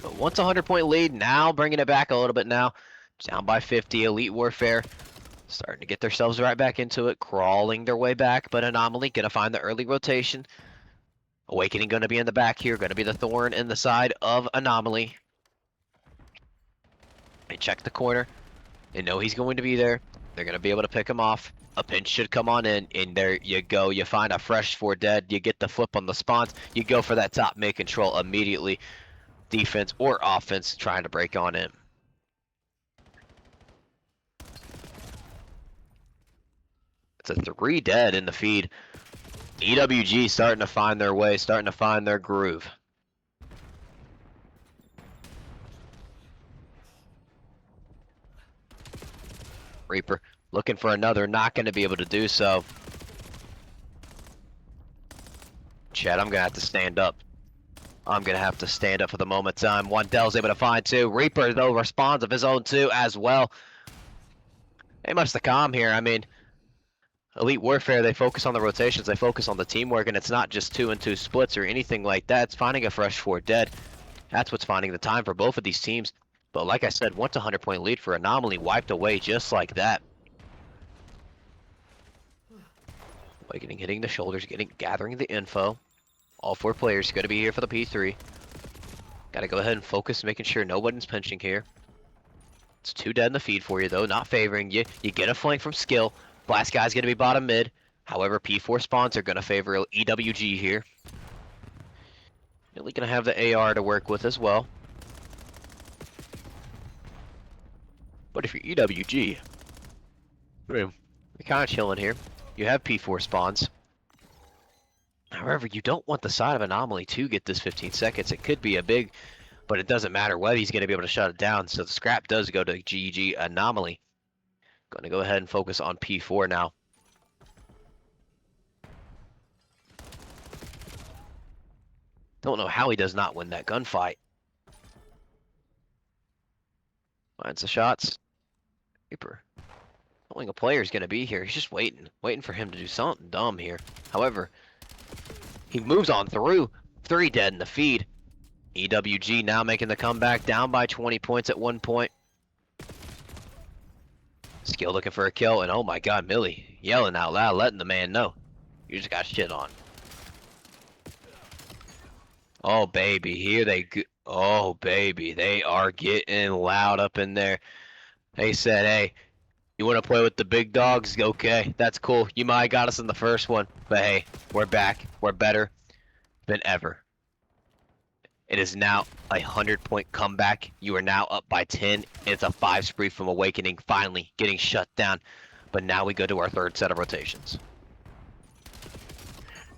A: But once a 100-point lead, now bringing it back a little bit now. Down by 50, Elite Warfare starting to get themselves right back into it, crawling their way back, but Anomaly gonna find the early rotation. Awakening gonna be in the back here, gonna be the thorn in the side of Anomaly. They check the corner. They know he's going to be there. They're gonna be able to pick him off. A pinch should come on in, and there you go. You find a fresh 4 dead. You get the flip on the spawns. You go for that top mid control immediately. Defense or offense trying to break on in. It's a 3 dead in the feed. EWG starting to find their way, starting to find their groove. Reaper looking for another, not going to be able to do so. Chad, I'm going to have to stand up. I'm going to have to stand up for the moment time. Wandell's able to find 2. Reaper, though, responds of his own 2 as well. Ain't much to calm here. I mean, Elite Warfare, they focus on the rotations, they focus on the teamwork, and it's not just 2-2 splits or anything like that. It's finding a fresh 4 dead. That's what's finding the time for both of these teams. But like I said, once a 100-point lead for Anomaly wiped away just like that. Awakening hitting the shoulders, gathering the info. All 4 players going to be here for the P3. Got to go ahead and focus, making sure nobody's pinching here. It's 2 dead in the feed for you, though, not favoring you. You get a flank from skill. Blast guy's going to be bottom mid. However, P4 spawns are going to favor EWG here. Really going to have the AR to work with as well. But if you're EWG, you're kind of chilling here. You have P4 spawns. However, you don't want the side of Anomaly to get this 15 seconds. It could be a big, but it doesn't matter whether he's going to be able to shut it down. So the scrap does go to GG Anomaly. Going to go ahead and focus on P4 now. Don't know how he does not win that gunfight. Finds the shots. Reaper. Knowing a player is going to be here. He's just waiting for him to do something dumb here. However, he moves on through. 3 dead in the feed. EWG now making the comeback, down by 20 points at one point. Skill looking for a kill, and oh my god, Millie yelling out loud, letting the man know. You just got shit on. Oh baby, here they go. Oh baby, they are getting loud up in there. They said, hey, you want to play with the big dogs? Okay, that's cool. You might have got us in the first one, but hey, we're back. We're better than ever. It is now a 100-point comeback. You are now up by 10. It's a 5 spree from Awakening, finally getting shut down. But now we go to our 3rd set of rotations.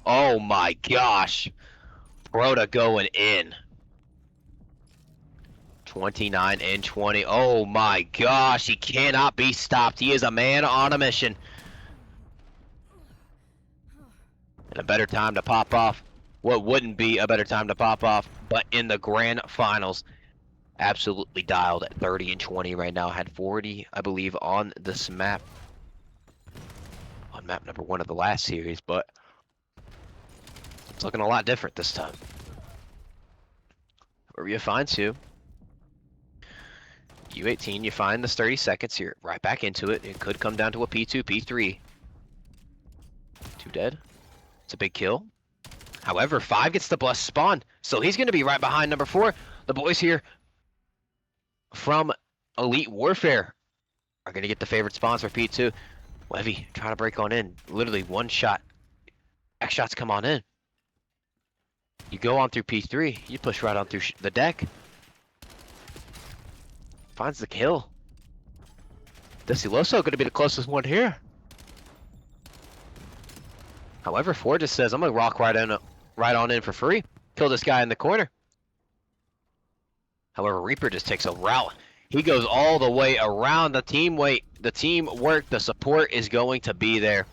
A: Oh my gosh. Proto going in. 29 and 20. Oh my gosh, he cannot be stopped. He is a man on a mission. And a better time to pop off. What wouldn't be a better time to pop off, but in the grand finals, absolutely dialed at 30 and 20 right now. Had 40, I believe, on this map. On map number 1 of the last series, but it's looking a lot different this time. Where you find 2. U18, you find this 30 seconds, you're right back into it. It could come down to a P2, P3. 2 dead. It's a big kill. However, 5 gets the blessed spawn, so he's going to be right behind number 4. The boys here from Elite Warfare are going to get the favorite spawns for P2. Levy trying to break on in. Literally one shot. X shots come on in. You go on through P3. You push right on through the deck. Finds the kill. Desiloso going to be the closest one here. However, Ford just says, I'm going to rock right on in for free. Kill this guy in the corner. However, Reaper just takes a route. He goes all the way around the teamwork, the support is going to be there.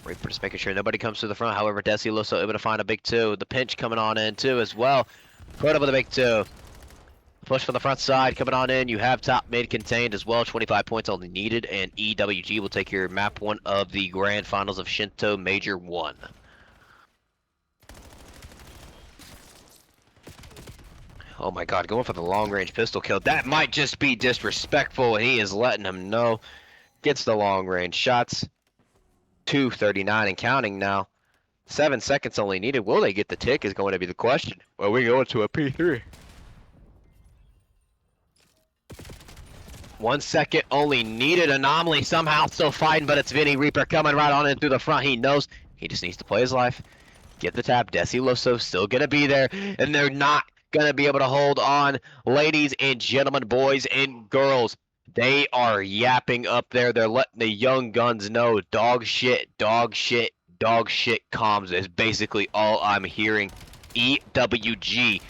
A: Reaper just making sure nobody comes to the front. However, Desiloso able to find a big 2. The pinch coming on in too as well. Put up with a big 2. Push from the front side coming on in. You have top mid contained as well. 25 points only needed, and EWG will take your map 1 of the grand finals of Shinto Major 1. Oh my god, going for the long range pistol kill. That might just be disrespectful, and he is letting him know. Gets the long range shots. 2:39 and counting now. 7 seconds only needed. Will they get the tick is going to be the question. Well, we go into a P3. 1 second only needed. Anomaly somehow still fighting, but it's Vinny Reaper coming right on in through the front. He knows he just needs to play his life. Get the tap. Desiloso still going to be there, and they're not going to be able to hold on. Ladies and gentlemen, boys and girls, they are yapping up there. They're letting the young guns know dog shit, dog shit, dog shit comms is basically all I'm hearing. EWG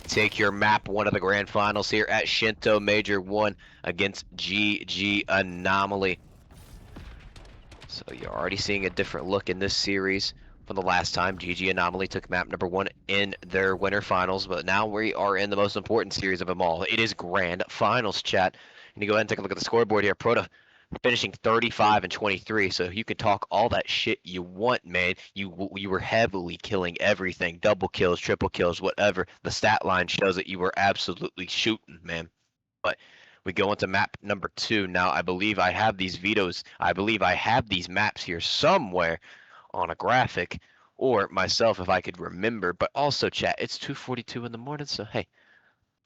A: take your map 1 of the grand finals here at Shinto Major 1 against GG Anomaly. So you're already seeing a different look in this series from the last time. GG Anomaly took map number 1 in their winter finals, but now we are in the most important series of them all. It is grand finals, chat. And you go ahead and take a look at the scoreboard here. Proto finishing 35 and 23, so you can talk all that shit you want, man. You were heavily killing everything, double kills, triple kills, whatever. The stat line shows that you were absolutely shooting, man. But we go into map number 2 now. I believe I have these vetoes. I believe I have these maps here somewhere on a graphic, or myself if I could remember. But also, chat, it's 2:42 in the morning, so hey,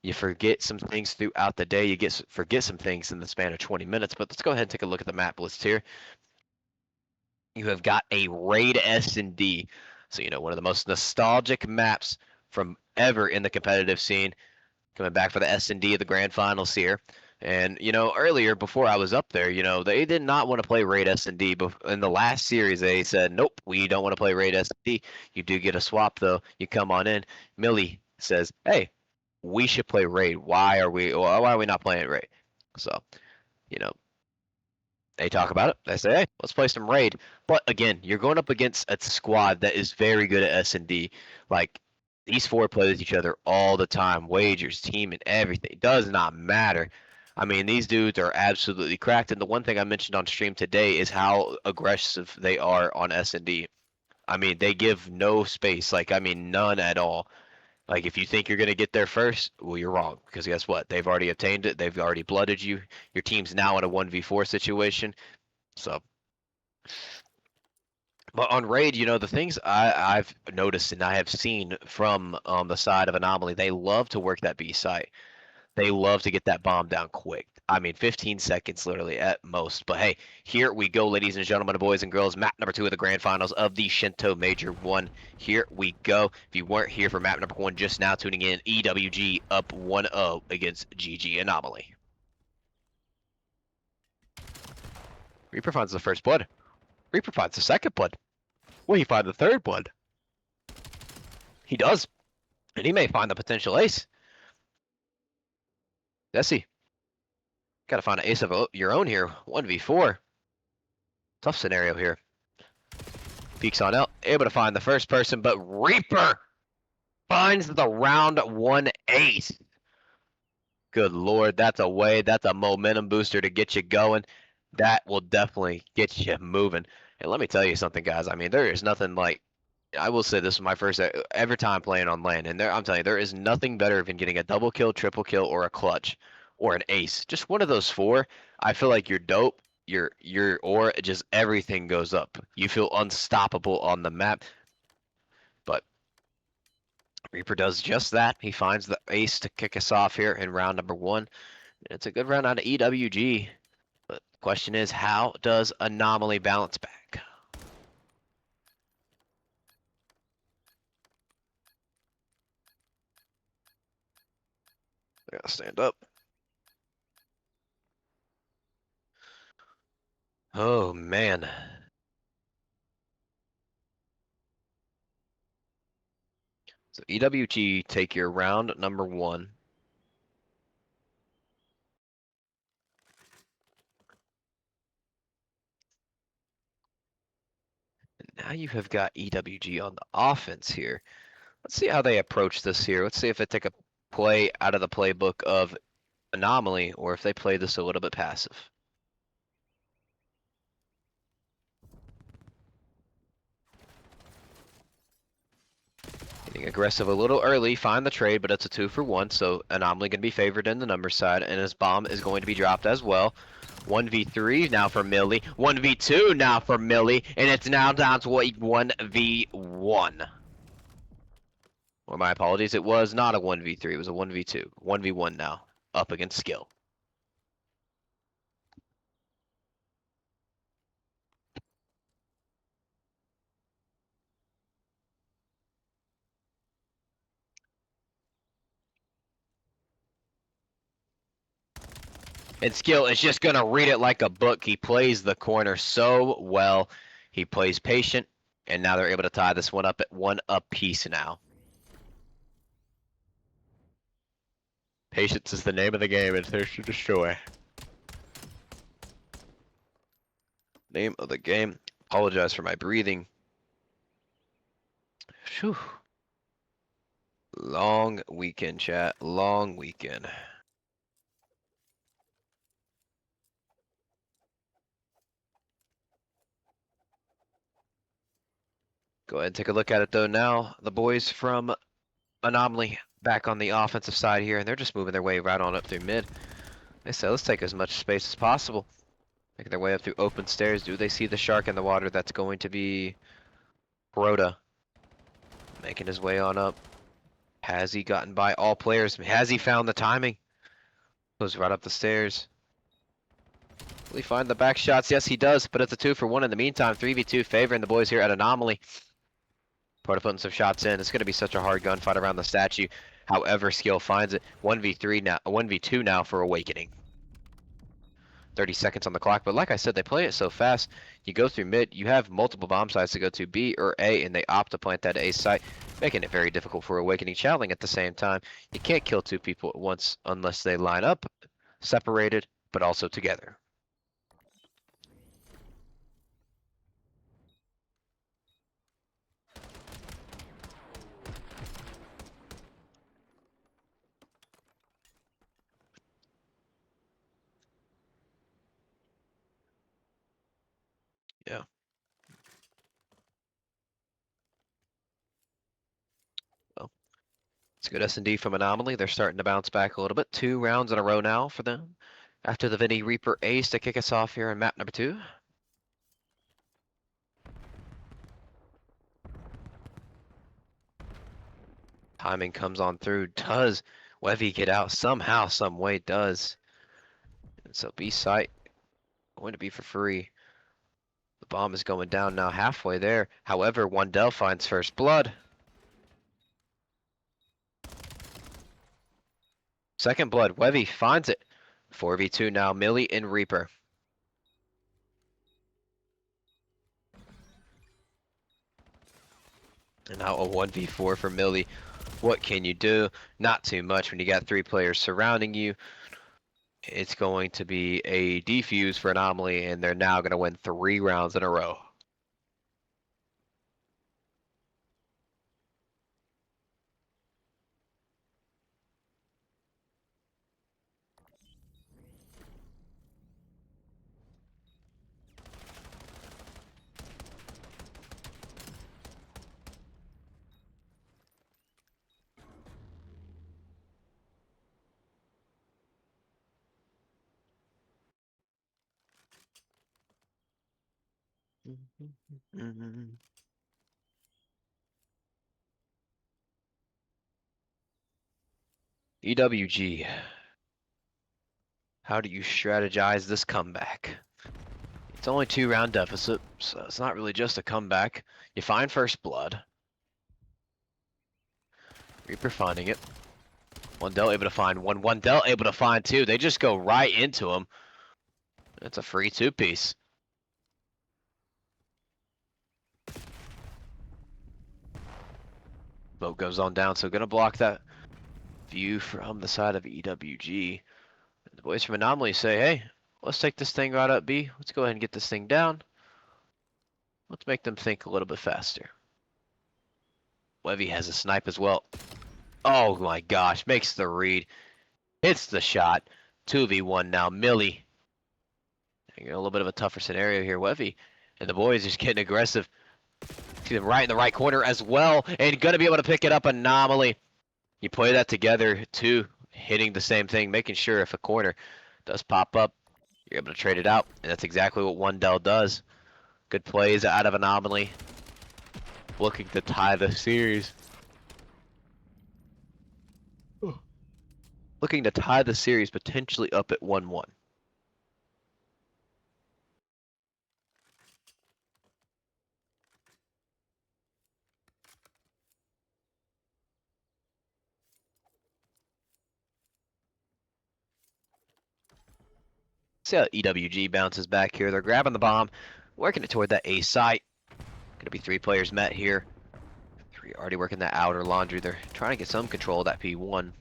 A: you forget some things throughout the day. You forget some things in the span of 20 minutes. But let's go ahead and take a look at the map list here. You have got a Raid S&D, so one of the most nostalgic maps from ever in the competitive scene. Coming back for the S&D of the grand finals here. And, earlier, before I was up there, they did not want to play Raid S&D. But in the last series, they said, nope, we don't want to play Raid S&D. You do get a swap, though. You come on in. Millie says, hey, we should play Raid. Why are we not playing Raid? So, you know, they talk about it. They say, hey, let's play some Raid. But again, you're going up against a squad that is very good at S&D. Like, these 4 play with each other all the time. Wagers, team, and everything. It does not matter. I mean, these dudes are absolutely cracked. And the one thing I mentioned on stream today is how aggressive they are on S&D. I mean, they give no space. Like, I mean, none at all. Like, if you think you're going to get there first, well, you're wrong. Because guess what? They've already obtained it. They've already blooded you. Your team's now in a 1v4 situation. So, but on Raid, the things I've noticed and I have seen from the side of Anomaly, they love to work that B site. They love to get that bomb down quick. I mean, 15 seconds literally at most. But hey, here we go, ladies and gentlemen, boys and girls. Map number 2 of the grand finals of the Shinto Major 1. Here we go. If you weren't here for map number 1 just now tuning in, EWG up 1-0 against GG Anomaly. Reaper finds the first blood. Reaper finds the second blood. Will he find the third blood? He does. And he may find the potential ace. Desi, gotta find an ace of your own here. 1v4. Tough scenario here. Peeks on out, able to find the first person, but Reaper finds the round 1 ace. Good lord, that's a way. That's a momentum booster to get you going. That will definitely get you moving. And let me tell you something, guys. I mean, there is nothing like. I will say this is my first ever time playing on LAN, and I'm telling you, there is nothing better than getting a double kill, triple kill, or a clutch, or an ace. Just one of those 4. I feel like you're dope. Or just everything goes up. You feel unstoppable on the map. But Reaper does just that. He finds the ace to kick us off here in round number 1. It's a good round out of EWG. But the question is, how does Anomaly bounce back? I gotta stand up. Oh man. So EWG take your round number 1. And now you have got EWG on the offense here. Let's see how they approach this here. Let's see if they take a play out of the playbook of Anomaly or if they play this a little bit passive. Getting aggressive a little early, find the trade, but it's a 2-for-1, so Anomaly going to be favored in the number side, and his bomb is going to be dropped as well. 1v3 now for Millie, 1v2 now for Millie, and it's now down to a 1v1. Or my apologies, it was not a 1v3, it was a 1v2. 1v1 now, up against Skill. And Skill is just going to read it like a book. He plays the corner so well. He plays patient, and now they're able to tie this one up at 1 apiece now. Patience is the name of the game, and Thirst to Destroy. Name of the game. Apologize for my breathing. Whew. Long weekend, chat. Long weekend. Go ahead and take a look at it though now. The boys from Anomaly back on the offensive side here, and they're just moving their way right on up through mid. They say let's take as much space as possible. Making their way up through open stairs. Do they see the shark in the water? That's going to be Rhoda. Making his way on up. Has he gotten by all players? Has he found the timing? Goes right up the stairs. Will he find the back shots? Yes, he does, but it's a 2-for-1 in the meantime. 3v2 favoring the boys here at Anomaly. Part of putting some shots in. It's going to be such a hard gunfight around the statue. However, Skill finds it. 1v3 now, 1v2 now for Awakening. 30 seconds on the clock, but like I said, they play it so fast. You go through mid, you have multiple bomb sites to go to, B or A, and they opt to plant that A site, making it very difficult for Awakening. Challenging at the same time. You can't kill 2 people at once unless they line up, separated, but also together. Yeah. Well, it's a good S&D from Anomaly. They're starting to bounce back a little bit. 2 rounds in a row now for them. After the Vinny Reaper ace to kick us off here in map number 2. Timing comes on through. Does Wevy get out somehow, some way? Does. And so B site going to be for free. The bomb is going down now halfway there. However, Wandell finds first blood. Second blood. Wevy finds it. 4v2 now. Millie and Reaper. And now a 1v4 for Millie. What can you do? Not too much when you got 3 players surrounding you. It's going to be a defuse for Anomaly, and they're now going to win 3 rounds in a row. EWG. How do you strategize this comeback? It's only 2-round deficit, so it's not really just a comeback. You find first blood. Reaper finding it. Wendell able to find one. Wendell able to find two. They just go right into him. It's a free two-piece. Boat goes on down, so gonna block that view from the side of EWG. The boys from Anomaly say, hey, let's take this thing right up B. Let's go ahead and get this thing down. Let's make them think a little bit faster. Wevy has a snipe as well. Oh my gosh, makes the read. Hits the shot. 2v1 now. Millie. A little bit of a tougher scenario here. Wevy and the boys just getting aggressive. See them right in the right corner as well. And gonna be able to pick it up. Anomaly. You play that together too. Hitting the same thing. Making sure if a corner does pop up, you're able to trade it out. And that's exactly what Wendell does. Good plays out of Anomaly. Looking to tie the series. Looking to tie the series, potentially up at 1-1. See how EWG bounces back here. They're grabbing the bomb, working it toward that A site. Gonna be 3 players met here. 3 already working that outer laundry. They're trying to get some control of that P1.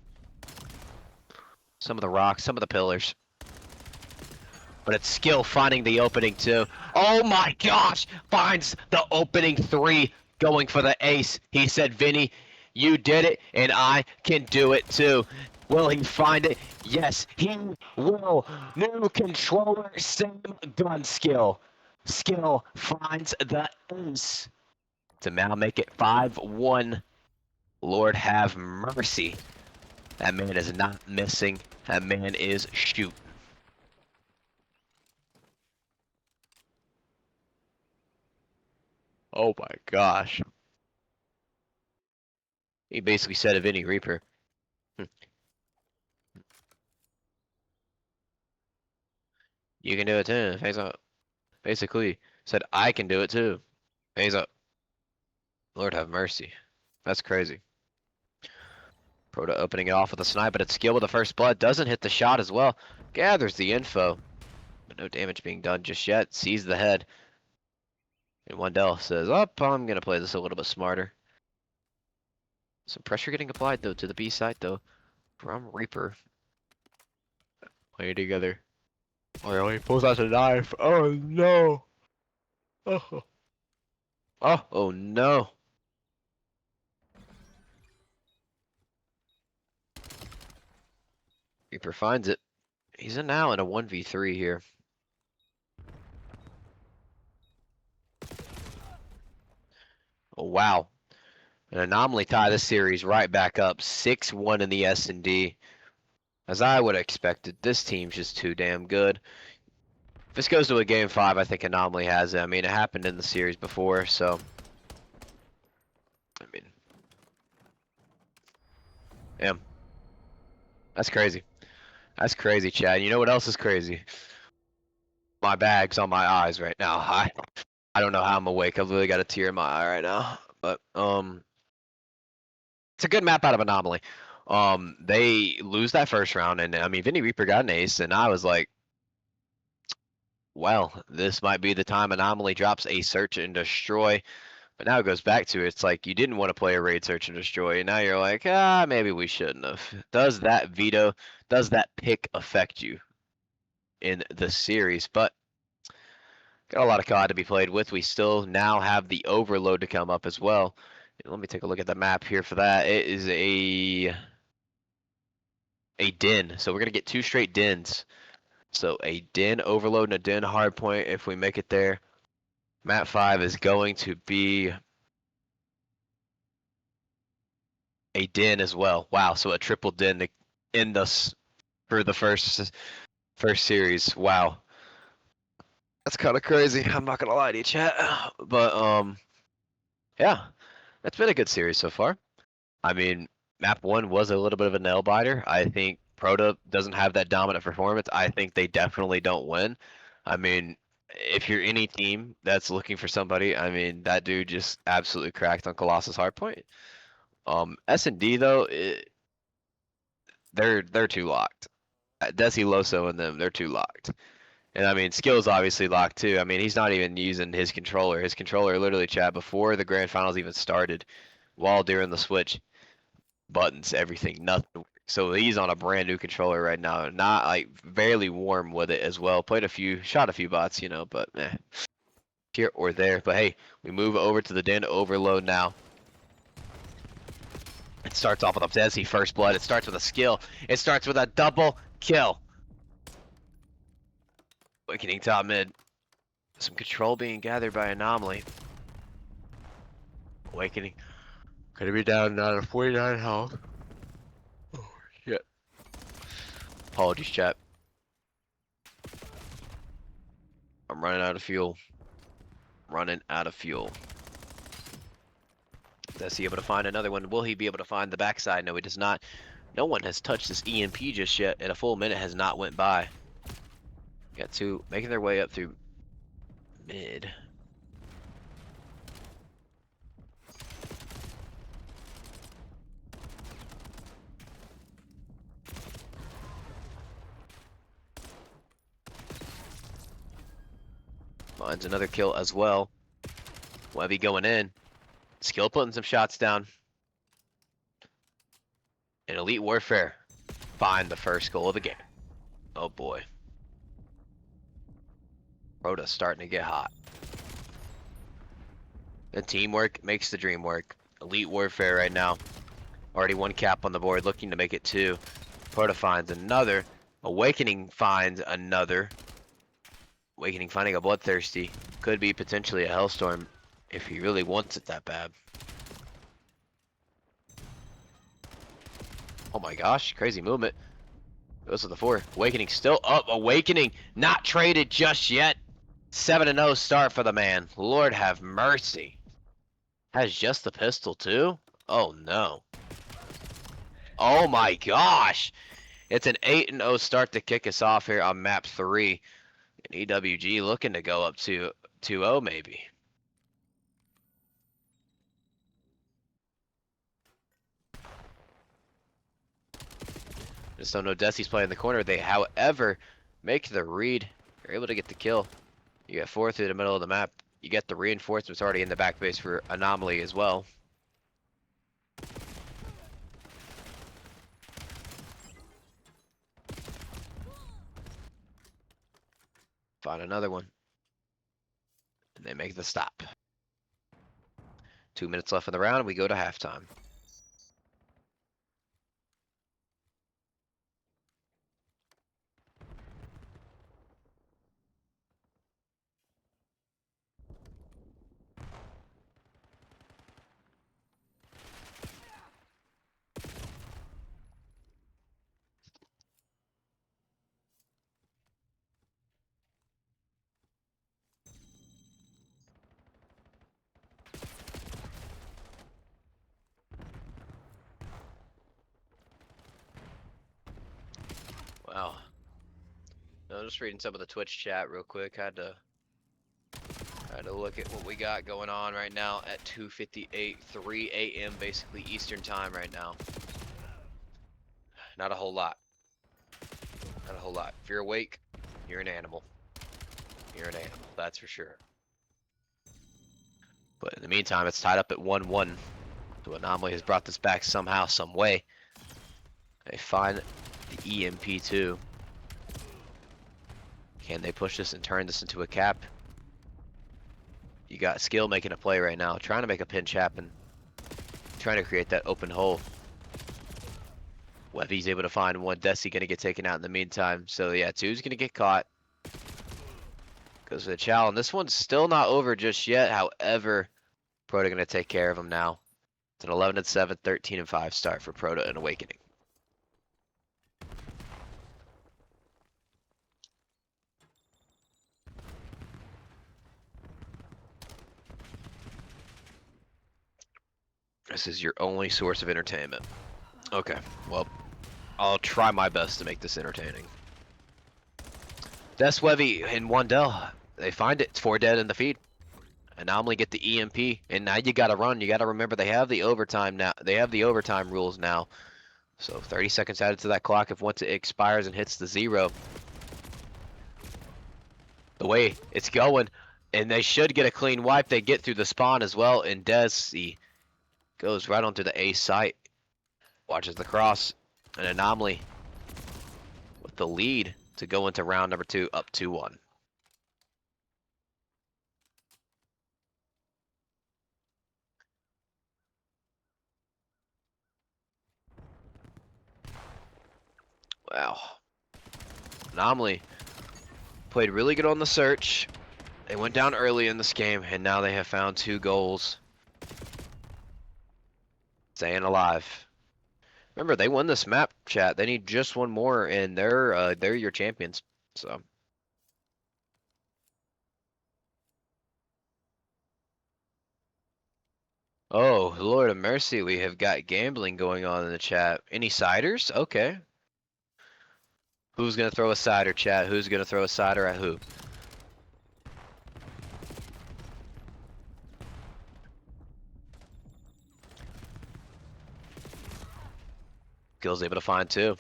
A: Some of the rocks, some of the pillars. But it's skill finding the opening too. Oh my gosh! Finds the opening 3, going for the ace. He said, Vinny, you did it, and I can do it too. Will he find it? Yes, he will. New controller, same gun skill. Skill finds the ace to now make it 5-1. Lord have mercy. That man is not missing. That man is shooting. Oh my gosh. He basically said a Vinny Reaper. You can do it too. Face up. Basically said I can do it too. Face up. Lord have mercy. That's crazy. Proto opening it off with a snipe, but it's skill with the first blood. Doesn't hit the shot as well. Gathers the info. But no damage being done just yet. Sees the head. And Wendell says, oh, I'm going to play this a little bit smarter. Some pressure getting applied, though, to the B side, though, from Reaper. Playing together. Oh, he pulls out the knife. Oh, no. Oh. Oh, no. Reaper finds it. He's now in a 1v3 here. Oh, wow. An Anomaly tie this series right back up. 6-1 in the S&D. As I would have expected, this team's just too damn good. If this goes to a game 5, I think Anomaly has it. I mean, it happened in the series before, so... I mean... Yeah. That's crazy. That's crazy, Chad. You know what else is crazy? My bag's on my eyes right now. I don't know how I'm awake. I've really got a tear in my eye right now. But, it's a good map out of Anomaly. They lose that first round, and I mean, Vinny Reaper got an ace, and I was like, well, this might be the time Anomaly drops a search and destroy. But now it goes back to it's like you didn't want to play a raid search and destroy, and now you're like, maybe we shouldn't have. Does that veto, does that pick affect you in the series? But got a lot of COD to be played with. We still now have the overload to come up as well. Let me take a look at the map here for that. It is a den. So we're gonna get 2 straight dens. So a den overload and a den hardpoint if we make it there. Map 5 is going to be a den as well. Wow, so a triple den to end us for the first series. Wow. That's kind of crazy. I'm not gonna lie to you, chat. But yeah, that's been a good series so far. I mean, map 1 was a little bit of a nail biter. I think Proto doesn't have that dominant performance. I think they definitely don't win. I mean, if you're any team that's looking for somebody, I mean, that dude just absolutely cracked on Colossus Hardpoint. S&D though, they're too locked. Desi Loso and them, they're too locked. And I mean, Skill's obviously locked too. I mean, he's not even using his controller. His controller literally, chat, before the grand finals even started, while during the switch, buttons, everything, nothing. So he's on a brand new controller right now, not like barely warm with it as well. Played a few, shot a few bots, but here or there. But hey, we move over to the Den Overload now. It starts off with a Desi first blood. It starts with a skill. It starts with a double kill. Awakening top mid. Some control being gathered by Anomaly. Awakening. Gonna be down to 49 health. Oh, shit. Apologies, chat. I'm running out of fuel. Running out of fuel. Does he able to find another one? Will he be able to find the backside? No, he does not. No one has touched this EMP just yet, and a full minute has not went by. Got two making their way up through mid. Finds another kill as well. Webby going in. Skill putting some shots down. In Elite Warfare, find the first goal of the game. Oh boy. Rhoda's starting to get hot. The teamwork makes the dream work. Elite Warfare right now. Already one cap on the board, looking to make it two. Proto finds another. Awakening finds another. Awakening finding a Bloodthirsty. Could be potentially a Hellstorm if he really wants it that bad. Oh my gosh, crazy movement. Goes to the 4. Awakening still up. Awakening not traded just yet. 7-0 start for the man. Lord have mercy. Has just the pistol too? Oh no. Oh my gosh. It's an 8-0 start to kick us off here on map 3. And EWG looking to go up to 2-0 maybe. Just don't know Desi's playing in the corner. They, however, make the read. They're able to get the kill. You get 4 through the middle of the map. You get the reinforcements already in the back base for Anomaly as well. Find another one. And they make the stop. 2 minutes left in the round. We go to halftime. Wow. No, just reading some of the Twitch chat real quick. Had to look at what we got going on right now at 2:58, 3 a.m. basically Eastern time right now. Not a whole lot. Not a whole lot. If you're awake, you're an animal. You're an animal, that's for sure. But in the meantime, it's tied up at 1-1. So Anomaly has brought this back somehow, some way. They find the EMP2. Can they push this and turn this into a cap? You got Skill making a play right now, trying to make a pinch happen. Trying to create that open hole. Webby's able to find one. Desi gonna get taken out in the meantime. So yeah, 2's gonna get caught. Goes to the Chow, and this one's still not over just yet. However, Proto gonna take care of him now. It's an 11-7, 13-5 start for Proto and Awakening. This is your only source of entertainment. Okay, well, I'll try my best to make this entertaining. That's Webby in Wandell. They find it. It's 4 dead in the feed. Anomaly get the EMP, and now you gotta run. You gotta remember they have the overtime now. They have the overtime rules now. So 30 seconds added to that clock if once it expires and hits the 0. The way it's going, and they should get a clean wipe. They get through the spawn as well, and Desi goes right onto the A site. Watches the cross. An anomaly with the lead to go into round number 2, up 2-1. Wow. Anomaly played really good on the search. They went down early in this game, and now they have found 2 goals. Staying alive. Remember, they won this map, chat. They need just one more, and they're your champions. So. Oh, Lord of mercy, we have got gambling going on in the chat. Any siders? Okay. Who's gonna throw a cider, chat? Who's gonna throw a cider at who? Gill's able to find 2.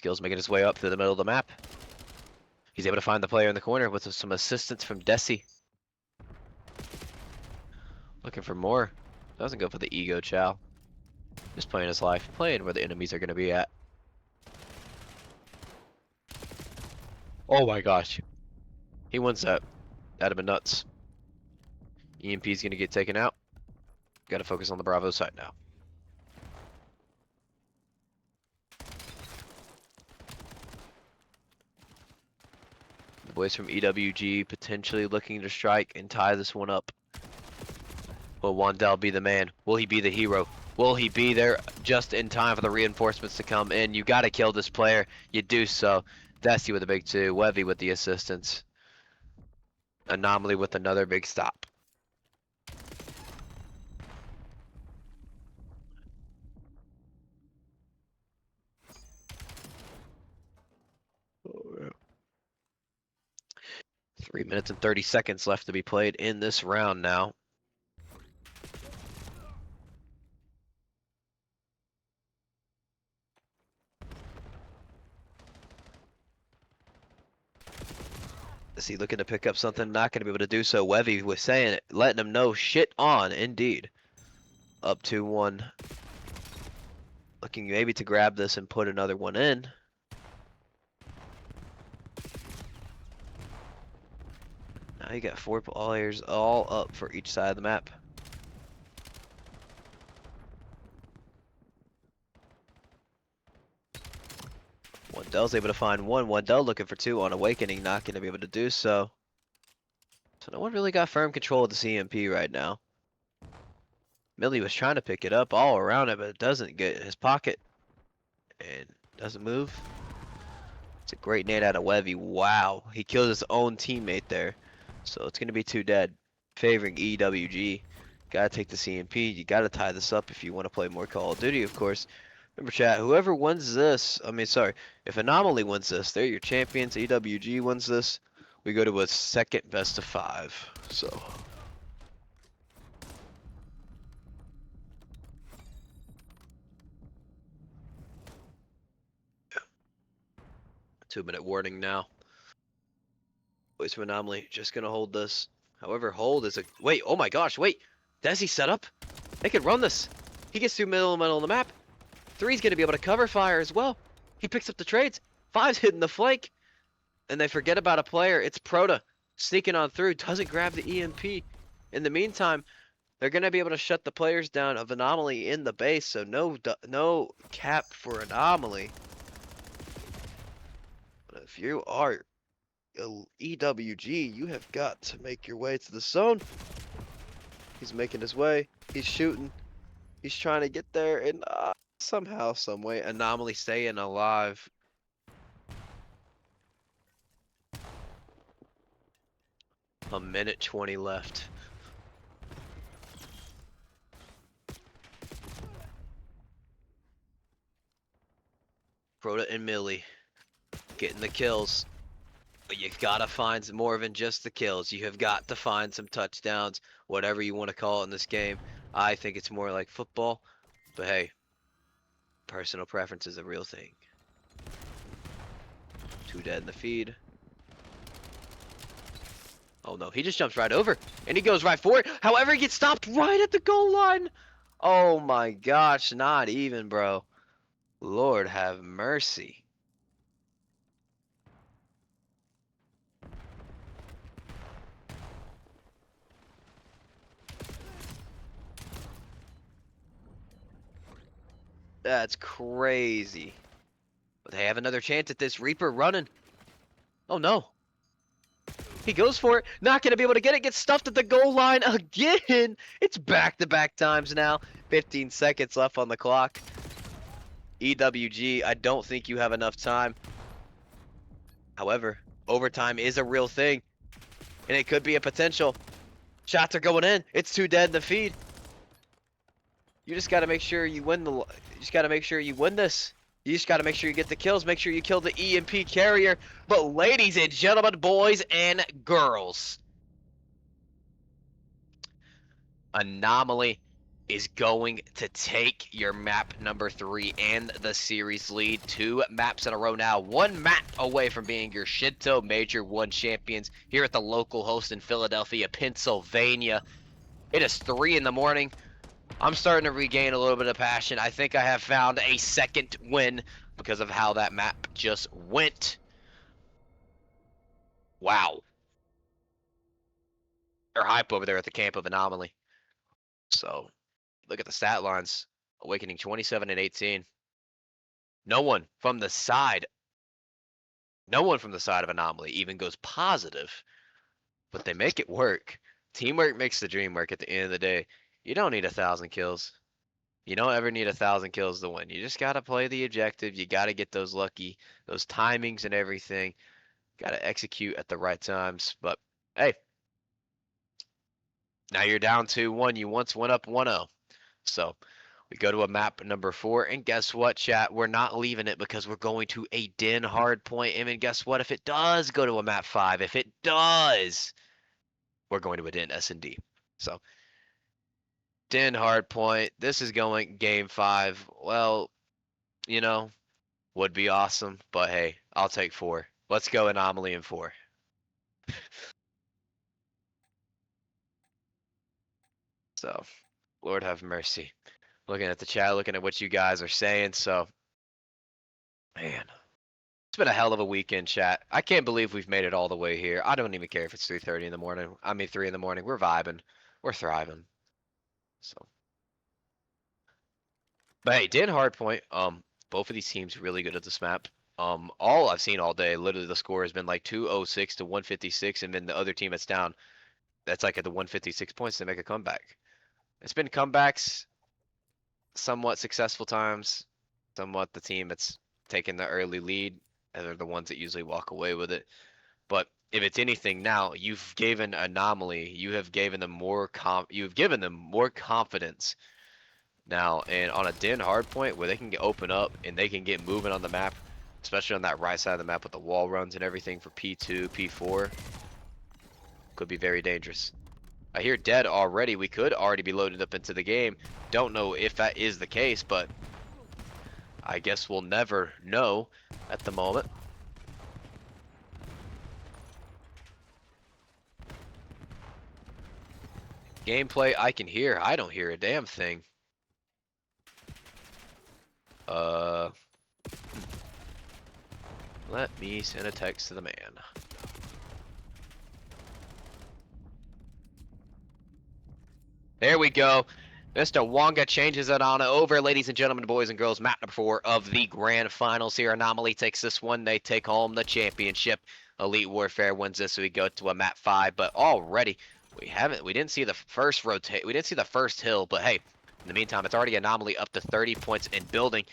A: Gill's making his way up through the middle of the map. He's able to find the player in the corner with some assistance from Desi. Looking for more. Doesn't go for the ego, chow. Just playing his life, playing where the enemies are gonna be at. Oh my gosh. He wins that. That'd have been nuts. EMP's gonna get taken out. Gotta focus on the Bravo side now. The boys from EWG potentially looking to strike and tie this one up. Will Wandell be the man? Will he be the hero? Will he be there just in time for the reinforcements to come in? You gotta kill this player. You do so. Desi with a big 2. Wevy with the assistance. Anomaly with another big stop. Oh, yeah. 3 minutes and 30 seconds left to be played in this round now. Is he looking to pick up something? Not going to be able to do so. Wevy was saying it, letting him know shit on, indeed. Up 2-1. Looking maybe to grab this and put another one in. Now you got 4 players all up for each side of the map. Wandell's able to find 1. Wandell looking for 2 on Awakening, not going to be able to do so. So no one really got firm control of the CMP right now. Millie was trying to pick it up all around it, but it doesn't get in his pocket. And doesn't move. It's a great nade out of Wevy. Wow, he killed his own teammate there. So it's going to be 2 dead, favoring EWG. Gotta take the CMP. You gotta tie this up if you want to play more Call of Duty, of course. Remember, chat, whoever wins this, if Anomaly wins this, they're your champions. EWG wins this, we go to a second best of 5. So. 2-minute warning now. Boys from Anomaly just gonna hold this. However, hold is a wait. Oh my gosh, wait. Does he set up? They could run this. He gets through middle of the map. 3's gonna be able to cover fire as well. He picks up the trades. 5's hitting the flank, and they forget about a player. It's Proto sneaking on through. Doesn't grab the EMP. In the meantime, they're gonna be able to shut the players down of Anomaly in the base. So no cap for Anomaly. But if you are EWG, you have got to make your way to the zone. He's making his way. He's shooting. He's trying to get there, and somehow, some way, Anomaly staying alive. A minute 20 left. Proto and Millie getting the kills. But you gotta find more than just the kills. You have got to find some touchdowns, whatever you want to call it in this game. I think it's more like football, but hey, personal preference is a real thing. 2 dead in the feed. Oh no, he just jumps right over, and he goes right for it. However, he gets stopped right at the goal line. Oh my gosh, not even, bro. Lord have mercy. That's crazy. But they have another chance at this. Reaper running. Oh no. He goes for it. Not going to be able to get it. Gets stuffed at the goal line again. It's back-to-back times now. 15 seconds left on the clock. EWG, I don't think you have enough time. However, overtime is a real thing. And it could be a potential. Shots are going in. It's 2 dead in the feed. You just got to make sure you win you just got to make sure you win this. You just got to make sure you get the kills. Make sure you kill the EMP carrier. But ladies and gentlemen, boys and girls, Anomaly is going to take your map number 3 and the series lead. 2 maps in a row now. 1 map away from being your Shinto Major 1 champions here at the local host in Philadelphia, Pennsylvania. It is 3 in the morning. I'm starting to regain a little bit of passion. I think I have found a second win because of how that map just went. Wow. They're hype over there at the camp of Anomaly. So, look at the stat lines. Awakening 27 and 18. No one from the side of Anomaly even goes positive. But they make it work. Teamwork makes the dream work at the end of the day. You don't need 1,000 kills. You don't ever need 1,000 kills to win. You just gotta play the objective. You gotta get those those timings and everything. Gotta execute at the right times. But hey, now you're down 2-1. You once went up 1-0. So we go to a map number 4, and guess what, chat? We're not leaving it because we're going to a Den hardpoint. And then guess what? If it does go to a map 5, if it does, we're going to a Den S&D. So Den hardpoint. This is going game 5. Well, you know, would be awesome, but hey, I'll take 4. Let's go Anomaly in 4. So, Lord have mercy. Looking at the chat, looking at what you guys are saying, so, man. It's been a hell of a weekend, chat. I can't believe we've made it all the way here. I don't even care if it's 3:30 in the morning. I mean 3 in the morning. We're vibing. We're thriving. So, but hey, Dan Hardpoint, both of these teams really good at this map. All I've seen all day, literally the score has been like 206 to 156, and then the other team that's down, that's like at the 156 points to make a comeback. It's been comebacks, somewhat successful times, somewhat the team that's taken the early lead, and they're the ones that usually walk away with it. But if it's anything now, you've given Anomaly, you've given them more confidence now, and on a Den hardpoint where they can get open up and they can get moving on the map, especially on that right side of the map with the wall runs and everything for P2, P4, could be very dangerous. I hear dead already. We could already be loaded up into the game. Don't know if that is the case, but I guess we'll never know at the moment. Gameplay I can hear. I don't hear a damn thing. Let me send a text to the man. There we go. Mr. Wonga changes it on over. Ladies and gentlemen, boys and girls, map number 4 of the grand finals here. Anomaly takes this one. They take home the championship. Elite Warfare wins this, so we go to a map 5. But already, we didn't see the first rotate. We didn't see the first hill, but hey, in the meantime, it's already Anomaly up to 30 points and building.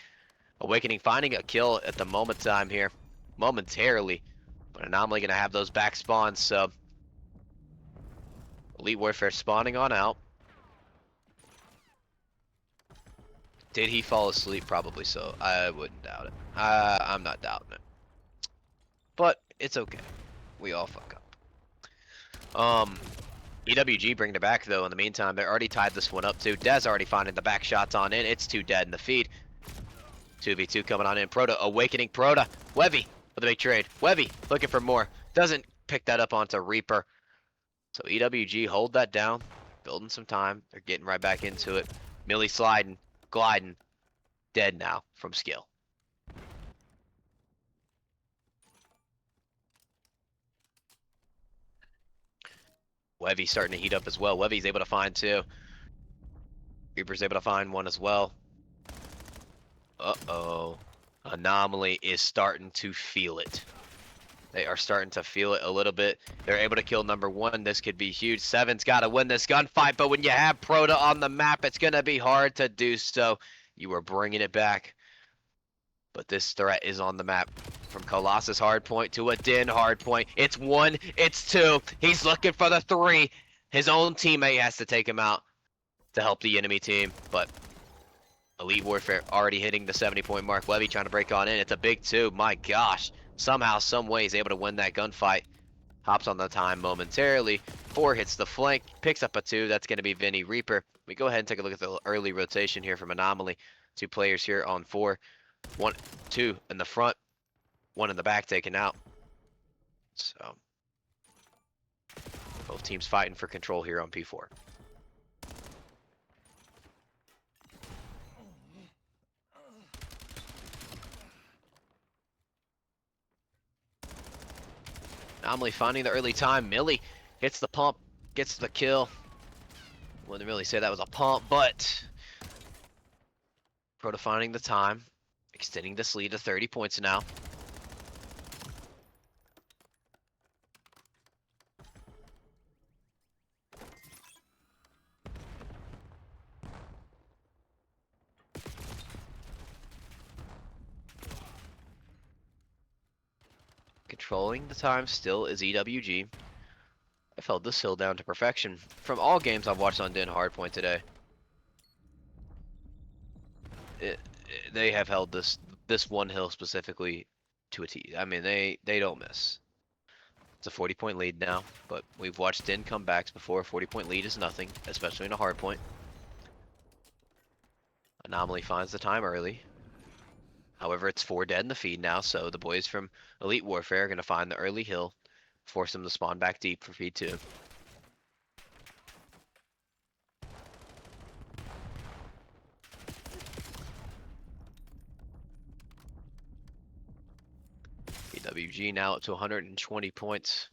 A: Awakening finding a kill at the moment time here, momentarily. But Anomaly gonna have those back spawns, so Elite Warfare spawning on out. Did he fall asleep? Probably so. I wouldn't doubt it. I'm not doubting it. But it's okay. We all fuck up. EWG bringing it back though. In the meantime, they already tied this one up too. Dez already finding the back shots on in. It's 2 dead in the feed. 2v2 coming on in. Proto awakening Proto. Webby with a big trade. Webby looking for more. Doesn't pick that up onto Reaper. So EWG hold that down. Building some time. They're getting right back into it. Millie sliding. Gliding. Dead now from skill. Webby starting to heat up as well. Webby's able to find two. Reaper's able to find one as well. Uh-oh. Anomaly is starting to feel it. They are starting to feel it a little bit. They're able to kill number one. This could be huge. Seven's got to win this gunfight, but when you have Proto on the map, it's going to be hard to do so. You are bringing it back. But this threat is on the map. From Colossus hardpoint to a Din hardpoint. It's one, it's two. He's looking for the three. His own teammate has to take him out to help the enemy team. But Elite Warfare already hitting the 70-point mark. Webby trying to break on in. It's a big two. My gosh. Somehow, some way, he's able to win that gunfight. Hops on the time momentarily. 4 hits the flank. Picks up a 2. That's going to be Vinny Reaper. We go ahead and take a look at the early rotation here from Anomaly. 2 players here on 4. 1, 2 in the front. 1 in the back taken out. So, both teams fighting for control here on P4. Anomaly finding the early time. Millie hits the pump, gets the kill. Wouldn't really say that was a pump, but Proto finding the time, extending this lead to 30 points now. Controlling the time still is EWG. I've held this hill down to perfection from all games I've watched on Din Hardpoint today. They have held this one hill specifically to a T. I mean, they don't miss. It's a 40-point lead now, but we've watched Din comebacks before. A 40-point lead is nothing, especially in a hardpoint. Anomaly finds the time early. However, it's 4 dead in the feed now, so the boys from Elite Warfare are going to find the early hill, force them to spawn back deep for feed 2. EWG now up to 120 points.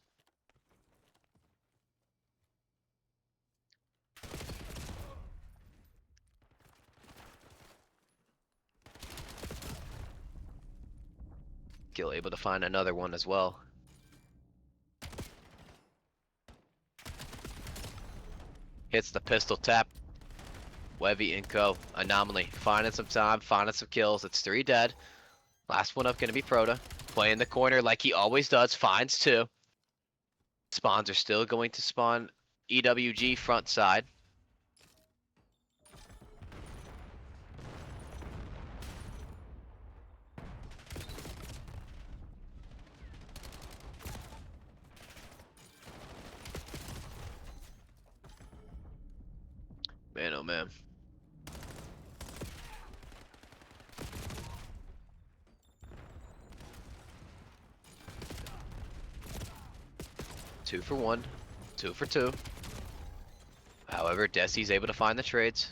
A: Gill able to find another one as well. Hits the pistol tap. Webby and Co. Anomaly finding some time, finding some kills. It's 3 dead. Last one up gonna be Proto. Playing the corner like he always does. Finds 2. Spawns are still going to spawn EWG front side. Man, oh man. Two for 1, 2 for 2. However, Desi's able to find the trades.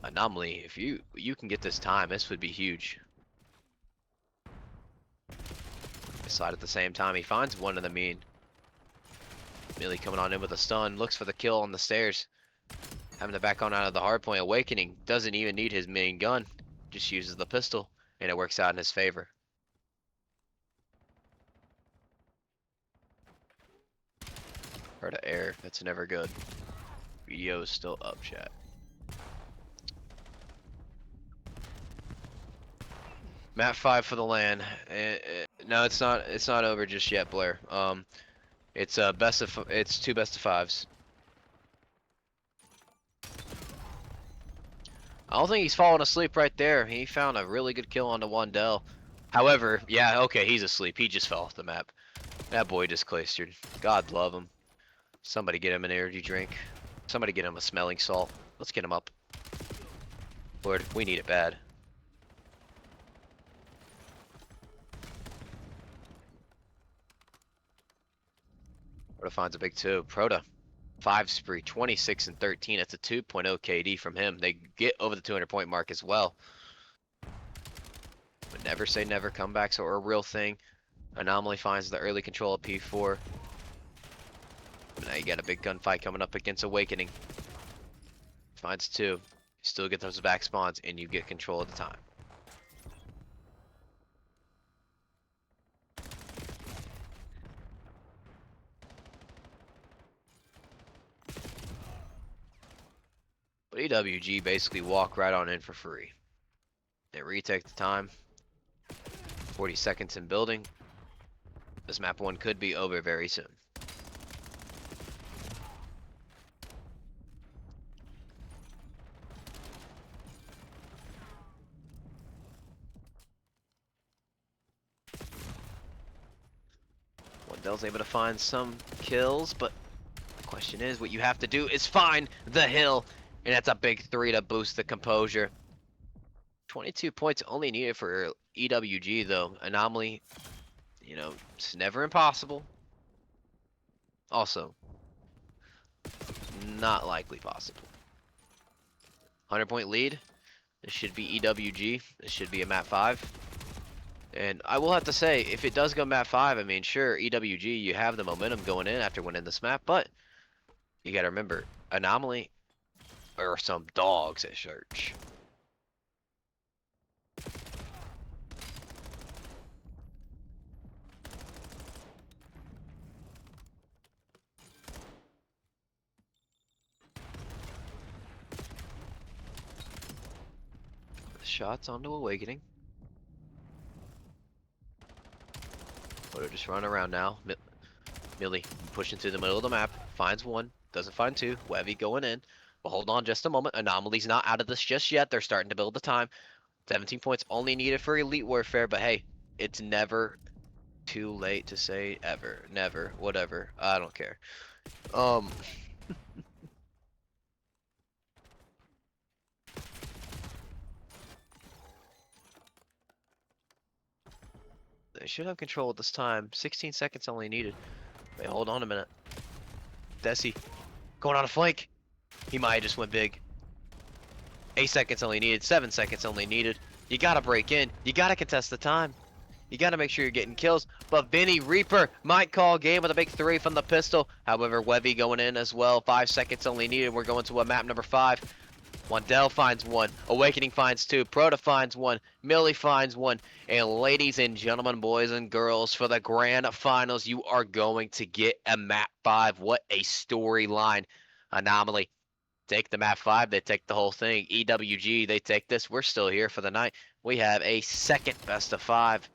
A: Anomaly, if you can get this time, this would be huge. Slide at the same time, he finds one in the mean. Millie coming on in with a stun, looks for the kill on the stairs. Having to back on out of the hardpoint. Awakening doesn't even need his main gun, just uses the pistol, and it works out in his favor. Heard of air, that's never good. Video is still up, chat. Map 5 for the LAN. No, it's not over just yet, Blair. It's it's 2 best of 5s. I don't think he's falling asleep right there. He found a really good kill on the Wandell. However, yeah, okay, he's asleep. He just fell off the map. That boy just claystered. God love him. Somebody get him an energy drink. Somebody get him a smelling salt. Let's get him up. Lord, we need it bad. Proto finds a big 2. Proto, 5 spree, 26 and 13. That's a 2.0 KD from him. They get over the 200-point mark as well. But never say never. Comebacks are a real thing. Anomaly finds the early control of P4. But now you got a big gunfight coming up against Awakening. Finds 2. You still get those back spawns, and you get control of the time. But EWG basically walk right on in for free. They retake the time. 40 seconds in building. This map 1 could be over very soon. Wendell's able to find some kills, but the question is, what you have to do is find the hill, and that's a big 3 to boost the composure. 22 points only needed for EWG, though. Anomaly, you know, it's never impossible. Also, not likely possible. 100-point lead. This should be EWG. This should be a map 5. And I will have to say, if it does go map 5, I mean, sure, EWG, you have the momentum going in after winning this map, but you gotta remember, Anomaly are some dogs at Search. Shots onto Awakening. Photo just run around now. Millie pushing through the middle of the map. Finds 1. Doesn't find 2. Webby going in. But hold on just a moment. Anomaly's not out of this just yet. They're starting to build the time. 17 points only needed for Elite Warfare. But hey, it's never too late to say ever. Never. Whatever. I don't care. They should have control at this time. 16 seconds only needed. Wait, hold on a minute. Desi going on a flank. He might have just went big. 8 seconds only needed. 7 seconds only needed. You gotta break in. You gotta contest the time. You gotta make sure you're getting kills. But Vinny Reaper might call game with a big 3 from the pistol. However, Webby going in as well. 5 seconds only needed. We're going to a map number 5. Wandell finds 1. Awakening finds 2. Proto finds 1. Millie finds 1. And ladies and gentlemen, boys and girls, for the grand finals, you are going to get a map 5. What a storyline. Anomaly take the map 5. They take the whole thing. EWG, they take this. We're still here for the night. We have a second best of 5.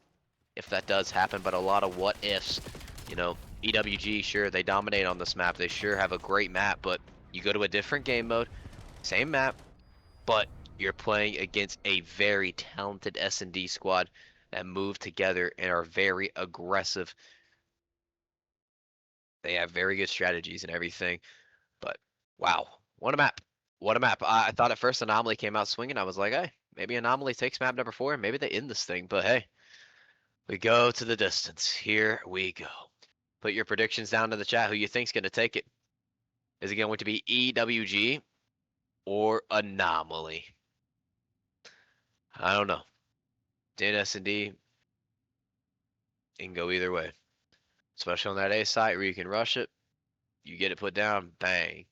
A: If that does happen, but a lot of what ifs. You know, EWG, sure, they dominate on this map. They sure have a great map, but you go to a different game mode. Same map, but you're playing against a very talented S&D squad that move together and are very aggressive. They have very good strategies and everything, but wow, what a map. What a map. I thought at first Anomaly came out swinging. I was like, hey, maybe Anomaly takes map number 4. Maybe they end this thing, but hey, we go to the distance. Here we go. Put your predictions down in the chat. Who you think's going to take it? Is it going to be EWG or Anomaly? I don't know. Did S&D, it can go either way. Especially on that A site where you can rush it, you get it put down, bang.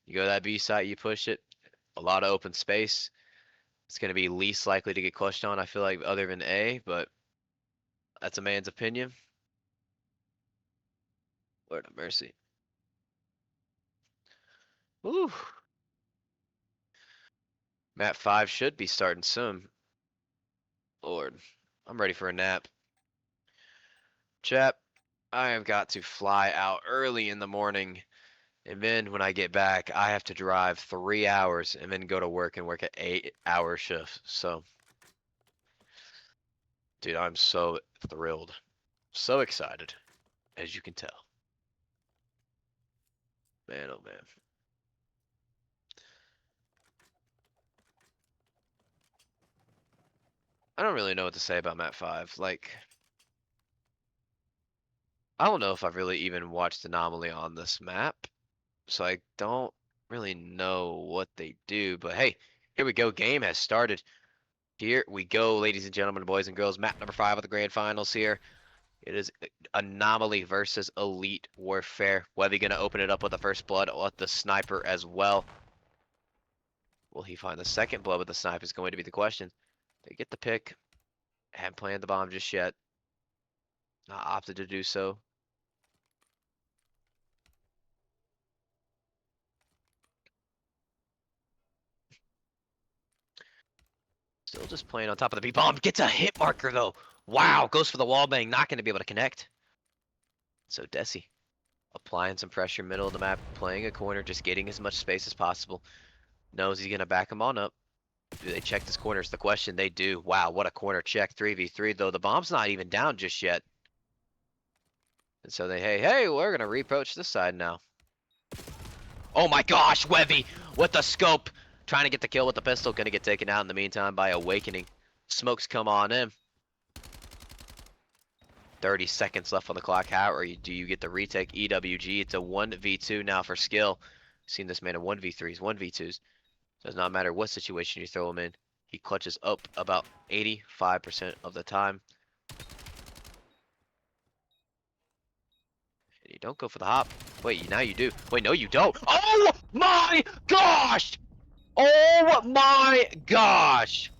A: You go to that B site, you push it, a lot of open space. It's going to be least likely to get clutched on, I feel like, other than A, but that's a man's opinion. Lord have mercy. Woo. Map 5 should be starting soon. Lord, I'm ready for a nap. Chap, I have got to fly out early in the morning. And then when I get back, I have to drive 3 hours and then go to work and work an 8-hour shift. So, dude, I'm so thrilled. So excited, as you can tell. Man, oh man. I don't really know what to say about map 5. Like, I don't know if I've really even watched Anomaly on this map, so I don't really know what they do. But hey, here we go. Game has started. Here we go, ladies and gentlemen, boys and girls. Map number 5 of the grand finals here. It is Anomaly versus Elite Warfare. Webby gonna open it up with the first blood with the sniper as well. Will he find the second blood with the sniper is going to be the question. They get the pick. Haven't planted the bomb just yet. Not opted to do so. Still just playing on top of the B bomb. Gets a hit marker though. Wow, goes for the wall bang. Not going to be able to connect. So Desi applying some pressure middle of the map, playing a corner, just getting as much space as possible. Knows he's going to back him on up. Do they check this corner? Is the question. They do. Wow, what a corner check. 3v3 though. The bomb's not even down just yet. And so they, hey, we're going to reapproach this side now. Oh my gosh, Webby with the scope. Trying to get the kill with the pistol. Gonna get taken out in the meantime by Awakening. Smokes come on in. 30 seconds left on the clock. How or do you get the retake? EWG. It's a 1v2 now for skill. Seen this man in 1v3s, 1v2s. Does not matter what situation you throw him in. He clutches up about 85% of the time. And you don't go for the hop. Wait, now you do. Wait, no you don't. Oh my gosh! Oh my gosh!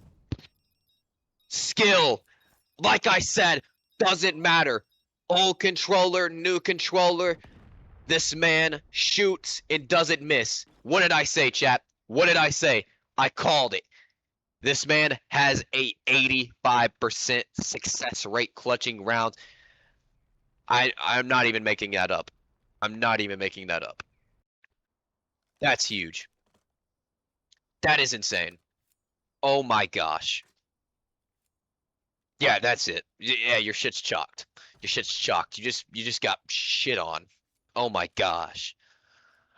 A: Skill, like I said, doesn't matter. Old controller, new controller. This man shoots and doesn't miss. What did I say, chat? What did I say? I called it. This man has a 85% success rate clutching rounds. I'm not even making that up. I'm not even making that up. That's huge. That is insane. Oh my gosh. Yeah, that's it. Yeah, your shit's chalked. Your shit's chalked. You just got shit on. Oh my gosh.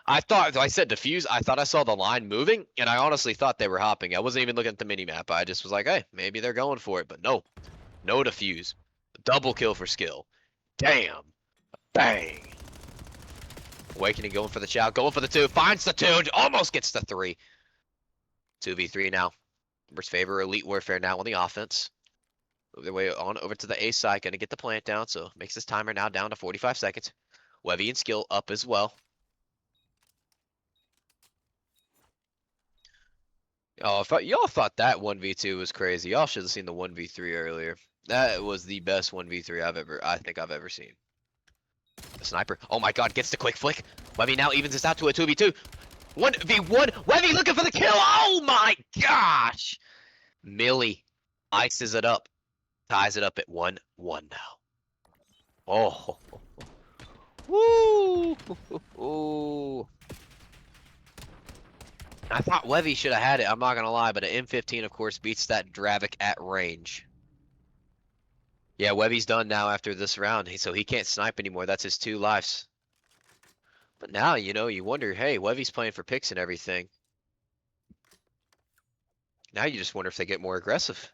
A: I thought I said defuse. I thought I saw the line moving, and I honestly thought they were hopping. I wasn't even looking at the mini map. I just was like, hey, maybe they're going for it, but no, no defuse. Double kill for skill. Damn. Bang. Awakening going for the chow, going for the 2, finds the 2, almost gets the 3. 2v3 now. Numbers favor Elite Warfare now on the offense. Move their way on over to the A side, gonna get the plant down, so makes this timer now down to 45 seconds. Webby and skill up as well. Oh, y'all thought that 1v2 was crazy. Y'all should have seen the 1v3 earlier. That was the best 1v3 I think I've ever seen. The sniper. Oh my god, gets the quick flick. Webby now evens this out to a 2v2. 1v1. Webby looking for the kill. Oh my gosh. Millie ices it up. Ties it up at 1-1 now. Oh. Woo. I thought Webby should have had it, I'm not gonna lie, but an M15 of course beats that Dravik at range. Yeah, Webby's done now after this round, so he can't snipe anymore. That's his 2 lives. But now, you wonder, hey, Webby's playing for picks and everything. Now you just wonder if they get more aggressive.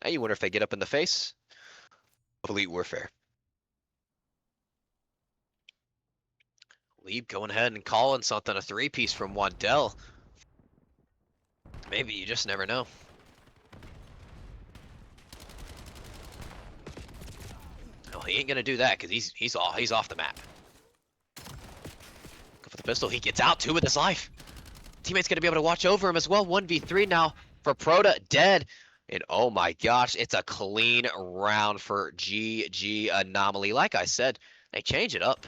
A: Now you wonder if they get up in the face of Elite Warfare. Leap going ahead and calling something, a 3-piece from Wandell. Maybe, you just never know. Oh, he ain't gonna do that because he's off the map. Go for the pistol. He gets out too with his life. Teammate's gonna be able to watch over him as well. 1v3 now for Proda, dead. And oh my gosh, it's a clean round for GG Anomaly. Like I said, they change it up.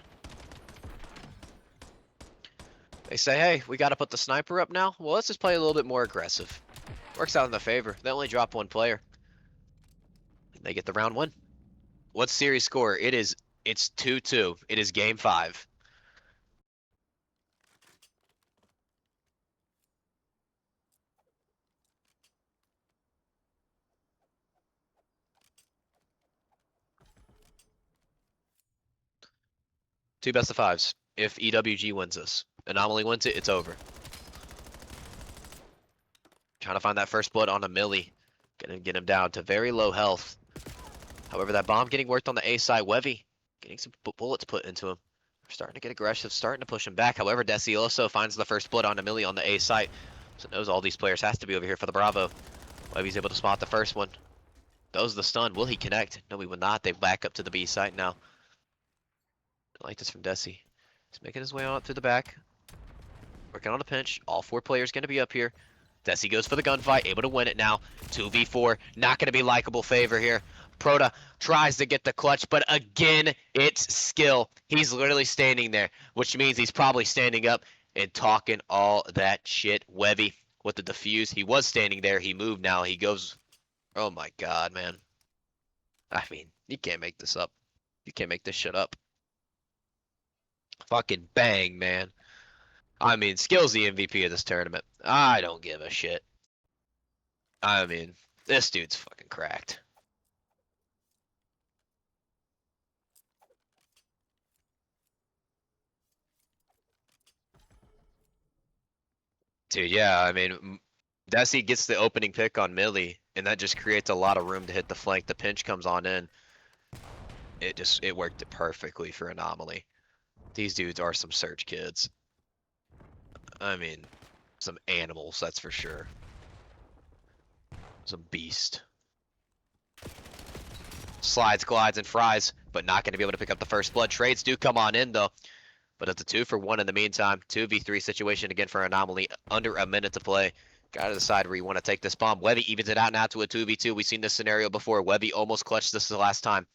A: They say, hey, we gotta put the sniper up now. Well, let's just play a little bit more aggressive. Works out in their favor. They only drop 1 player. And they get the round 1. What's series score? It's 2-2. It is game 5. Two best of 5s. If EWG wins this. Anomaly wins it, it's over. Trying to find that first blood on a Millie. Gonna get him down to very low health. However, that bomb getting worked on the A side. Wevy getting some bullets put into him. Starting to get aggressive, starting to push him back. However, Desioso finds the first blood on Emily on the A site. So knows all these players has to be over here for the Bravo. Wevy's able to spot the first one. Those the stun. Will he connect? No, he will not. They back up to the B site now. I like this from Desi. He's making his way on up through the back. Working on a pinch. All 4 players going to be up here. Desi goes for the gunfight, able to win it now. 2v4, not going to be likable favor here. Proto tries to get the clutch, but again, it's skill. He's literally standing there, which means he's probably standing up and talking all that shit. Wevy with the defuse. He was standing there. He moved now. He goes. Oh my god, man. I mean, you can't make this up. You can't make this shit up. Fucking bang, man. I mean, skill's the MVP of this tournament. I don't give a shit. I mean, this dude's fucking cracked. Dude, yeah, I mean, Desi gets the opening pick on Millie, and that just creates a lot of room to hit the flank. The pinch comes on in. It worked it perfectly for Anomaly. These dudes are some Surge kids. I mean, some animals, that's for sure. Some beast. Slides, glides, and fries, but not going to be able to pick up the first blood. Trades do come on in, though. But it's a 2-for-1 in the meantime. 2v3 situation again for Anomaly. Under a minute to play. Gotta decide where you want to take this bomb. Webby evens it out now to a 2v2. We've seen this scenario before. Webby almost clutched this the last time.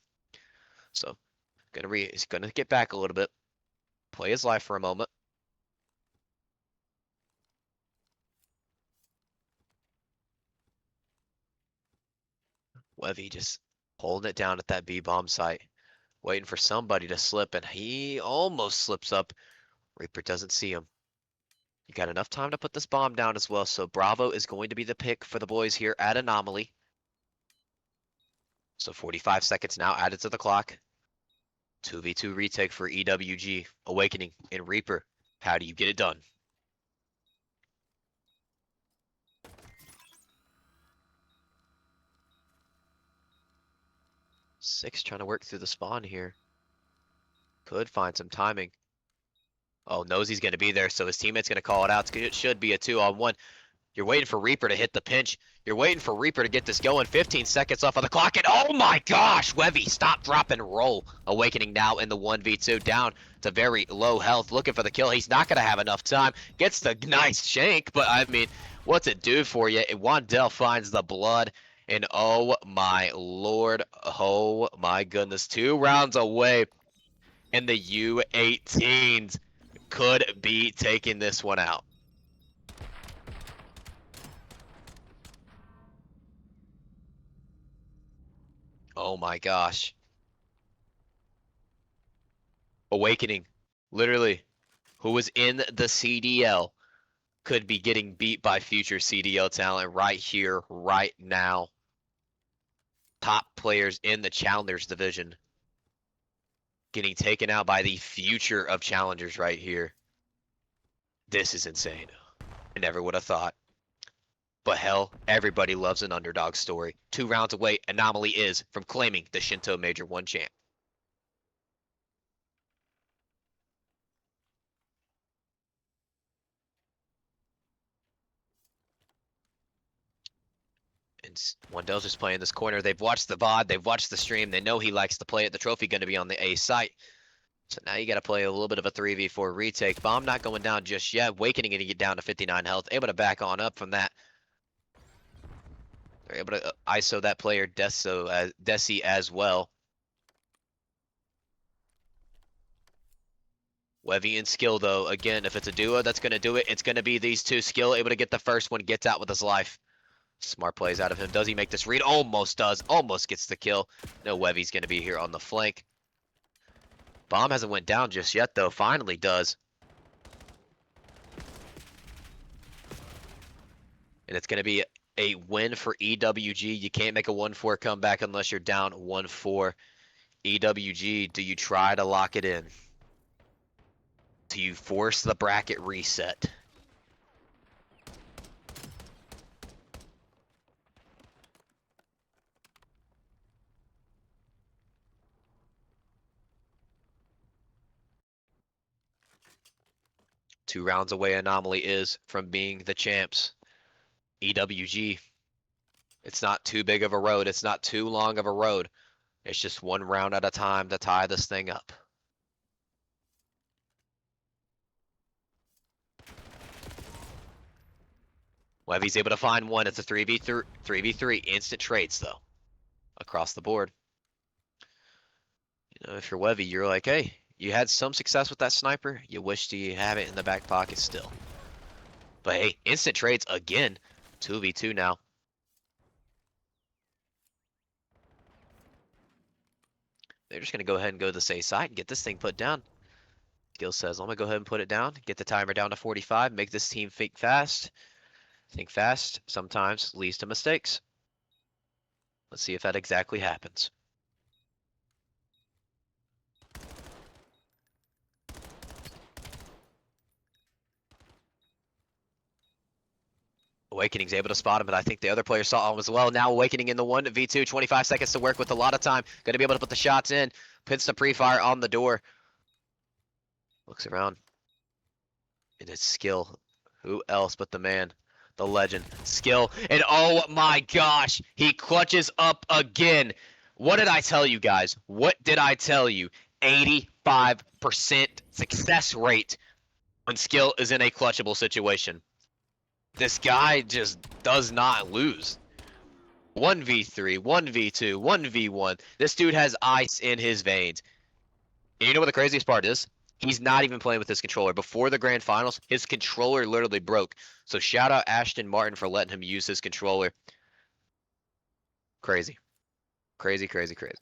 A: So, he's gonna get back a little bit. Play his life for a moment. Webby just holding it down at that B-bomb site. Waiting for somebody to slip, and he almost slips up. Reaper doesn't see him. You got enough time to put this bomb down as well, so Bravo is going to be the pick for the boys here at Anomaly. So 45 seconds now added to the clock. 2v2 retake for EWG, Awakening, and Reaper. How do you get it done? Six trying to work through the spawn here. Could find some timing. Oh, knows he's going to be there, so his teammate's going to call it out. It should be a 2-on-1. You're waiting for Reaper to hit the pinch. You're waiting for Reaper to get this going. 15 seconds off of the clock, and oh my gosh! Wevy, stop, drop, and roll. Awakening now in the 1v2, down to very low health, looking for the kill. He's not going to have enough time. Gets the nice shank, but I mean, what's it do for you? Wandell finds the blood, and oh my lord, oh my goodness. 2 rounds away, and the U18s could be taking this one out. Oh my gosh. Awakening, literally, who was in the CDL, could be getting beat by future CDL talent right here, right now. Top players in the Challengers division getting taken out by the future of Challengers right here. This is insane. I never would have thought. But hell, everybody loves an underdog story. 2 rounds away, Anomaly is from claiming the Shinto Major 1 champ. And Wandell's just playing this corner. They've watched the VOD, they've watched the stream, they know he likes to play it. The trophy going to be on the A site. So now you got to play a little bit of a 3v4 retake. Bomb not going down just yet. Awakening going to get down to 59 health. Able to back on up from that. They're able to ISO that player Desi as well. Wevy and Skill, though, again, if it's a duo that's going to do it, it's going to be these two. Skill able to get the first one, gets out with his life. Smart plays out of him. Does he make this read? Almost does. Almost gets the kill. No, Wevy's going to be here on the flank. Bomb hasn't went down just yet, though. Finally does. And it's going to be a win for EWG. You can't make a 1-4 comeback unless you're down 1-4. EWG, do you try to lock it in? Do you force the bracket reset? 2 rounds away Anomaly is from being the champs. EWG, it's not too big of a road. It's not too long of a road. It's just 1 round at a time to tie this thing up. Wevy's able to find one. It's a 3v3, instant trades though, across the board. You know, if you're Wevy, you're like, hey, you had some success with that sniper. You wish you have it in the back pocket still. But hey, instant trades again. 2v2 now. They're just going to go ahead and go to the safe side and get this thing put down. Skill says, I'm going to go ahead and put it down. Get the timer down to 45. Make this team think fast. Think fast sometimes leads to mistakes. Let's see if that exactly happens. Awakening's able to spot him, but I think the other player saw him as well. Now Awakening in the 1v2, 25 seconds to work with a lot of time. Going to be able to put the shots in. Puts the pre-fire on the door. Looks around. And it's Skill. Who else but the man, the legend, Skill. And oh my gosh, he clutches up again. What did I tell you guys? What did I tell you? 85% success rate when Skill is in a clutchable situation. This guy just does not lose. 1v3, 1v2, 1v1. This dude has ice in his veins. And you know what the craziest part is? He's not even playing with his controller. Before the grand finals, his controller literally broke. So shout out Ashton Martin for letting him use his controller. Crazy. Crazy, crazy, crazy.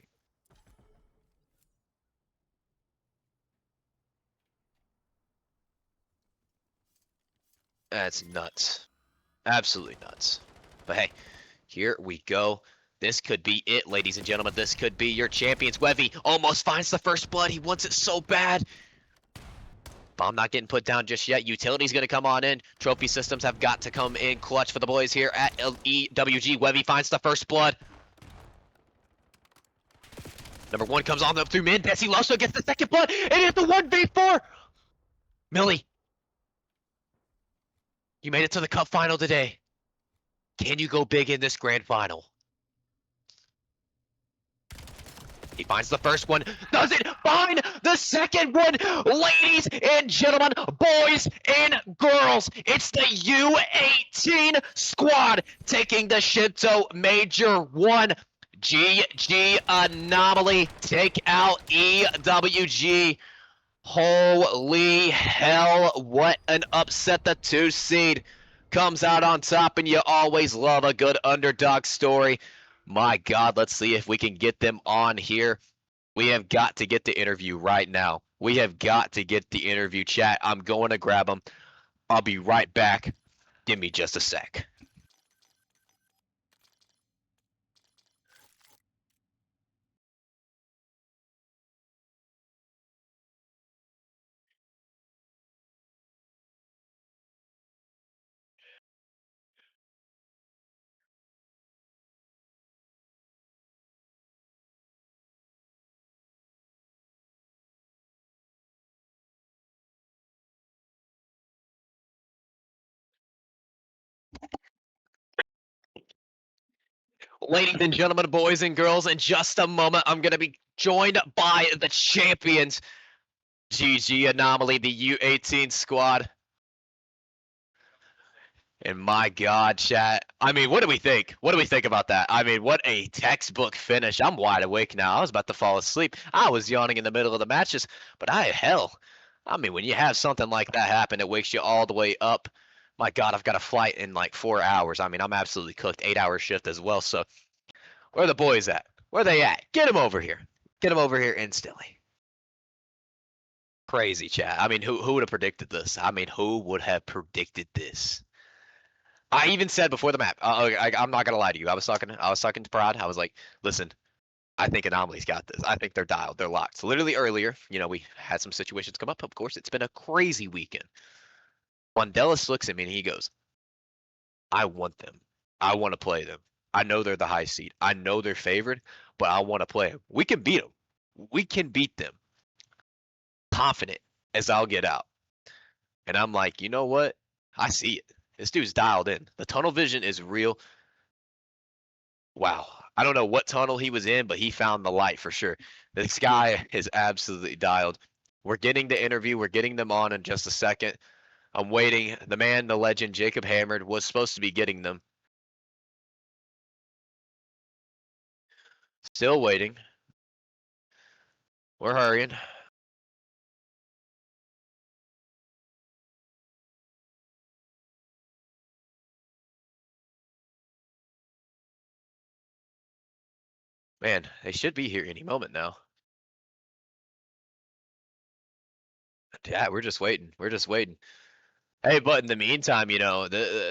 A: That's nuts. Absolutely nuts. But hey, here we go. This could be it, ladies and gentlemen. This could be your champions. Wevy almost finds the first blood. He wants it so bad. Bomb not getting put down just yet. Utility's going to come on in. Trophy systems have got to come in clutch for the boys here at EWG. Wevy finds the first blood. Number 1 comes on up through mid. Desi also gets the second blood. And it's the 1v4. Millie, you made it to the cup final today. Can you go big in this grand final? He finds the first one. Does it find the second one? Ladies and gentlemen, boys and girls, it's the U18 squad taking the Shinto Major 1. GG Anomaly take out EWG. Holy hell, what an upset. The 2 seed comes out on top, and you always love a good underdog story. My God, let's see if we can get them on here. We have got to get the interview right now. We have got to get the interview, chat. I'm going to grab them. I'll be right back. Give me just a sec. Ladies and gentlemen, boys and girls, in just a moment, I'm going to be joined by the champions. GG Anomaly, the U18 squad. And my God, chat. I mean, what do we think? What do we think about that? I mean, what a textbook finish. I'm wide awake now. I was about to fall asleep. I was yawning in the middle of the matches, but hell. I mean, when you have something like that happen, it wakes you all the way up. My God, I've got a flight in like 4 hours. I mean, I'm absolutely cooked. 8-hour shift as well. So, where are the boys at? Where are they at? Get them over here. Get them over here instantly. Crazy, chat. I mean, who would have predicted this? I mean, who would have predicted this? I even said before the map, I'm not gonna lie to you. I was talking to Prod. I was like, listen, I think Anomaly's got this. I think they're dialed. They're locked. So literally earlier, you know, we had some situations come up. Of course, it's been a crazy weekend. Wandelis looks at me and he goes, I want them. I want to play them. I know they're the high seed. I know they're favored, but I want to play them. We can beat them. We can beat them. Confident as I'll get out. And I'm like, you know what? I see it. This dude's dialed in. The tunnel vision is real. Wow. I don't know what tunnel he was in, but he found the light for sure. This guy is absolutely dialed. We're getting the interview. We're getting them on in just a second. I'm waiting. The man, the legend, Jacob Hammond, was supposed to be getting them. Still waiting. We're hurrying. Man, they should be here any moment now. Yeah, we're just waiting. We're just waiting. Hey, but in the meantime,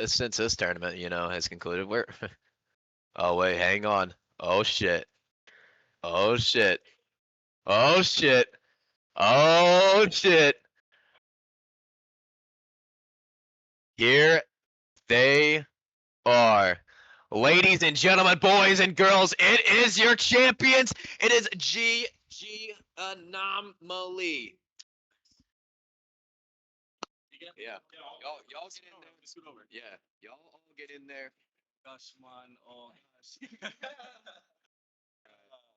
A: since this tournament, has concluded, we're. Oh wait, hang on. Oh shit. Oh shit. Oh shit. Oh shit. Here they are. Ladies and gentlemen, boys and girls, it is your champions. It is GG Anomaly. Yeah. Y'all get in there. Yeah. Y'all all get in there.
C: Gosh, man. Oh, gosh.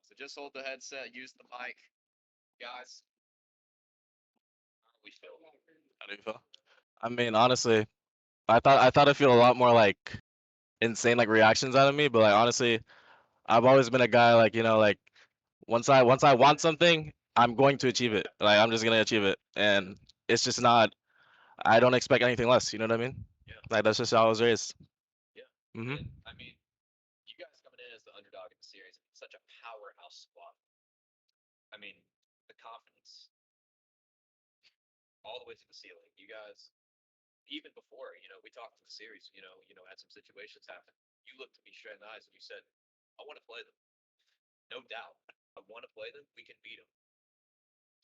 A: So just hold the headset, use the mic. Guys, how are we feeling?
C: How do you feel? I mean, honestly, I thought I'd feel a lot more like insane like reactions out of me, but like honestly, I've always been a guy like like once I want something, I'm going to achieve it. Like I'm just gonna achieve it, and it's just not. I don't expect anything less. You know what I mean?
A: Yeah.
C: Like that's just how I was raised.
A: Yeah.
C: Mhm.
A: And, I mean, you guys coming in as the underdog in the series, such a powerhouse squad. I mean, the confidence all the way to the ceiling. You guys, even before, we talked in the series, had some situations happen. You looked at me straight in the eyes and you said, I want to play them. No doubt. I want to play them. We can beat them.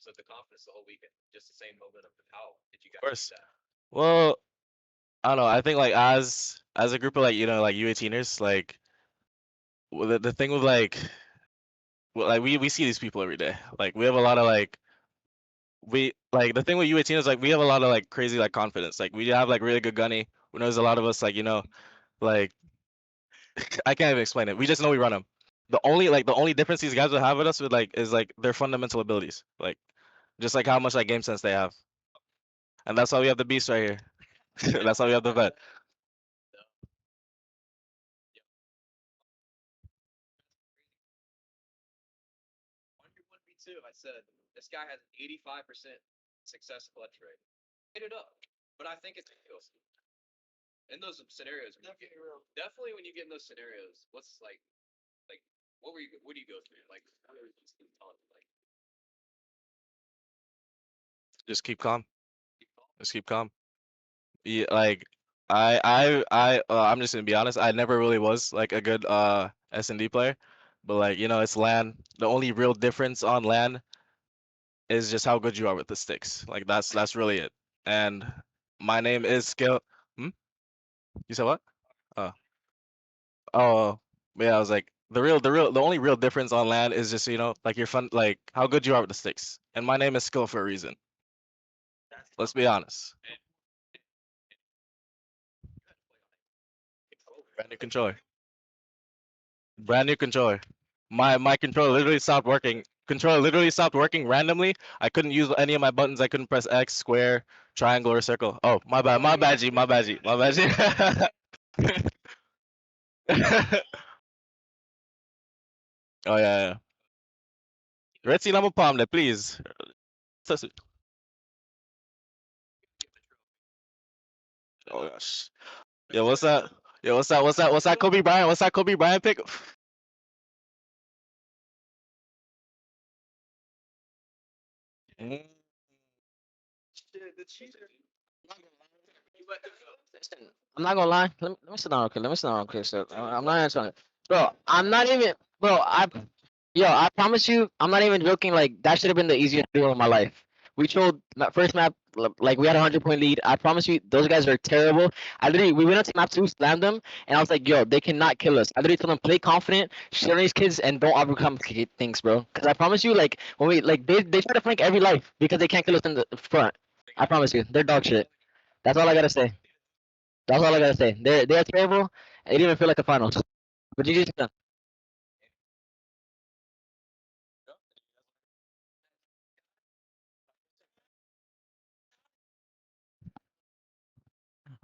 A: So the confidence the whole weekend, just the same momentum. How did you
C: Of
A: guys
C: course.
A: do that?
C: Well, I don't know. I think like as a group of like like U18ers, like the thing with like well, like we see these people every day. Like we have a lot of like we like the thing with U18 is like we have a lot of like crazy like confidence. Like we have like really good gunny. We know there's a lot of us like like I can't even explain it. We just know we run them. The only difference these guys will have with us with like is like their fundamental abilities. Like just like how much like game sense they have. And that's why we have the beast right here. That's why we have the vet.
A: No. Yeah. On your 1v2, I said, this guy has an 85% success clutch rate. Hit it up. But I think it's in those scenarios. Definitely when you get in those scenarios, what's like, what do you go through? Like, like,
C: Just keep calm. Just keep calm. Yeah, like I'm just gonna be honest. I never really was like a good S&D player, but like it's LAN. The only real difference on LAN is just how good you are with the sticks. Like that's really it. And my name is Skill. Hmm? You said what? Oh, oh, yeah. I was like the only real difference on LAN is just like your fun like how good you are with the sticks. And my name is Skill for a reason. Let's be honest. Brand new controller. Brand new controller. My controller literally stopped working. Controller literally stopped working randomly. I couldn't use any of my buttons. I couldn't press X, square, triangle, or circle. Oh, my bad. My bad, G. My bad, G. My bad, G. Oh yeah, yeah. Red Sea Lama Palm there, please. Oh gosh. Yo, what's that? Yo, what's that? What's that? What's that? Kobe Bryant? What's that? Kobe Bryant pick? Mm.
A: shit, the cheater.
D: Listen, I'm not gonna lie. Let me sit down real quick. Let me sit down real quick. So I'm not answering it, bro. I'm not even, bro. I promise you, I'm not even joking. Like that should have been the easiest deal of my life. We trolled first map, like we had a 100 point lead. I promise you, those guys are terrible. We went up to map two, slammed them, and I was like, yo, they cannot kill us. I literally told them play confident, shit on these kids, and don't overcomplicate things, bro. Cause I promise you, like when we like they try to flank every life because they can't kill us in the front. I promise you, they're dog shit. That's all I gotta say. That's all I gotta say. They're terrible. It didn't even feel like a finals. But GG's done.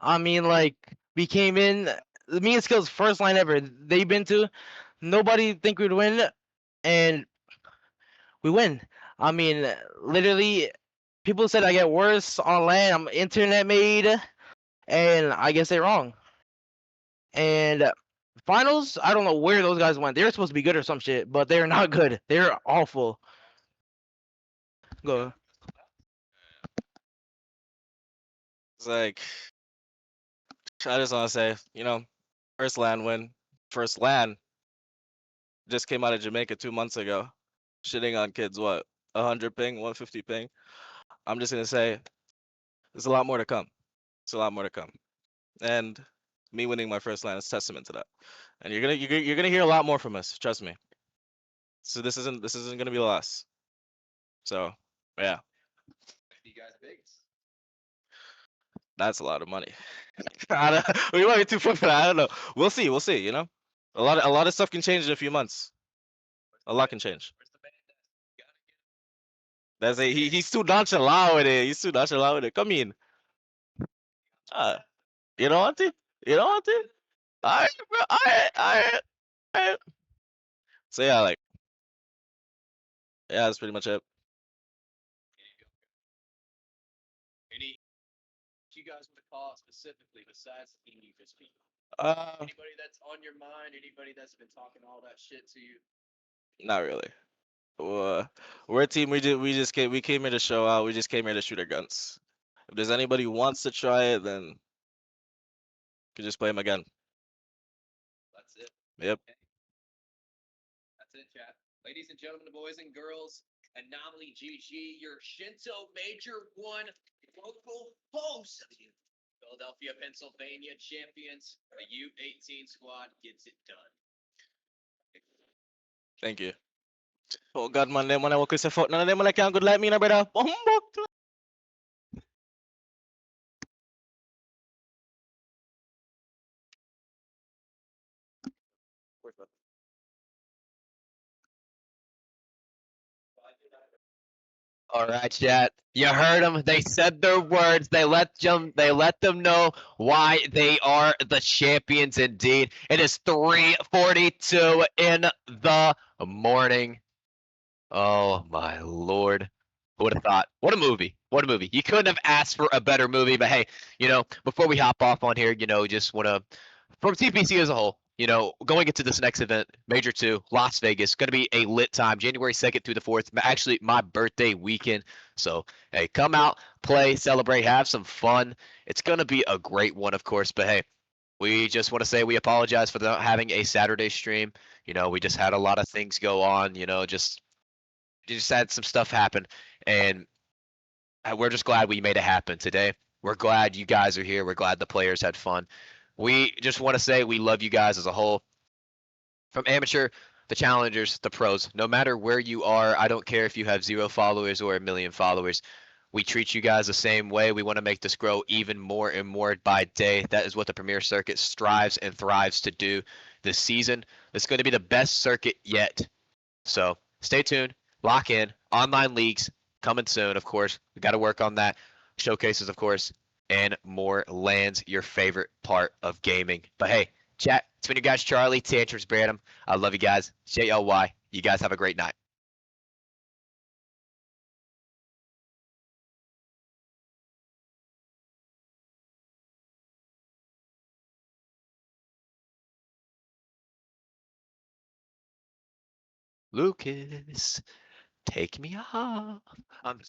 E: I mean, like we came in, me and Skills first line ever they've been to. Nobody think we'd win, and we win. I mean, literally, people said I get worse on land. I'm internet made, and I guess they're wrong. And finals, I don't know where those guys went. They're supposed to be good or some shit, but they're not good. They're awful. Go.
C: It's like I just want to say, first land win, first land just came out of Jamaica 2 months ago, shitting on kids. What 100 ping, 150 ping. I'm just gonna say there's a lot more to come. It's a lot more to come, and me winning my first land is testament to that. And you're gonna hear a lot more from us. Trust me. So this isn't gonna be the last. So yeah, that's a lot of money. We might be too full for that. I don't know. We'll see. We'll see. A lot of stuff can change in a few months. A lot can change. He's too nonchalant with it. He's too nonchalant with it. Come in. Uh, you don't want to? You don't want to? Alright, bro. Alright. So yeah, yeah, that's pretty much it.
A: Any you guys want to call specifically besides the Eagles people?
C: Uh,
A: Anybody that's on your mind? Anybody that's been talking all that shit to you?
C: not really. We're a team. We came here to show out. We just came here to shoot our guns. If there's anybody who wants to try it, then you can just play them again.
A: That's it.
C: Yep.
A: That's it, chat. Ladies and gentlemen, boys and girls, Anomaly GG, your Shinto Major 1 local host. Philadelphia, Pennsylvania champions. The U18 squad gets it done.
C: Thank you. Oh God, man, them when I walk with foot, none of them like can't good like me, no brother. Humbug.
A: All right, chat. You heard them. They said their words. They let them know why they are the champions indeed. It is 3:42 in the morning. Oh my lord. Who would have thought? What a movie. What a movie. You couldn't have asked for a better movie, but hey, before we hop off on here, just want to from TPC as a whole, going into this next event, Major 2, Las Vegas, going to be a lit time, January 2nd through the 4th. Actually, my birthday weekend. So, hey, come out, play, celebrate, have some fun. It's going to be a great one, of course. But hey, we just want to say we apologize for not having a Saturday stream. We just had a lot of things go on, just had some stuff happen. And we're just glad we made it happen today. We're glad you guys are here. We're glad the players had fun. We just want to say we love you guys as a whole. From amateur, the challengers, the pros, no matter where you are, I don't care if you have 0 followers or 1,000,000 followers. We treat you guys the same way. We want to make this grow even more and more by day. That is what the Premier Circuit strives and thrives to do this season. It's going to be the best circuit yet. So stay tuned, lock in, online leagues coming soon, of course. We got to work on that. Showcases, of course, and more lands, your favorite part of gaming. But hey, chat, it's been your guys, Charlie, Tantrums, Branham. I love you guys. JLY. You guys have a great night. Lucas, take me off. I'm